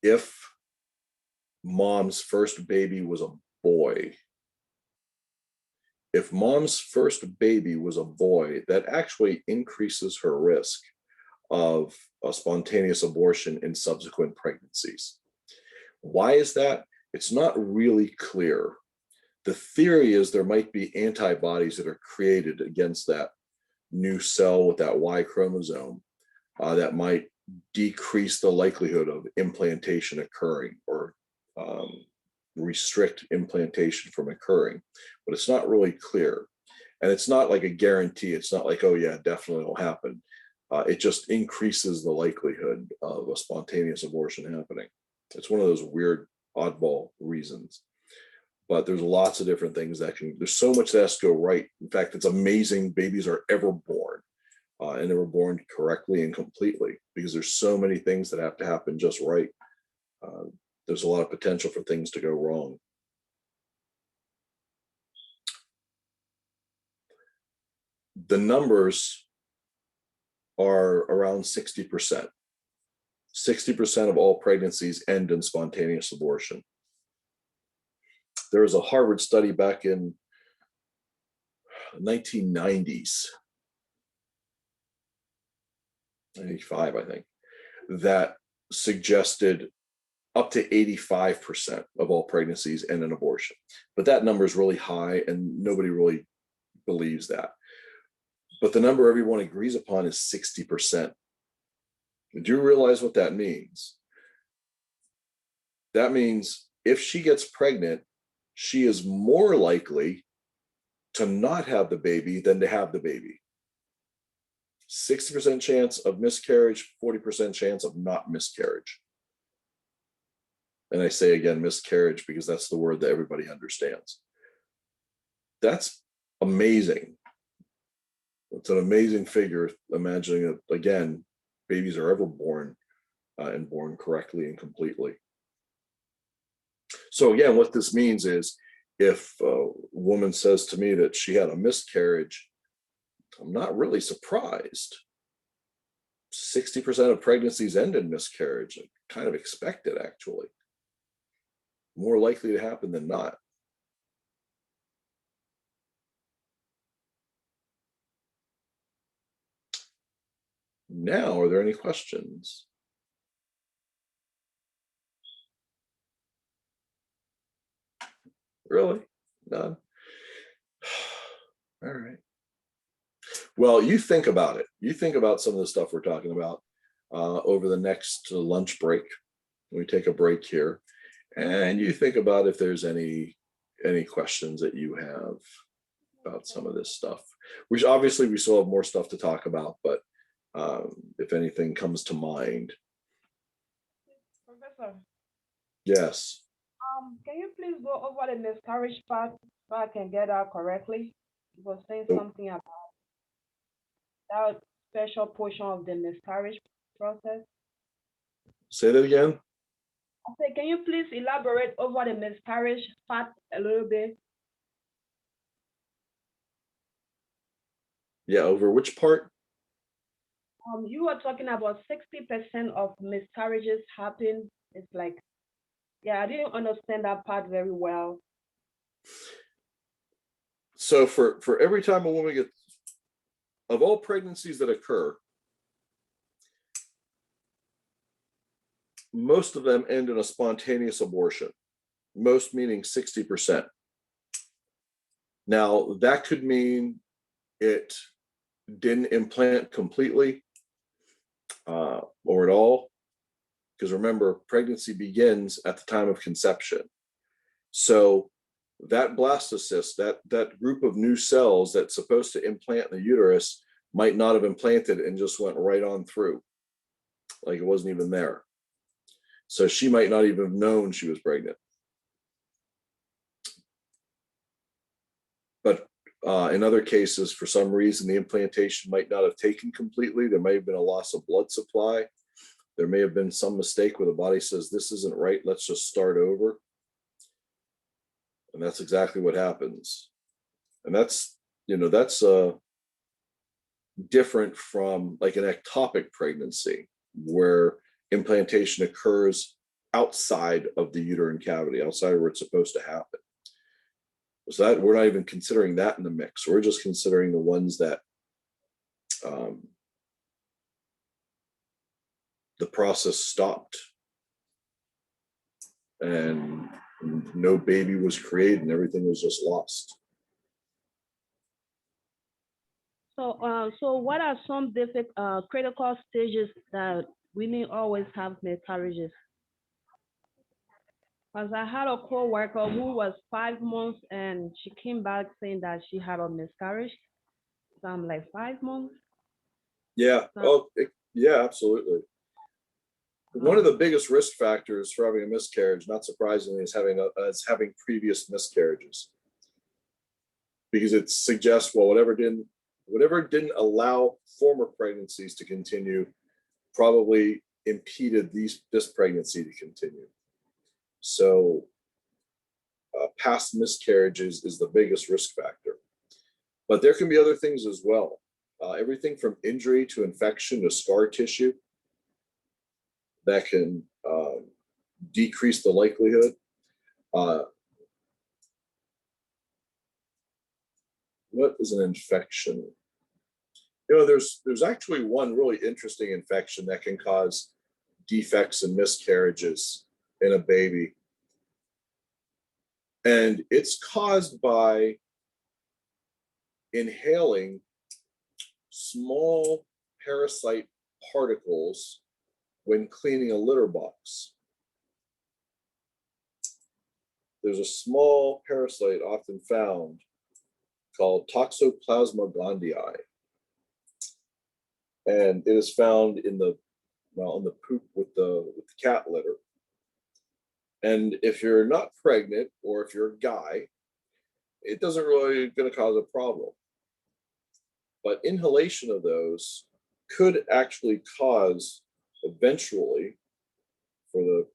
A: if mom's first baby was a boy. If mom's first baby was a boy, that actually increases her risk of a spontaneous abortion in subsequent pregnancies. Why is that? It's not really clear. The theory is there might be antibodies that are created against that new cell with that Y chromosome that might decrease the likelihood of implantation occurring or restrict implantation from occurring, but it's not really clear. And it's not like a guarantee. It's not like, oh yeah, definitely will happen. It just increases the likelihood of a spontaneous abortion happening. It's one of those weird oddball reasons. But there's lots of different things that can, there's so much that has to go right. In fact, it's amazing babies are ever born and they were born correctly and completely, because there's so many things that have to happen just right. There's a lot of potential for things to go wrong. The numbers are around 60%. 60% of all pregnancies end in spontaneous abortion. There was a Harvard study back in the 1990s, 95, I think, that suggested up to 85% of all pregnancies end in abortion. But that number is really high and nobody really believes that. But the number everyone agrees upon is 60%. Do you realize what that means? That means if she gets pregnant, she is more likely to not have the baby than to have the baby. 60% chance of miscarriage, 40% chance of not miscarriage. And I say again, miscarriage, because that's the word that everybody understands. That's amazing. It's an amazing figure, imagining that, again, babies are ever born and born correctly and completely. So again, what this means is if a woman says to me that she had a miscarriage, I'm not really surprised. 60% of pregnancies end in miscarriage. I kind of expect it, actually. More likely to happen than not. Now, are there any questions? Really? None? All right. Well, you think about it. You think about some of the stuff we're talking about over the next lunch break. We take a break here, and you think about if there's any questions that you have about some of this stuff. Which obviously we still have more stuff to talk about, but if anything comes to mind.
F: Professor,
A: Yes.
F: can you please go over the miscarriage part so I can get that correctly? You were saying something about that special portion of the miscarriage process.
A: Say that again.
F: I said, can you please elaborate over the miscarriage part a little bit?
A: Yeah, over which part?
F: You were talking about 60% of miscarriages happen. It's like, yeah, I didn't understand that part very well.
A: So for every time a woman gets, of all pregnancies that occur, most of them end in a spontaneous abortion. Most meaning 60%. Now, that could mean it didn't implant completely or at all, because remember, pregnancy begins at the time of conception. So that blastocyst, that group of new cells that's supposed to implant in the uterus, might not have implanted and just went right on through, like it wasn't even there. So she might not even have known she was pregnant. But in other cases, for some reason, the implantation might not have taken completely. There may have been a loss of blood supply. There may have been some mistake where the body says, this isn't right, let's just start over. And that's exactly what happens. And that's, that's different from like an ectopic pregnancy, where implantation occurs outside of the uterine cavity, outside where it's supposed to happen. So that we're not even considering that in the mix. We're just considering the ones that the process stopped and no baby was created and everything was just lost.
F: So what are some critical stages that women always have miscarriages? Because I had a co-worker who was 5 months and she came back saying that she had a miscarriage. So I'm like, 5 months?
A: Yeah. Yeah, absolutely. One of the biggest risk factors for having a miscarriage, not surprisingly, is having previous miscarriages, because it suggests, well, whatever didn't allow former pregnancies to continue probably impeded this pregnancy to continue. So past miscarriages is the biggest risk factor. But there can be other things as well. Everything from injury to infection to scar tissue that can decrease the likelihood. What is an infection? There's actually one really interesting infection that can cause defects and miscarriages in a baby. And it's caused by inhaling small parasite particles when cleaning a litter box. There's a small parasite often found called Toxoplasma gondii. and it is found in the poop with the cat litter. And if you're not pregnant, or if you're a guy, it doesn't really going to cause a problem. But inhalation of those could actually cause, eventually, for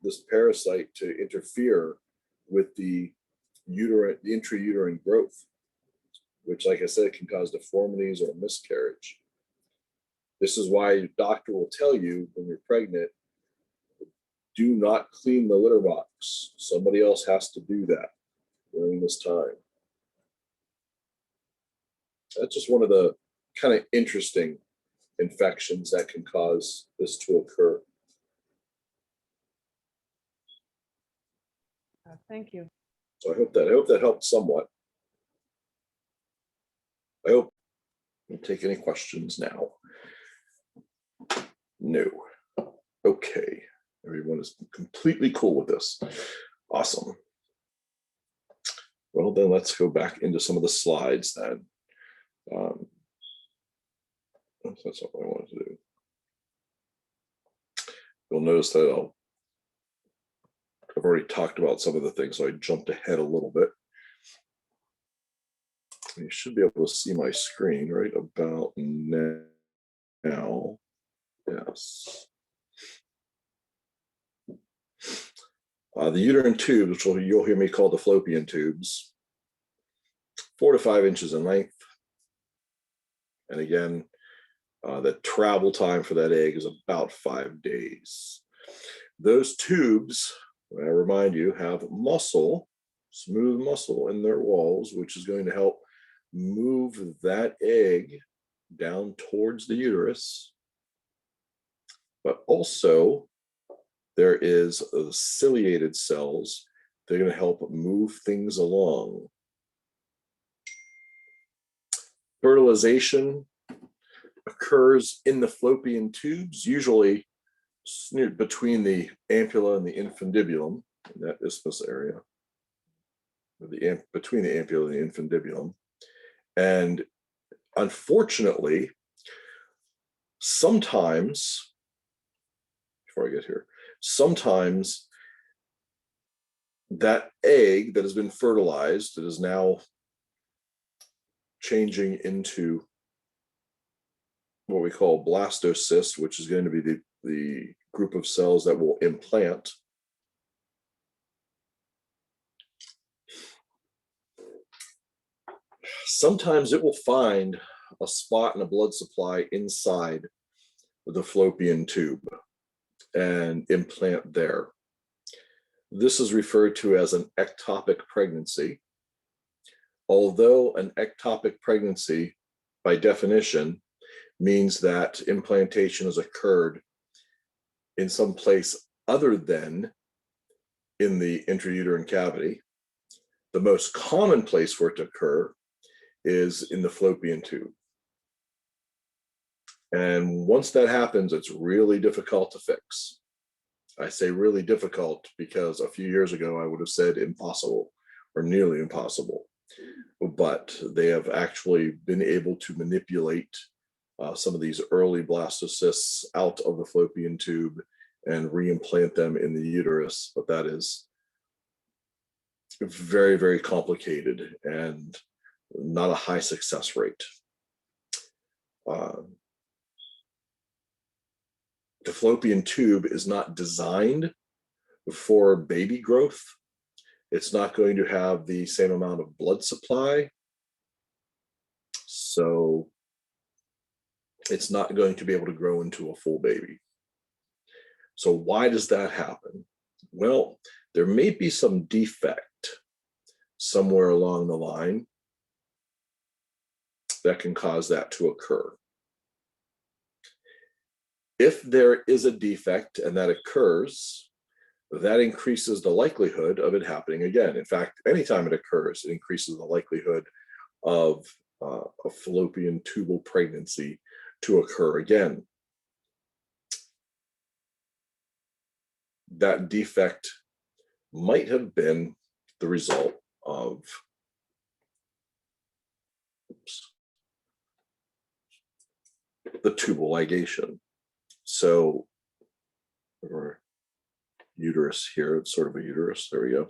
A: this parasite to interfere with the intrauterine growth, which, like I said, can cause deformities or miscarriage. This is why your doctor will tell you when you're pregnant, do not clean the litter box. Somebody else has to do that during this time. That's just one of the kind of interesting infections that can cause this to occur.
F: Thank you.
A: So I hope that helped somewhat. I hope we'll take any questions now. No. Okay. Everyone is completely cool with this. Awesome. Well, then let's go back into some of the slides then. That's not what I wanted to do. You'll notice that I've already talked about some of the things, so I jumped ahead a little bit. You should be able to see my screen right about now. Yes. The uterine tubes, which you'll hear me call the fallopian tubes, 4 to 5 inches in length. And again, the travel time for that egg is about 5 days. Those tubes, I remind you, have muscle, smooth muscle in their walls, which is going to help move that egg down towards the uterus. But also, there is ciliated cells. They're going to help move things along. Fertilization occurs in the fallopian tubes, usually between the ampulla and the infundibulum, in that isthmus area, between the ampulla and the infundibulum. And unfortunately, sometimes, before I get here, sometimes that egg that has been fertilized, that is now changing into what we call blastocyst, which is going to be the group of cells that will implant. Sometimes it will find a spot in a blood supply inside the fallopian tube and implant there. This is referred to as an ectopic pregnancy. Although an ectopic pregnancy, by definition, means that implantation has occurred in some place other than in the intrauterine cavity, the most common place for it to occur is in the fallopian tube. And once that happens, it's really difficult to fix. I say really difficult because a few years ago I would have said impossible or nearly impossible. But they have actually been able to manipulate some of these early blastocysts out of the fallopian tube and reimplant them in the uterus. But that is very, very complicated and not a high success rate. The fallopian tube is not designed for baby growth. It's not going to have the same amount of blood supply. So it's not going to be able to grow into a full baby. So why does that happen? Well, there may be some defect somewhere along the line that can cause that to occur. If there is a defect and that occurs, that increases the likelihood of it happening again. In fact, anytime it occurs, it increases the likelihood of a fallopian tubal pregnancy to occur again. That defect might have been the result of the tubal ligation. So our uterus here, it's sort of a uterus, there we go.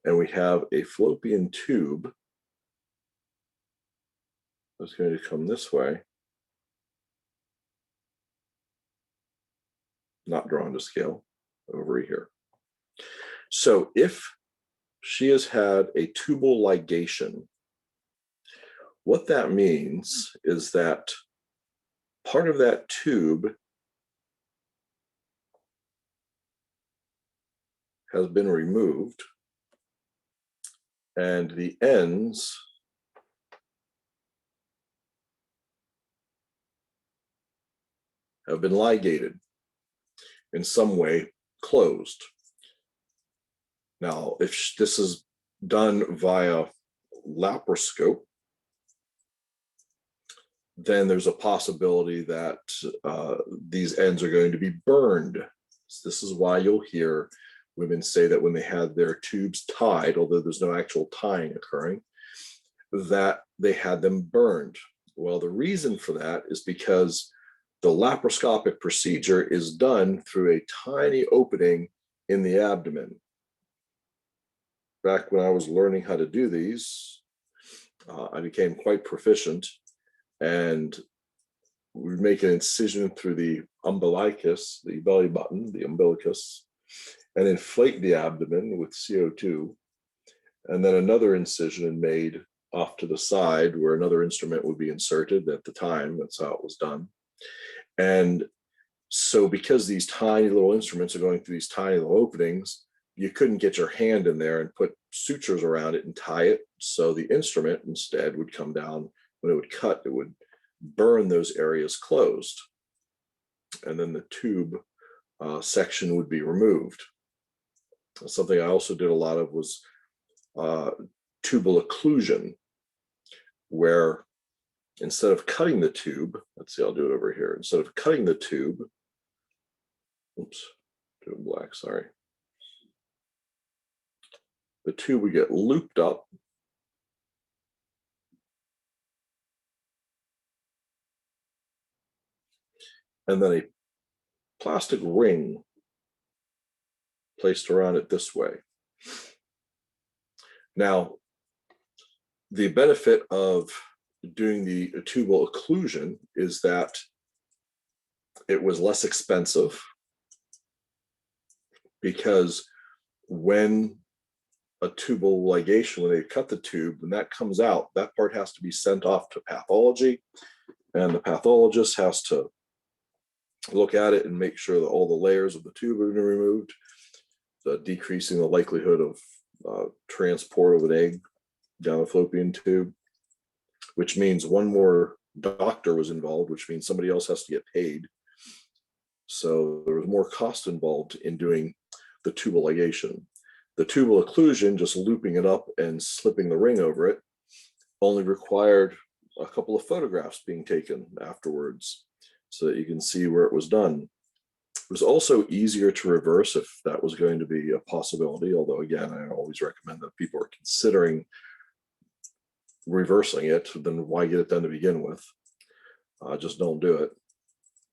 A: And we have a fallopian tube that's going to come this way. Not drawn to scale, over here. So if she has had a tubal ligation, what that means is that part of that tube has been removed and the ends have been ligated in some way, closed. Now, if this is done via laparoscope, then there's a possibility that these ends are going to be burned. So this is why you'll hear women say that when they had their tubes tied, although there's no actual tying occurring, that they had them burned. Well, the reason for that is because the laparoscopic procedure is done through a tiny opening in the abdomen. Back when I was learning how to do these, I became quite proficient, and we would make an incision through the umbilicus, the belly button, the umbilicus, and inflate the abdomen with CO2, and then another incision made off to the side where another instrument would be inserted. At the time, that's how it was done. And so because these tiny little instruments are going through these tiny little openings, you couldn't get your hand in there and put sutures around it and tie it. So the instrument instead would come down. When it would cut, it would burn those areas closed. And then the tube section would be removed. Something I also did a lot of was tubal occlusion, where instead of cutting the tube, let's see, I'll do it over here. Instead of cutting the tube, oops, do it black, sorry. The tube would get looped up. And then a plastic ring placed around it this way. Now, the benefit of doing the tubal occlusion is that it was less expensive, because when a tubal ligation, when they cut the tube, when that comes out, that part has to be sent off to pathology, and the pathologist has to look at it and make sure that all the layers of the tube have been removed, decreasing the likelihood of transport of an egg down the fallopian tube, which means one more doctor was involved, which means somebody else has to get paid. So there was more cost involved in doing the tubal ligation. The tubal occlusion, just looping it up and slipping the ring over it, only required a couple of photographs being taken afterwards so that you can see where it was done. It was also easier to reverse if that was going to be a possibility, although again, I always recommend that people are considering reversing it, then why get it done to begin with? Just don't do it,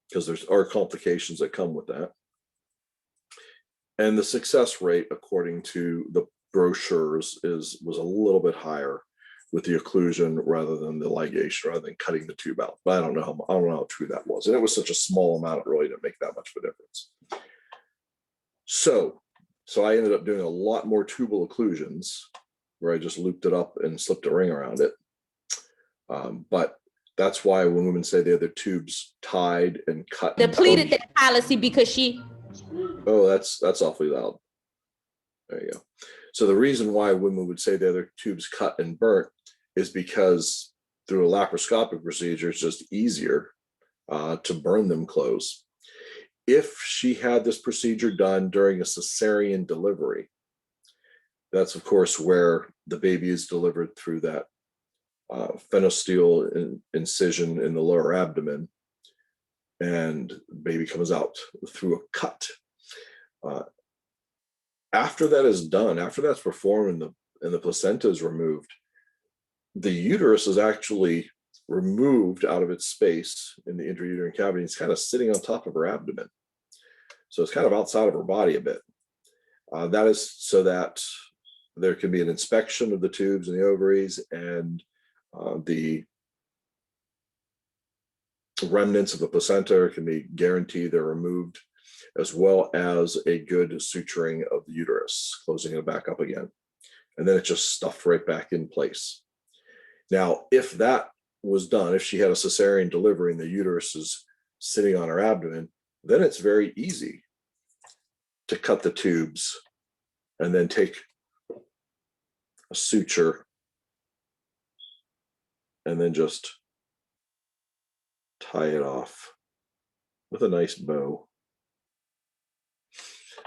A: because there are complications that come with that. And the success rate, according to the brochures, was a little bit higher with the occlusion rather than the ligation, rather than cutting the tube out. But I don't know how true that was. And it was such a small amount, it really didn't make that much of a difference. So I ended up doing a lot more tubal occlusions where I just looped it up and slipped a ring around it. But that's why when women say they have their tubes tied and cut,
G: depleted that policy because she.
A: Oh, that's awfully loud. There you go. So the reason why women would say they have their tubes cut and burnt is because through a laparoscopic procedure, it's just easier to burn them close. If she had this procedure done during a cesarean delivery, that's of course where the baby is delivered through that phenosteel incision in the lower abdomen, and baby comes out through a cut. After that is done, after that's performed and the placenta is removed, the uterus is actually removed out of its space in the intrauterine cavity. It's kind of sitting on top of her abdomen. So it's kind of outside of her body a bit. That is so that there can be an inspection of the tubes and the ovaries, and the remnants of the placenta can be guaranteed they're removed, as well as a good suturing of the uterus, closing it back up again. And then it's just stuffed right back in place. Now, if that was done, if she had a cesarean delivery and the uterus is sitting on her abdomen, then it's very easy to cut the tubes and then take a suture and then just tie it off with a nice bow.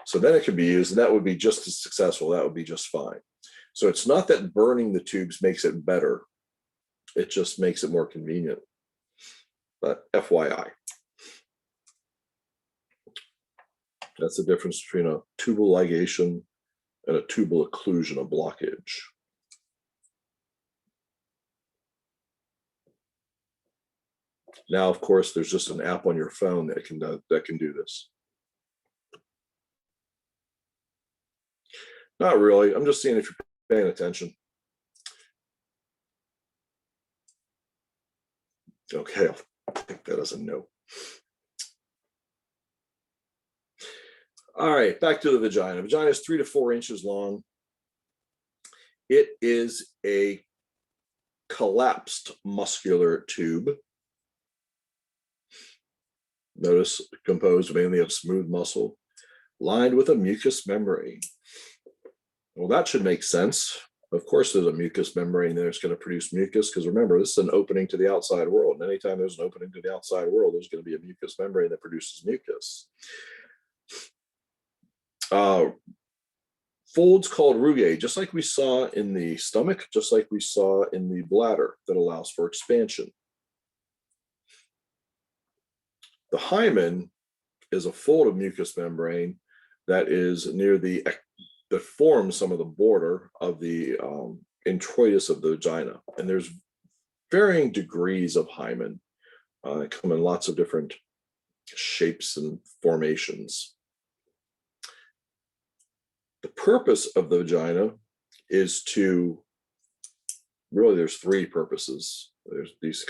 A: So then it could be used, and that would be just as successful. That would be just fine. So it's not that burning the tubes makes it better. It just makes it more convenient. But FYI. That's the difference between a tubal ligation and a tubal occlusion, a blockage. Now, of course, there's just an app on your phone that can do this. Not really. I'm just seeing if you're paying attention. Okay, I'll take that as a no. All right, back to the vagina. Vagina is 3 to 4 inches long. It is a collapsed muscular tube. Notice composed mainly of smooth muscle, lined with a mucous membrane. Well, that should make sense. Of course, there's a mucous membrane there. It's going to produce mucus, because remember, this is an opening to the outside world. And anytime there's an opening to the outside world, there's going to be a mucous membrane that produces mucus. Folds called rugae, just like we saw in the stomach, just like we saw in the bladder, that allows for expansion. The hymen is a fold of mucous membrane that is near that forms some of the border of the introitus of the vagina. And there's varying degrees of hymen. They come in lots of different shapes and formations. The purpose of the vagina is to, really there's 3 purposes. There's these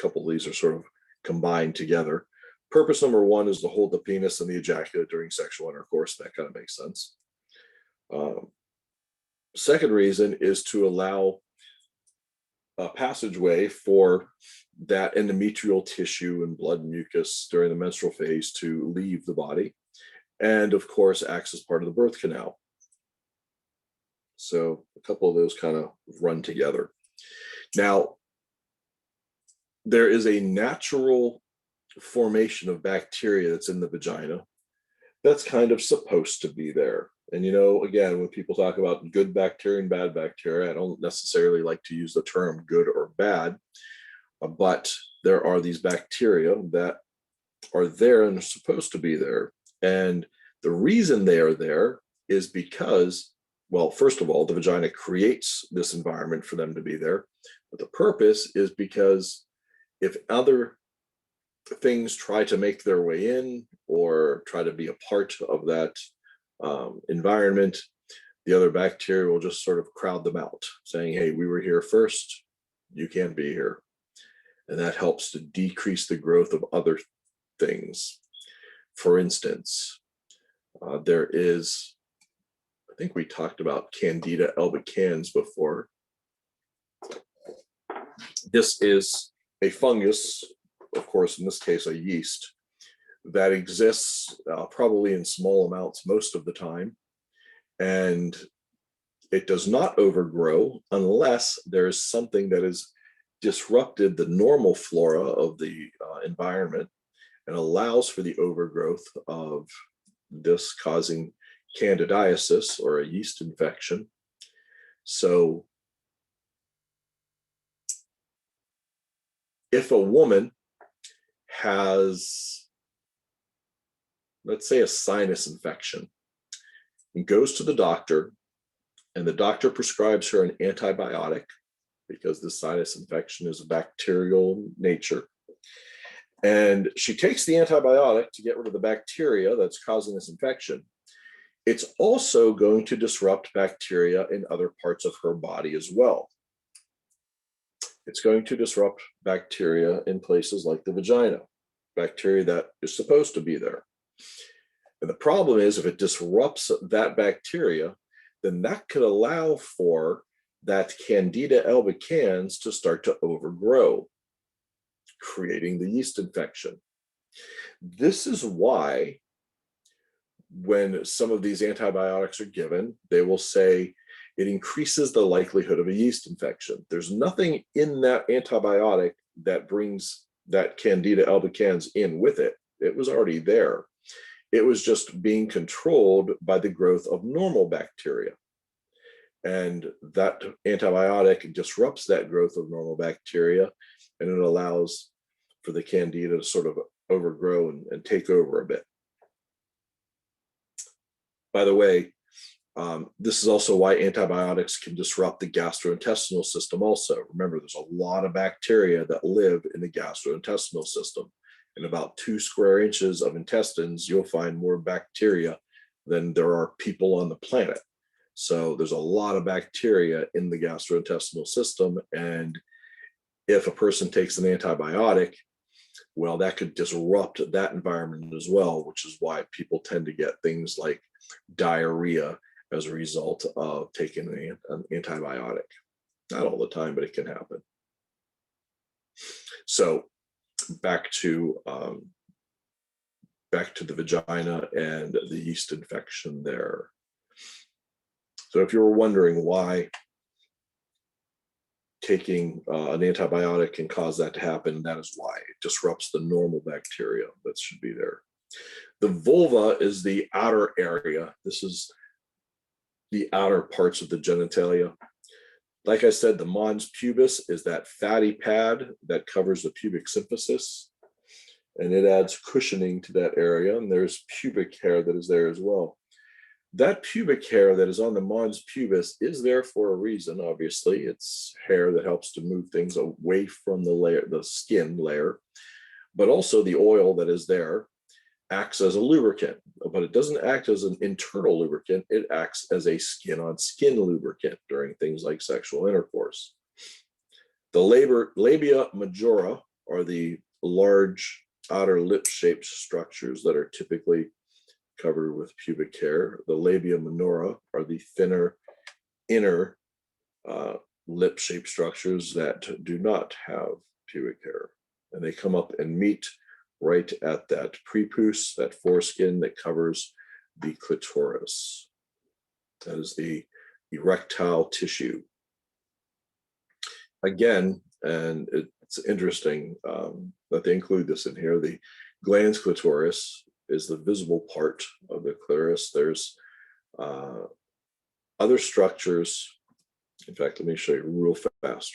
A: are sort of combined together. Purpose number 1 is to hold the penis and the ejaculate during sexual intercourse. That kind of makes sense. Second reason is to allow a passageway for that endometrial tissue and blood mucus during the menstrual phase to leave the body. And of course, acts as part of the birth canal. So a couple of those kind of run together. Now, there is a natural formation of bacteria that's in the vagina that's kind of supposed to be there. And again, when people talk about good bacteria and bad bacteria, I don't necessarily like to use the term good or bad, but there are these bacteria that are there and are supposed to be there. And the reason they are there is because, well, first of all, the vagina creates this environment for them to be there. But the purpose is because if other things try to make their way in or try to be a part of that environment, the other bacteria will just sort of crowd them out, saying, hey, we were here first, you can't be here. And that helps to decrease the growth of other things. For instance, there is, I think we talked about Candida albicans before. This is a fungus, of course, in this case, a yeast, that exists probably in small amounts most of the time. And it does not overgrow unless there is something that has disrupted the normal flora of the environment and allows for the overgrowth of this, causing candidiasis, or a yeast infection. So if a woman has, let's say, a sinus infection, and goes to the doctor, and the doctor prescribes her an antibiotic, because the sinus infection is a bacterial in nature. And she takes the antibiotic to get rid of the bacteria that's causing this infection. It's also going to disrupt bacteria in other parts of her body as well. It's going to disrupt bacteria in places like the vagina, bacteria that is supposed to be there. And the problem is, if it disrupts that bacteria, then that could allow for that Candida albicans to start to overgrow, creating the yeast infection. This is why when some of these antibiotics are given, they will say it increases the likelihood of a yeast infection. There's nothing in that antibiotic that brings that Candida albicans in with it. It was already there. It was just being controlled by the growth of normal bacteria. And that antibiotic disrupts that growth of normal bacteria, and it allows for the Candida to sort of overgrow and take over a bit. By the way, this is also why antibiotics can disrupt the gastrointestinal system also. Remember, there's a lot of bacteria that live in the gastrointestinal system. In about 2 square inches of intestines, you'll find more bacteria than there are people on the planet. So there's a lot of bacteria in the gastrointestinal system. And if a person takes an antibiotic, well, that could disrupt that environment as well, which is why people tend to get things like diarrhea as a result of taking an antibiotic. Not all the time, but it can happen. So back to the vagina and the yeast infection there. So if you were wondering why taking an antibiotic can cause that to happen, that is why. It disrupts the normal bacteria that should be there. The vulva is the outer area. This is the outer parts of the genitalia. Like I said, the mons pubis is that fatty pad that covers the pubic symphysis, and it adds cushioning to that area, and there's pubic hair that is there as well. That pubic hair that is on the mons pubis is there for a reason, obviously. It's hair that helps to move things away from the layer, the skin layer, but also the oil that is there acts as a lubricant, but it doesn't act as an internal lubricant. It acts as a skin-on-skin lubricant during things like sexual intercourse. The labia majora are the large outer lip-shaped structures that are typically covered with pubic hair. The labia minora are the thinner inner lip-shaped structures that do not have pubic hair, and they come up and meet right at that prepuce, that foreskin that covers the clitoris. That is the erectile tissue. Again, and it's interesting that they include this in here, the glans clitoris is the visible part of the clitoris. There's other structures. In fact, let me show you real fast.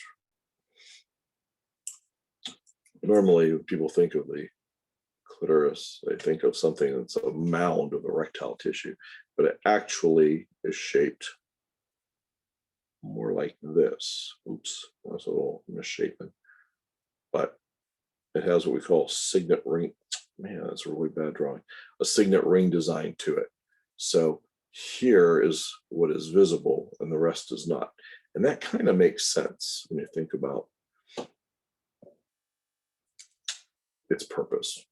A: Normally, when people think of the clitoris, they think of something that's a mound of erectile tissue, but it actually is shaped more like this. Oops, that's a little misshapen. But it has what we call signet ring. Man, that's a really bad drawing. A signet ring design to it. So here is what is visible and the rest is not. And that kind of makes sense when you think about its purpose.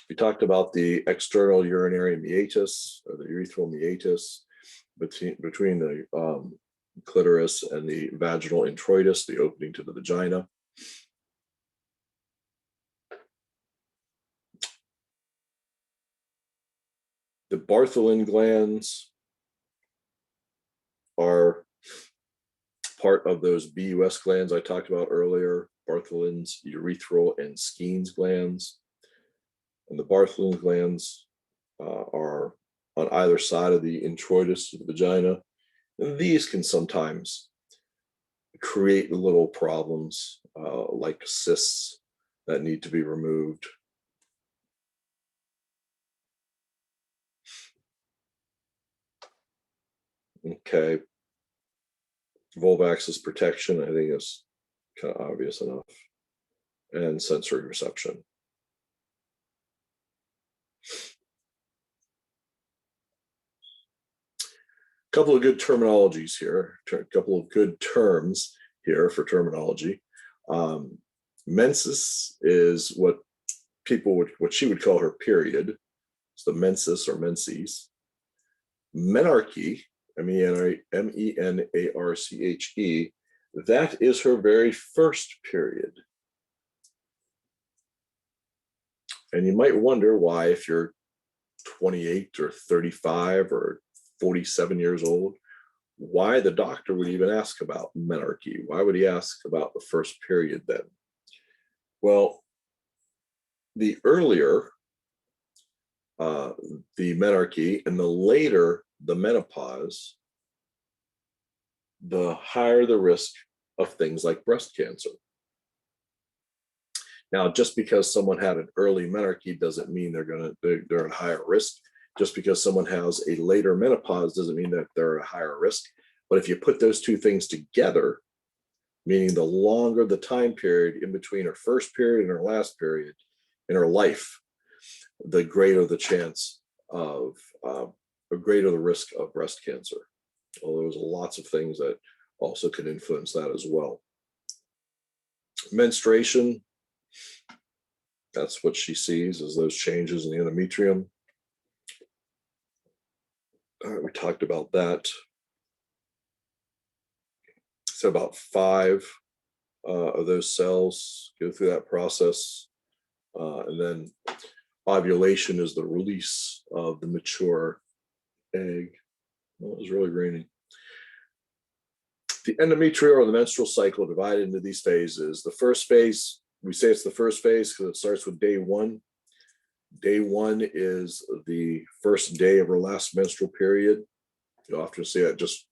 A: We talked about the external urinary meatus, or the urethral meatus, between the clitoris and the vaginal introitus, the opening to the vagina. The Bartholin glands are part of those BUS glands I talked about earlier, Bartholin's, urethral, and Skene's glands. And the Bartholin glands are on either side of the introitus of the vagina. And these can sometimes create little problems like cysts that need to be removed. Okay. Vulva axis protection, I think is kind of obvious enough. And sensory reception. A couple of good terminologies here, a couple of good terms here for terminology. Menses is what she would call her period. It's the menses or menses. Menarche, M-E-N-A-R-C-H-E, that is her very first period. And you might wonder why, if you're 28 or 35 or 47 years old, why the doctor would even ask about menarche. Why would he ask about the first period then? Well, the earlier the menarche and the later the menopause, the higher the risk of things like breast cancer. Now, just because someone had an early menarche doesn't mean they're at higher risk. Just because someone has a later menopause doesn't mean that they're at higher risk. But if you put those two things together, meaning the longer the time period in between her first period and her last period in her life, the greater the chance of, the greater the risk of breast cancer. Well, there's lots of things that also can influence that as well. Menstruation, that's what she sees as those changes in the endometrium. All right, we talked about that. So about 5 of those cells go through that process. And then ovulation is the release of the mature egg. Well, it was really raining. The endometrium or the menstrual cycle are divided into these phases. The first phase, we say it's the first phase because it starts with day 1. Day 1 is the first day of her last menstrual period. You often see that just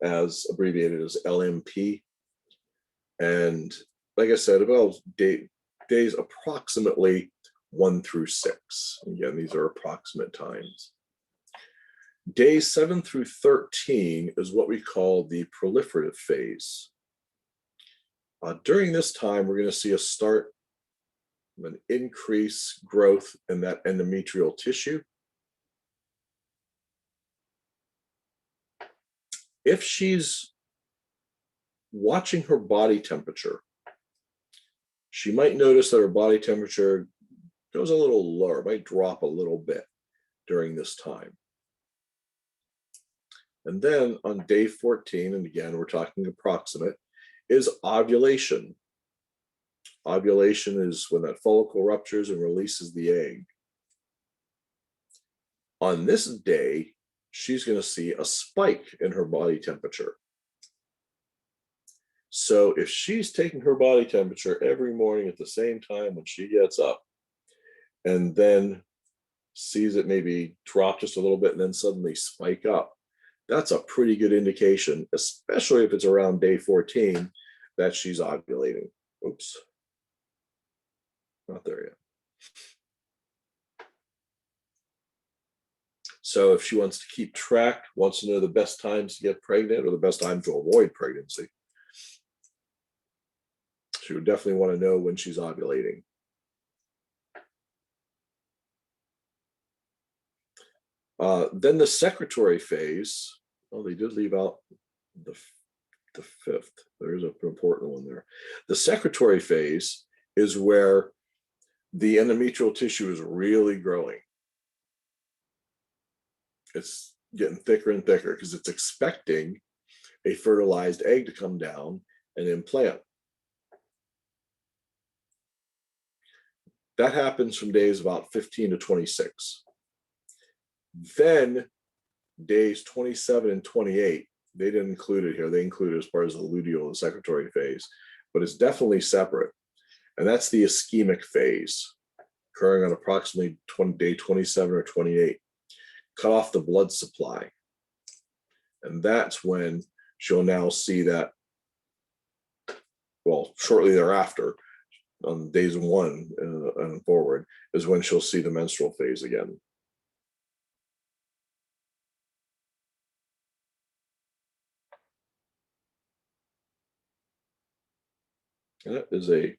A: as abbreviated as LMP. And like I said, about days approximately 1 through 6. Again, these are approximate times. Days 7 through 13 is what we call the proliferative phase. During this time, we're going to see a start of an increased growth in that endometrial tissue. If she's watching her body temperature, she might notice that her body temperature goes a little lower, might drop a little bit during this time. And then on day 14, and again, we're talking approximate, is ovulation. Ovulation is when that follicle ruptures and releases the egg. On this day, she's going to see a spike in her body temperature. So if she's taking her body temperature every morning at the same time when she gets up, and then sees it maybe drop just a little bit and then suddenly spike up, that's a pretty good indication, especially if it's around day 14, that she's ovulating. Oops, not there yet. So if she wants to keep track, wants to know the best times to get pregnant or the best time to avoid pregnancy, she would definitely want to know when she's ovulating. Then the secretory phase, oh, they did leave out the 5th. There's an important one there. The secretory phase is where the endometrial tissue is really growing. It's getting thicker and thicker because it's expecting a fertilized egg to come down and implant. That happens from days about 15 to 26. Then days 27 and 28, they didn't include it here. They include it as part of the luteal and secretory phase, but it's definitely separate. And that's the ischemic phase, occurring on approximately day 27 or 28. Cut off the blood supply. And that's when she'll now see that, well, shortly thereafter, on days 1 and forward, is when she'll see the menstrual phase again. That is appears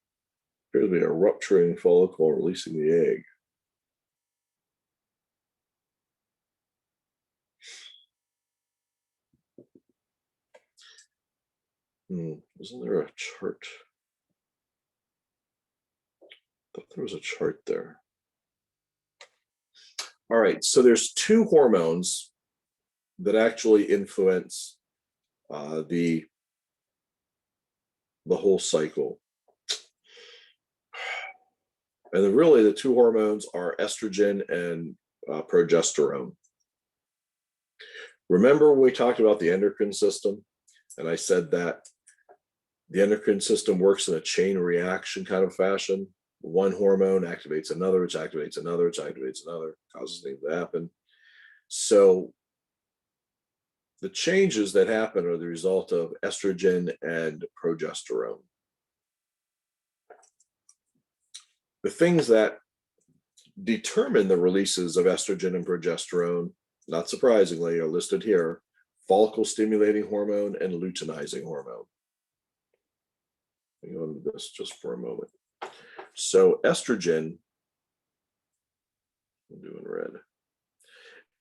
A: to be a rupturing follicle releasing the egg. Isn't there a chart? I thought there was a chart there. All right, so there's two hormones that actually influence the whole cycle. And really the two hormones are estrogen and progesterone. Remember when we talked about the endocrine system? And I said that the endocrine system works in a chain reaction kind of fashion. One hormone activates another, which activates another, which activates another, causes things to happen. So the changes that happen are the result of estrogen and progesterone. The things that determine the releases of estrogen and progesterone, not surprisingly, are listed here: follicle stimulating hormone and luteinizing hormone. Let me go into this just for a moment. So estrogen, I'm doing red.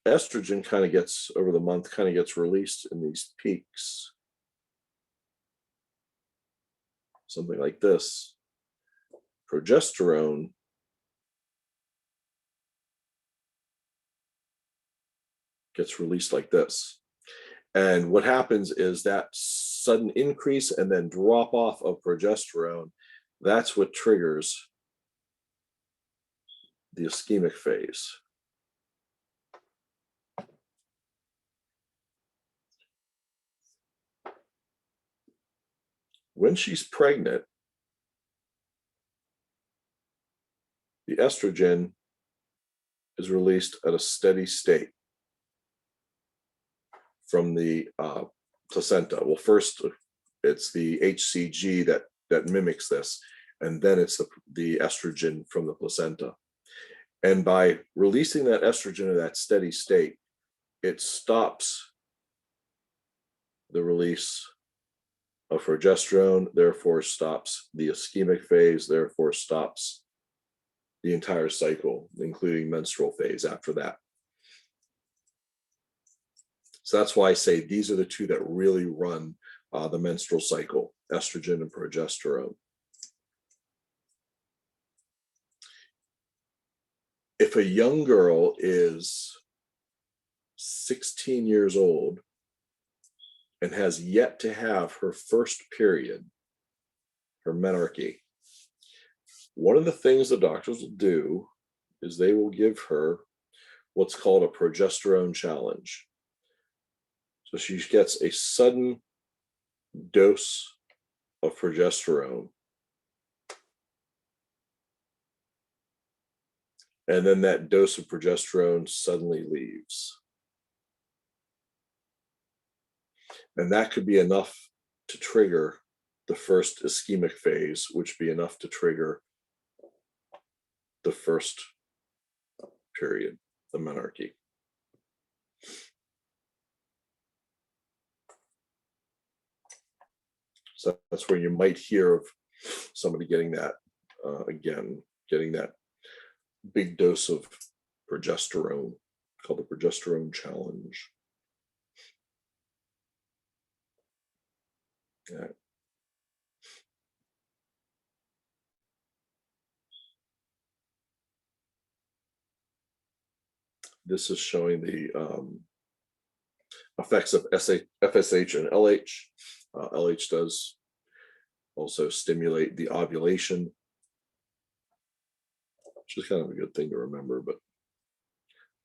A: Estrogen kind of gets, over the month, kind of gets released in these peaks. Something like this. Progesterone gets released like this. And what happens is that sudden increase and then drop off of progesterone, that's what triggers the ischemic phase. When she's pregnant, the estrogen is released at a steady state from the placenta. Well, first it's the HCG that mimics this, and then it's the estrogen from the placenta. And by releasing that estrogen at that steady state, it stops the release of progesterone, therefore stops the ischemic phase, therefore stops the entire cycle, including menstrual phase after that. So that's why I say these are the two that really run the menstrual cycle, estrogen and progesterone. If a young girl is 16 years old and has yet to have her first period, her menarche, one of the things the doctors will do is they will give her what's called a progesterone challenge. So she gets a sudden dose of progesterone. And then that dose of progesterone suddenly leaves. And that could be enough to trigger the first ischemic phase, which would be enough to trigger the first period, the menarche. So that's where you might hear of somebody getting that, getting that big dose of progesterone, called the progesterone challenge. Yeah. This is showing the effects of FSH and LH. LH does also stimulate the ovulation, which is kind of a good thing to remember, but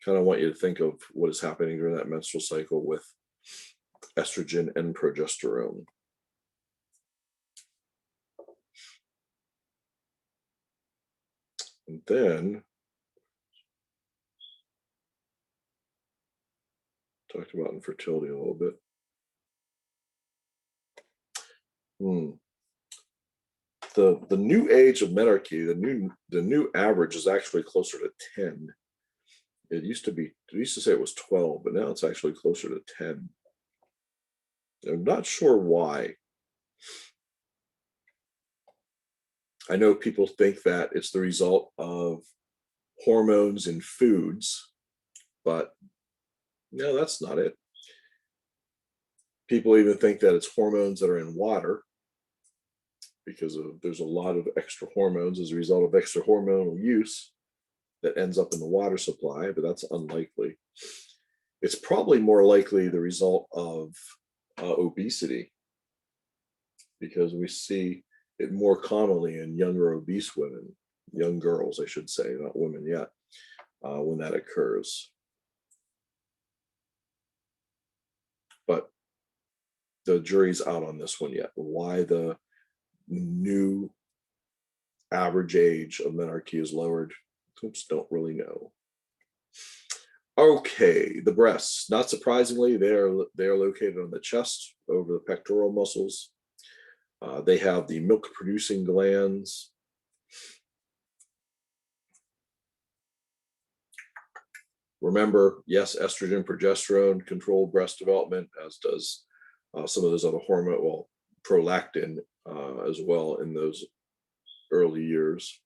A: kind of want you to think of what is happening during that menstrual cycle with estrogen and progesterone. And then talked about infertility a little bit. The new age of menarche, the new average is actually closer to 10. It used to say it was 12, but now it's actually closer to 10. I'm not sure why. I know people think that it's the result of hormones in foods, but no, that's not it. People even think that it's hormones that are in water because there's a lot of extra hormones as a result of extra hormonal use that ends up in the water supply, but that's unlikely. It's probably more likely the result of obesity, because we see it more commonly in younger obese women, young girls, I should say, not women yet, when that occurs. But the jury's out on this one yet. Why the new average age of menarche is lowered, oops, don't really know. Okay, the breasts. Not surprisingly, they are located on the chest over the pectoral muscles. They have the milk-producing glands. Remember, yes, estrogen, progesterone control breast development, as does some of those other hormone, well, prolactin as well in those early years.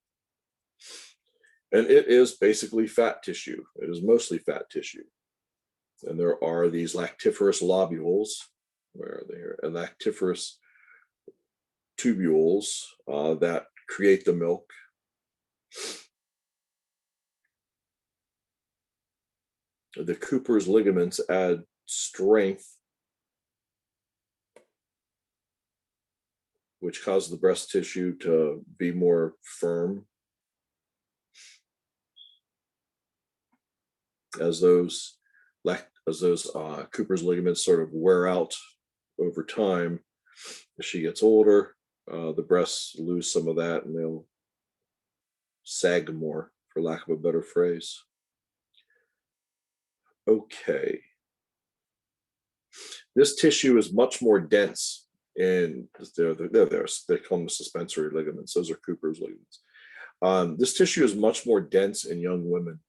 A: And it is basically fat tissue. It is mostly fat tissue. And there are these lactiferous lobules, where are they here? And lactiferous tubules that create the milk. The Cooper's ligaments add strength, which causes the breast tissue to be more firm. As those Cooper's ligaments sort of wear out over time, as she gets older, the breasts lose some of that and they'll sag more, for lack of a better phrase. Okay. This tissue is much more dense in, they call them suspensory ligaments. Those are Cooper's ligaments. This tissue is much more dense in young women.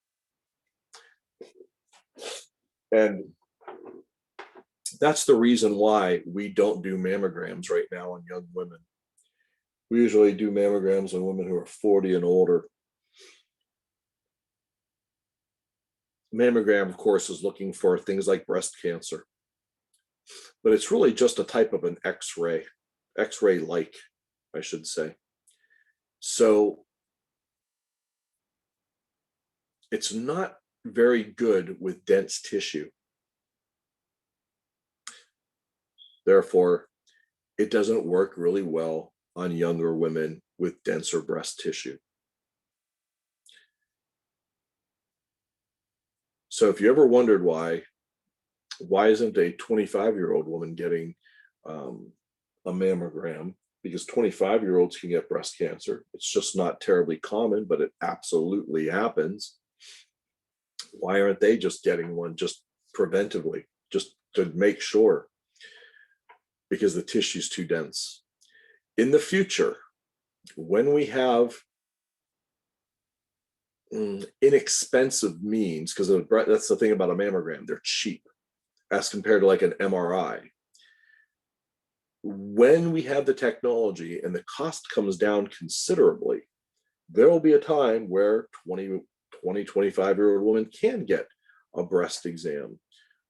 A: And that's the reason why we don't do mammograms right now on young women. We usually do mammograms on women who are 40 and older. Mammogram, of course, is looking for things like breast cancer, but it's really just a type of an X-ray, X-ray-like, I should say. So it's not very good with dense tissue. Therefore, it doesn't work really well on younger women with denser breast tissue. So if you ever wondered why isn't a 25-year-old woman getting a mammogram? Because 25-year-olds can get breast cancer. It's just not terribly common, but it absolutely happens. Why aren't they just getting one just preventively, just to make sure? Because the tissue is too dense. In the future, when we have inexpensive means, because that's the thing about a mammogram, they're cheap as compared to like an MRI. When we have the technology and the cost comes down considerably, there will be a time where 25-year-old woman can get a breast exam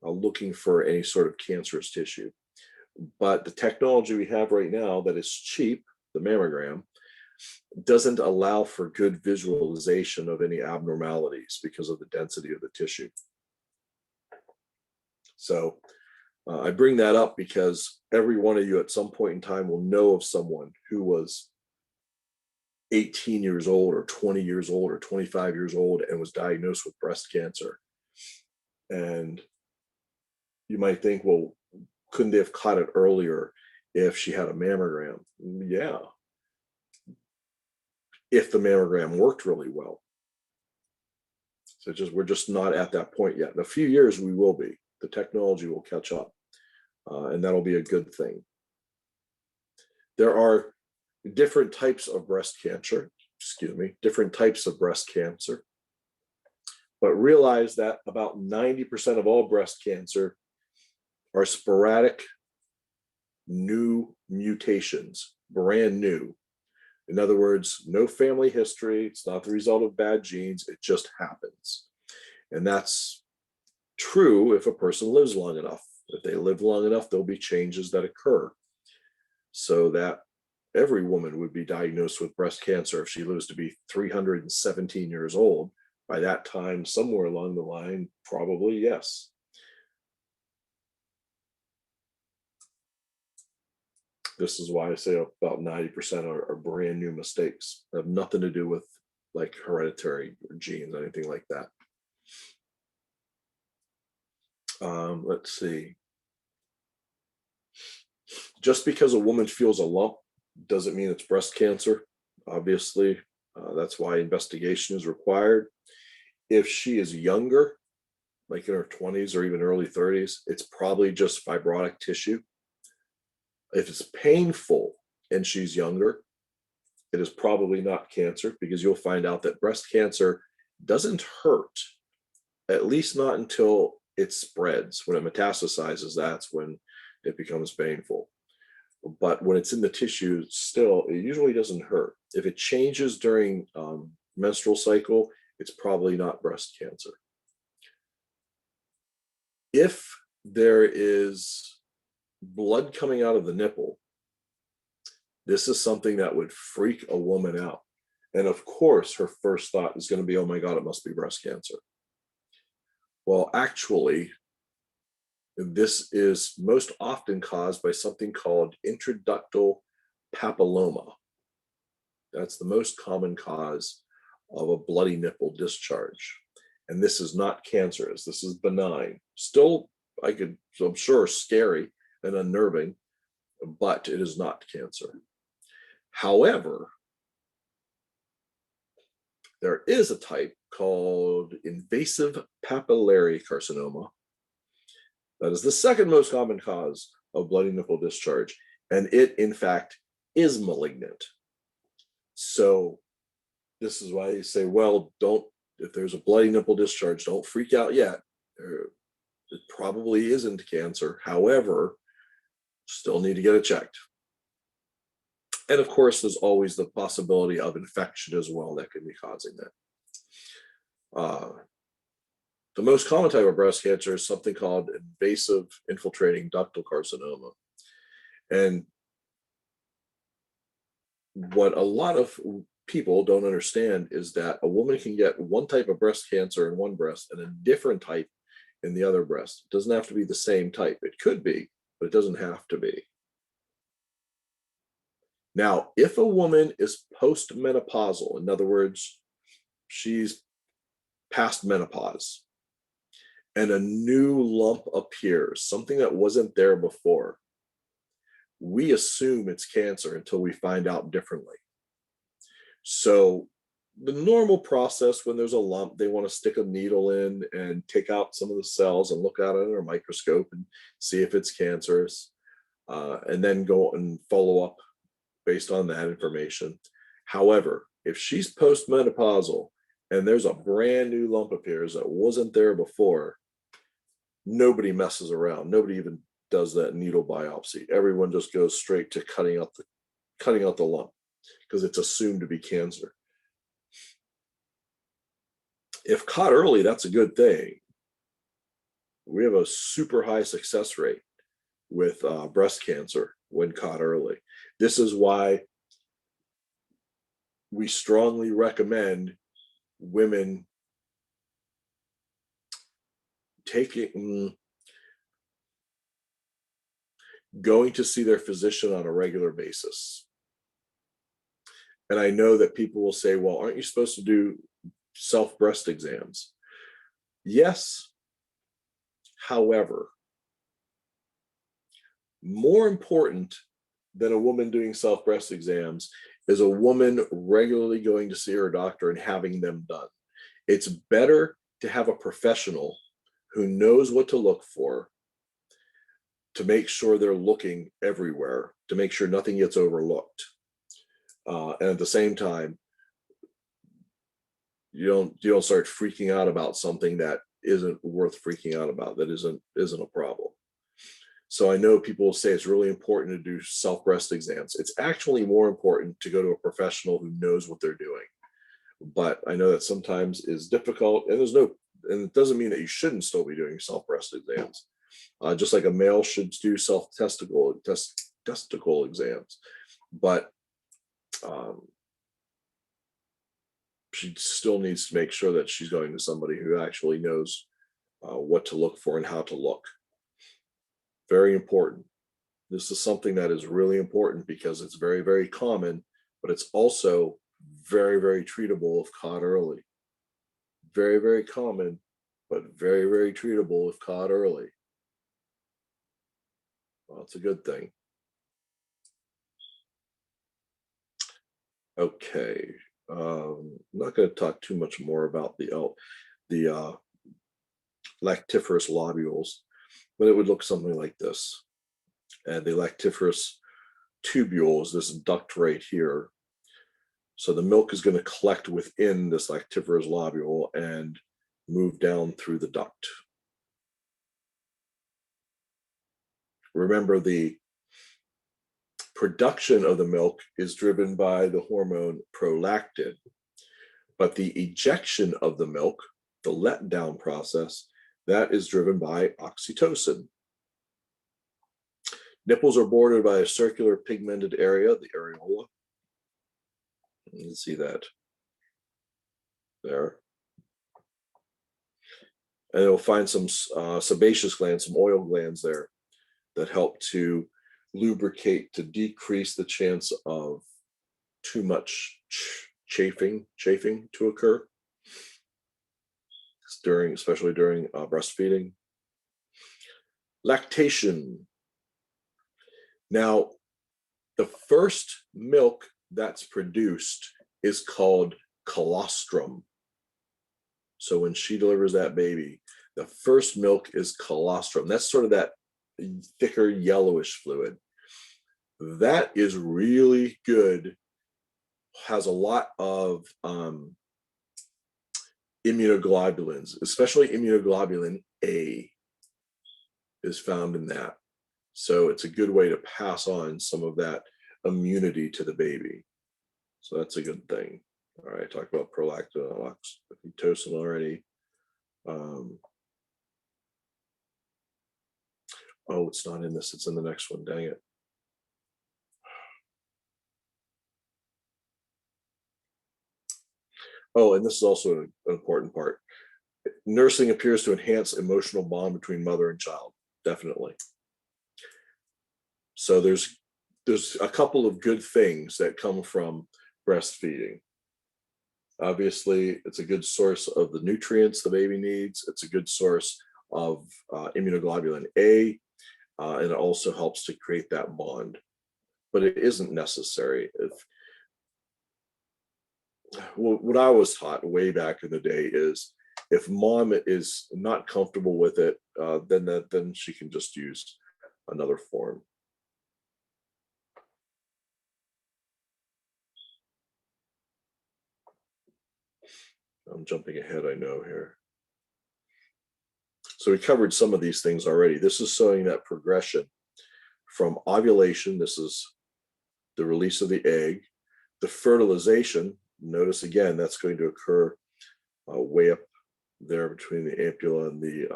A: looking for any sort of cancerous tissue. But the technology we have right now that is cheap, the mammogram, doesn't allow for good visualization of any abnormalities because of the density of the tissue. So I bring that up because every one of you at some point in time will know of someone who was 18 years old or 20 years old or 25 years old and was diagnosed with breast cancer. And you might think, well, couldn't they have caught it earlier if she had a mammogram? Yeah, if the mammogram worked really well. So we're just not at that point yet. In a few years, we will be. The technology will catch up, and that'll be a good thing. There are different types of breast cancer, different types of breast cancer. But realize that about 90% of all breast cancer are sporadic new mutations, brand new, In other words, no family history. It's not the result of bad genes. It just happens. And that's true if a person lives long enough. If they live long enough, there'll be changes that occur. So that every woman would be diagnosed with breast cancer if she lives to be 317 years old. By that time, somewhere along the line, probably yes. This is why I say about 90% are brand new mistakes. They have nothing to do with like hereditary or genes, anything like that. Let's see. Just because a woman feels a lump doesn't mean it's breast cancer. Obviously, that's why investigation is required. If she is younger, like in her 20s or even early 30s, it's probably just fibrotic tissue. If it's painful and she's younger, it is probably not cancer, because you'll find out that breast cancer doesn't hurt, at least not until it spreads. When it metastasizes, that's when it becomes painful. But when it's in the tissue still, it usually doesn't hurt. If it changes during menstrual cycle, it's probably not breast cancer. If there is blood coming out of the nipple, this is something that would freak a woman out. And of course, her first thought is going to be, oh my God, it must be breast cancer. Well, actually, this is most often caused by something called intraductal papilloma. That's the most common cause of a bloody nipple discharge. And this is not cancerous. This is benign. Still, I'm sure, scary and unnerving, but it is not cancer. However, there is a type called invasive papillary carcinoma. That is the second most common cause of bloody nipple discharge, and it, in fact, is malignant. So this is why you say, well, if there's a bloody nipple discharge, don't freak out yet. It probably isn't cancer. However, still need to get it checked. And of course, there's always the possibility of infection as well that could be causing that. The most common type of breast cancer is something called invasive infiltrating ductal carcinoma. And what a lot of people don't understand is that a woman can get one type of breast cancer in one breast and a different type in the other breast. It doesn't have to be the same type. It could be, but it doesn't have to be. Now, if a woman is postmenopausal, in other words, she's past menopause, and a new lump appears, something that wasn't there before, we assume it's cancer until we find out differently. So the normal process when there's a lump, they want to stick a needle in and take out some of the cells and look at it under a microscope and see if it's cancerous, and then go and follow up based on that information. However, if she's postmenopausal and there's a brand new lump appears that wasn't there before, nobody messes around. Nobody even does that needle biopsy. Everyone just goes straight to cutting out the lump because it's assumed to be cancer. If caught early, that's a good thing. We have a super high success rate with breast cancer when caught early. This is why we strongly recommend women going to see their physician on a regular basis. And I know that people will say, well, aren't you supposed to do self-breast exams? Yes. However, more important than a woman doing self-breast exams is a woman regularly going to see her doctor and having them done. It's better to have a professional who knows what to look for, to make sure they're looking everywhere, to make sure nothing gets overlooked. And at the same time, you don't start freaking out about something that isn't worth freaking out about, that isn't a problem. So I know people say it's really important to do self-breast exams. It's actually more important to go to a professional who knows what they're doing. But I know that sometimes is difficult, and and it doesn't mean that you shouldn't still be doing self-breast exams. Just like a male should do testicle exams, but she still needs to make sure that she's going to somebody who actually knows what to look for and how to look. Very important. This is something that is really important because it's very, very common, but it's also very, very treatable if caught early. Very, very common, but very, very treatable if caught early. Well, it's a good thing. Okay, I'm not going to talk too much more about the lactiferous lobules, but it would look something like this. And the lactiferous tubules, this duct right here. So the milk is going to collect within this lactiferous lobule and move down through the duct. Remember, the production of the milk is driven by the hormone prolactin, but the ejection of the milk, the letdown process, that is driven by oxytocin. Nipples are bordered by a circular pigmented area, the areola. You can see that there. And you'll find some sebaceous glands, some oil glands there that help to lubricate, to decrease the chance of too much chafing to occur especially during breastfeeding. Lactation. Now, the first milk that's produced is called colostrum. So when she delivers that baby, the first milk is colostrum. That's sort of that thicker yellowish fluid. That is really good, has a lot of immunoglobulins, especially immunoglobulin A is found in that. So it's a good way to pass on some of that immunity to the baby. So that's a good thing. All right, talked about prolactin and oxytocin already. Oh, it's not in this, it's in the next one, dang it. Oh, and this is also an important part. Nursing appears to enhance emotional bond between mother and child, definitely. So there's a couple of good things that come from breastfeeding. Obviously, it's a good source of the nutrients the baby needs. It's a good source of immunoglobulin A, and it also helps to create that bond. But it isn't necessary. What I was taught way back in the day is if mom is not comfortable with it, then she can just use another form. I'm jumping ahead, I know here. So we covered some of these things already. This is showing that progression from ovulation. This is the release of the egg, the fertilization. Notice again, that's going to occur way up there between the ampulla and the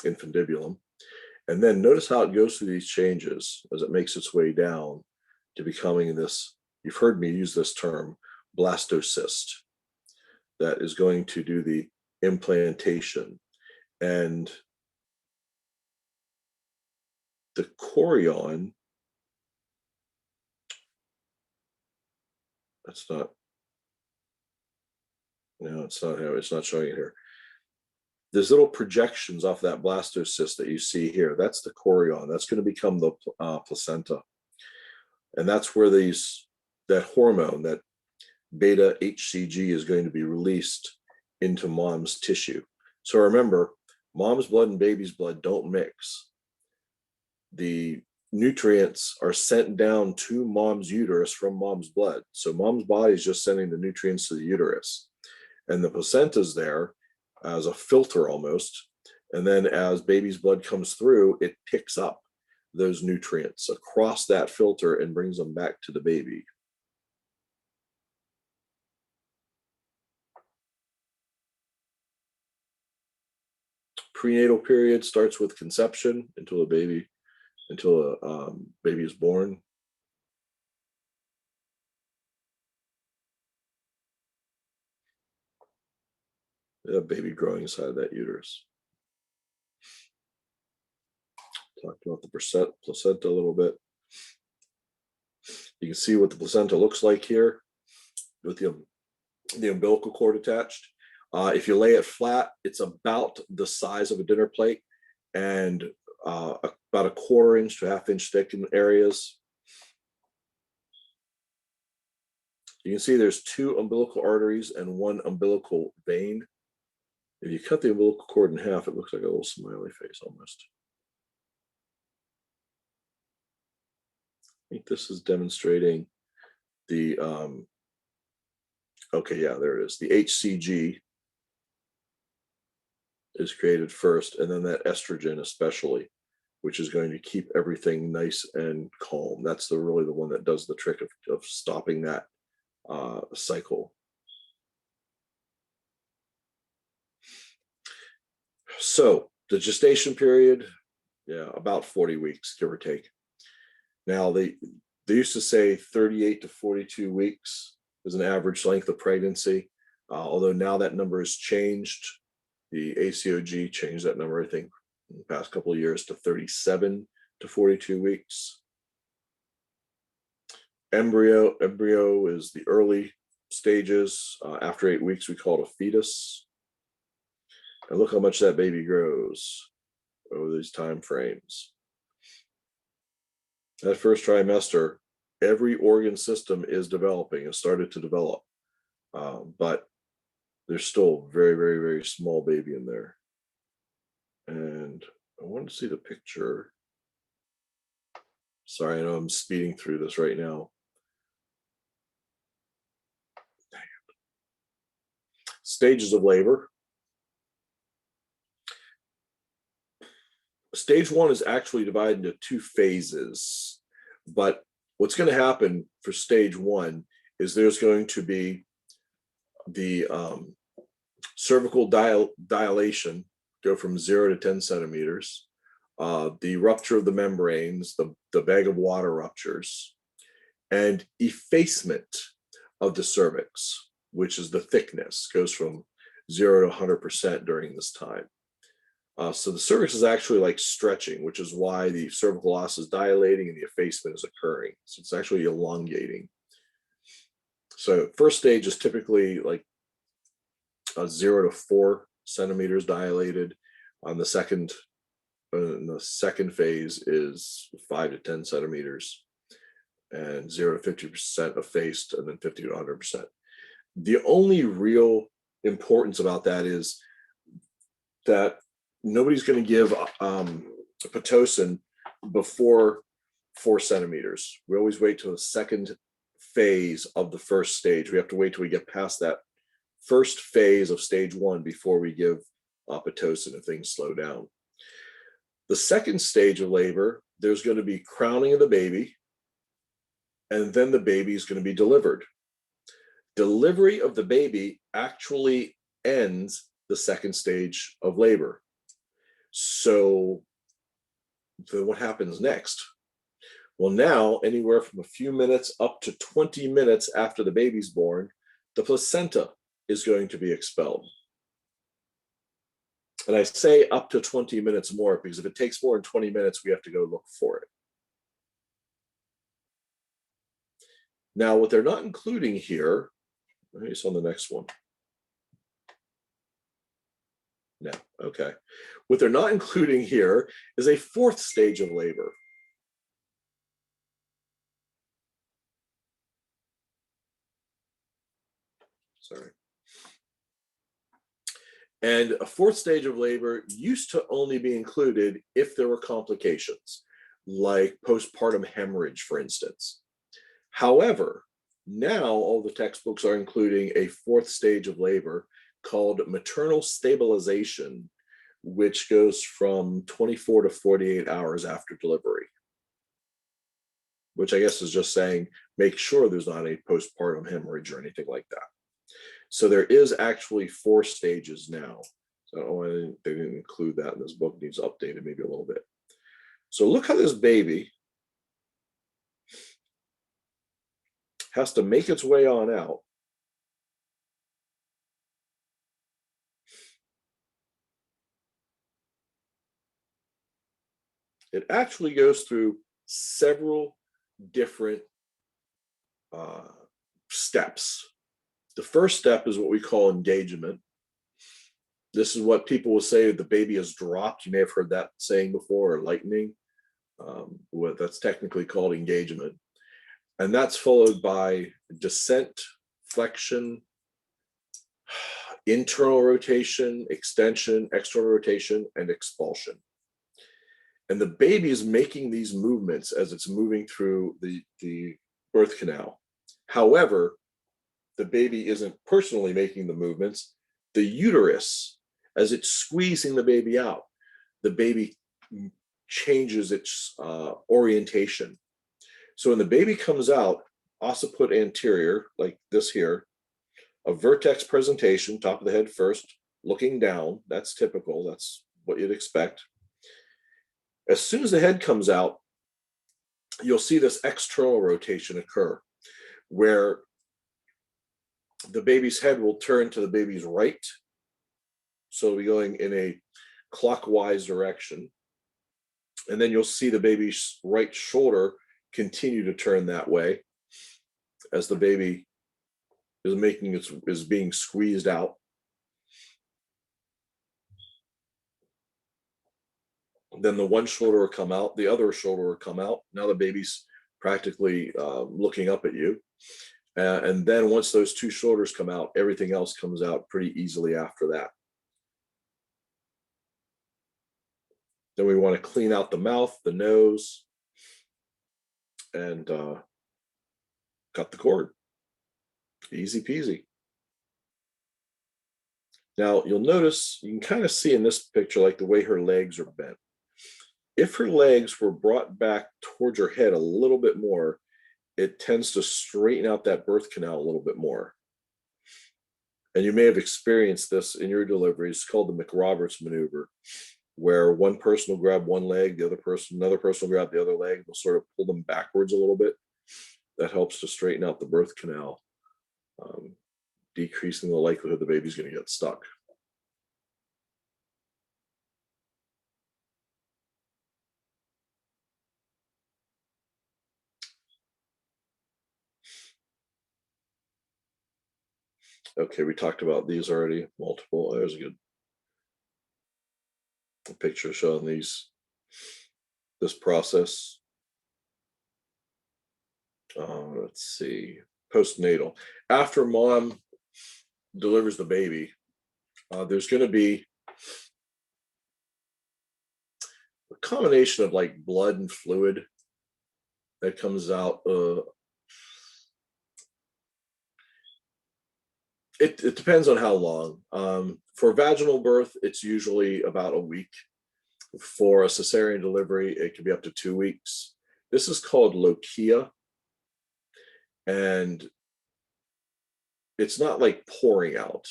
A: infundibulum. And then notice how it goes through these changes as it makes its way down to becoming this, you've heard me use this term, blastocyst, that is going to do the implantation. And the chorion, that's not, no, it's not showing it here. There's little projections off that blastocyst that you see here. That's the chorion. That's going to become the placenta. And that's where that hormone, that beta HCG, is going to be released into mom's tissue. So remember, mom's blood and baby's blood don't mix. The nutrients are sent down to mom's uterus from mom's blood. So mom's body is just sending the nutrients to the uterus. And the placenta's there as a filter almost. And then as baby's blood comes through, it picks up those nutrients across that filter and brings them back to the baby. Prenatal period starts with conception until a baby is born. A baby growing inside that uterus. Talked about the placenta a little bit. You can see what the placenta looks like here with the umbilical cord attached. If you lay it flat, it's about the size of a dinner plate and about a 1/4 inch to 1/2 inch thick in areas. You can see there's 2 umbilical arteries and 1 umbilical vein. If you cut the umbilical cord in half, it looks like a little smiley face almost. I think this is demonstrating the, okay, yeah, there it is. The HCG is created first, and then that estrogen especially, which is going to keep everything nice and calm. That's really the one that does the trick of stopping that cycle. So the gestation period, yeah, about 40 weeks, give or take. Now they used to say 38 to 42 weeks is an average length of pregnancy, although now that number has changed. The ACOG changed that number, I think, in the past couple of years to 37 to 42 weeks. Embryo is the early stages. After 8 weeks, we call it a fetus. And look how much that baby grows over these time frames. That first trimester, every organ system is developing and started to develop, but there's still a very, very, very small baby in there. And I want to see the picture. Sorry, I know I'm speeding through this right now. Dang it. Stages of labor. Stage 1 is actually divided into 2 phases, but what's going to happen for stage 1 is there's going to be the cervical dilation, go from 0 to 10 centimeters, the rupture of the membranes, the bag of water ruptures, and effacement of the cervix, which is the thickness, goes from 0 to 100% during this time. So the cervix is actually like stretching, which is why the cervical os is dilating and the effacement is occurring. So it's actually elongating. So first stage is typically like 0 to 4 centimeters dilated. On the second phase is 5 to 10 centimeters, and 0 to 50% effaced, and then 50 to 100%. The only real importance about that is that nobody's going to give Pitocin before 4 centimeters. We always wait till the second phase of the first stage. We have to wait till we get past that first phase of stage 1 before we give Pitocin if things slow down. The second stage of labor, there's going to be crowning of the baby, and then the baby is going to be delivered. Delivery of the baby actually ends the second stage of labor. So then what happens next? Well, now anywhere from a few minutes up to 20 minutes after the baby's born, the placenta is going to be expelled. And I say up to 20 minutes more because if it takes more than 20 minutes, we have to go look for it. Now, what they're not including here, maybe it's on the next one. No, okay. What they're not including here is a 4th stage of labor. Sorry. And a 4th stage of labor used to only be included if there were complications, like postpartum hemorrhage, for instance. However, now all the textbooks are including a 4th stage of labor called maternal stabilization, which goes from 24 to 48 hours after delivery. which I guess is just saying, make sure there's not a postpartum hemorrhage or anything like that. So there is actually 4 stages now. So they didn't include that in this book. It needs updated maybe a little bit. So look how this baby has to make its way on out. It actually goes through several different steps. The first step is what we call engagement. This is what people will say the baby is dropped. You may have heard that saying before, or lightning. That's technically called engagement. And that's followed by descent, flexion, internal rotation, extension, external rotation, and expulsion. And the baby is making these movements as it's moving through the birth canal. However, the baby isn't personally making the movements. The uterus, as it's squeezing the baby out, the baby changes its orientation. So when the baby comes out, occiput anterior, like this here, a vertex presentation, top of the head first, looking down. That's typical. That's what you'd expect. As soon as the head comes out, you'll see this external rotation occur, where the baby's head will turn to the baby's right. So it'll be going in a clockwise direction. And then you'll see the baby's right shoulder continue to turn that way as the baby is being squeezed out. Then the one shoulder will come out, the other shoulder will come out. Now the baby's practically looking up at you. And then once those 2 shoulders come out, everything else comes out pretty easily after that. Then we want to clean out the mouth, the nose, and cut the cord. Easy peasy. Now you'll notice, you can kind of see in this picture, like the way her legs are bent. If her legs were brought back towards her head a little bit more, it tends to straighten out that birth canal a little bit more. And you may have experienced this in your delivery. It's called the McRoberts maneuver, where one person will grab one leg, another person will grab the other leg. They'll sort of pull them backwards a little bit. That helps to straighten out the birth canal, decreasing the likelihood the baby's going to get stuck. Okay, we talked about these already, multiple. There's a good picture showing this process. Let's see, postnatal. After mom delivers the baby, there's going to be a combination of like blood and fluid that comes out. It depends on how long. For vaginal birth, it's usually about a week. For a cesarean delivery, it can be up to 2 weeks. This is called lochia. And it's not like pouring out.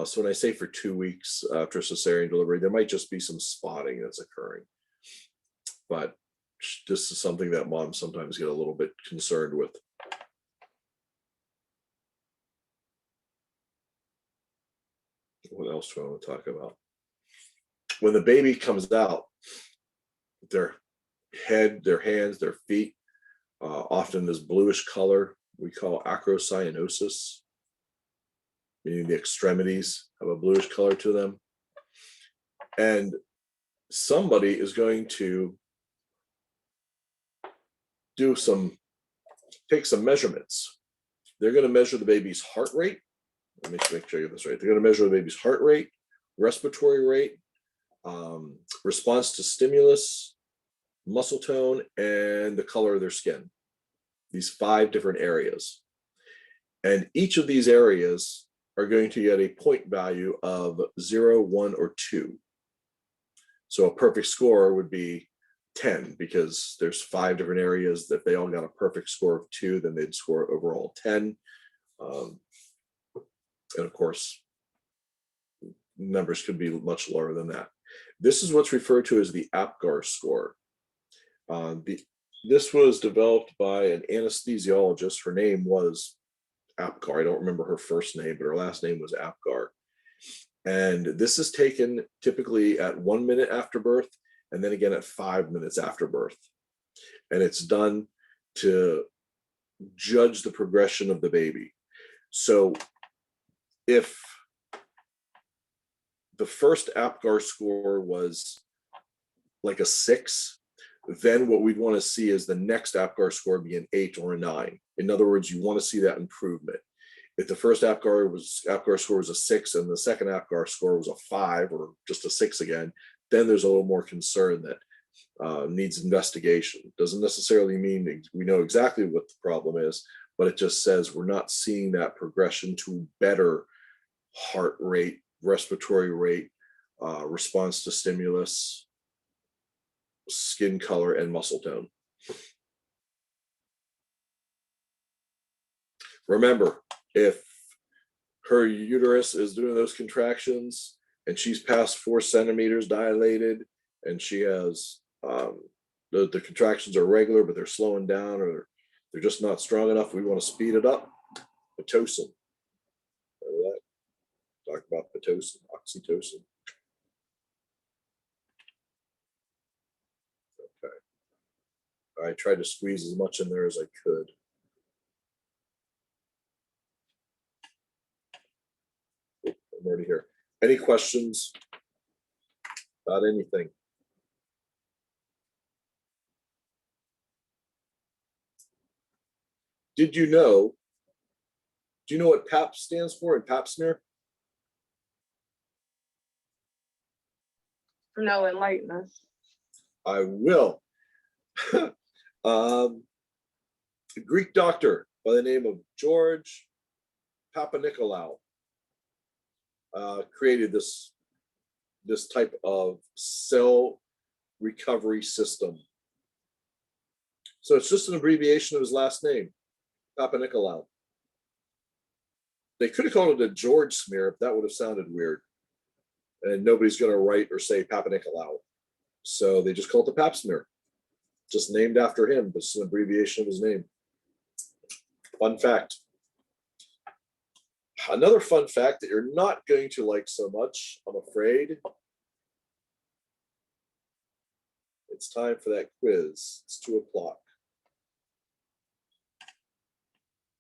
A: So when I say for 2 weeks after cesarean delivery, there might just be some spotting that's occurring. But this is something that moms sometimes get a little bit concerned with. What else do I want to talk about? When the baby comes out, their head, their hands, their feet, often this bluish color we call acrocyanosis, meaning the extremities have a bluish color to them. And somebody is going to take some measurements. They're going to measure the baby's heart rate. Let me make sure I get this right. They're going to measure the baby's heart rate, respiratory rate, response to stimulus, muscle tone, and the color of their skin. These 5 different areas. And each of these areas are going to get a point value of 0, 1, or 2. So a perfect score would be 10 because there's 5 different areas. That they all got a perfect score of 2, then they'd score overall 10. And of course, numbers could be much lower than that. This is what's referred to as the APGAR score. This was developed by an anesthesiologist. Her name was APGAR. I don't remember her first name, but her last name was APGAR. And this is taken typically at 1 minute after birth, and then again at 5 minutes after birth. And it's done to judge the progression of the baby. So if the first APGAR score was like a 6, then what we'd want to see is the next APGAR score be an 8 or a 9. In other words, you want to see that improvement. If the first APGAR score was a 6 and the second APGAR score was a 5 or just a 6 again, then there's a little more concern that needs investigation. Doesn't necessarily mean we know exactly what the problem is, but it just says we're not seeing that progression to better heart rate, respiratory rate, response to stimulus, skin color, and muscle tone. Remember, if her uterus is doing those contractions and she's past 4 centimeters dilated and she has the contractions are regular, but they're slowing down or they're just not strong enough, we want to speed it up. Pitocin. Remember that? Talk about pitocin, oxytocin. Okay. I tried to squeeze as much in there as I could. I'm already here. Any questions about anything? Do you know what PAP stands for in Pap smear?
C: No, enlighten us.
A: I will. A Greek doctor by the name of George Papanikolaou created this type of cell recovery system. So it's just an abbreviation of his last name, Papanikolaou. They could have called it a George smear if that would have sounded weird. And nobody's going to write or say Papanikolaou. So they just called it the Pap smear. Just named after him, but it's an abbreviation of his name. Fun fact. Another fun fact that you're not going to like so much, I'm afraid. It's time for that quiz. It's 2 o'clock.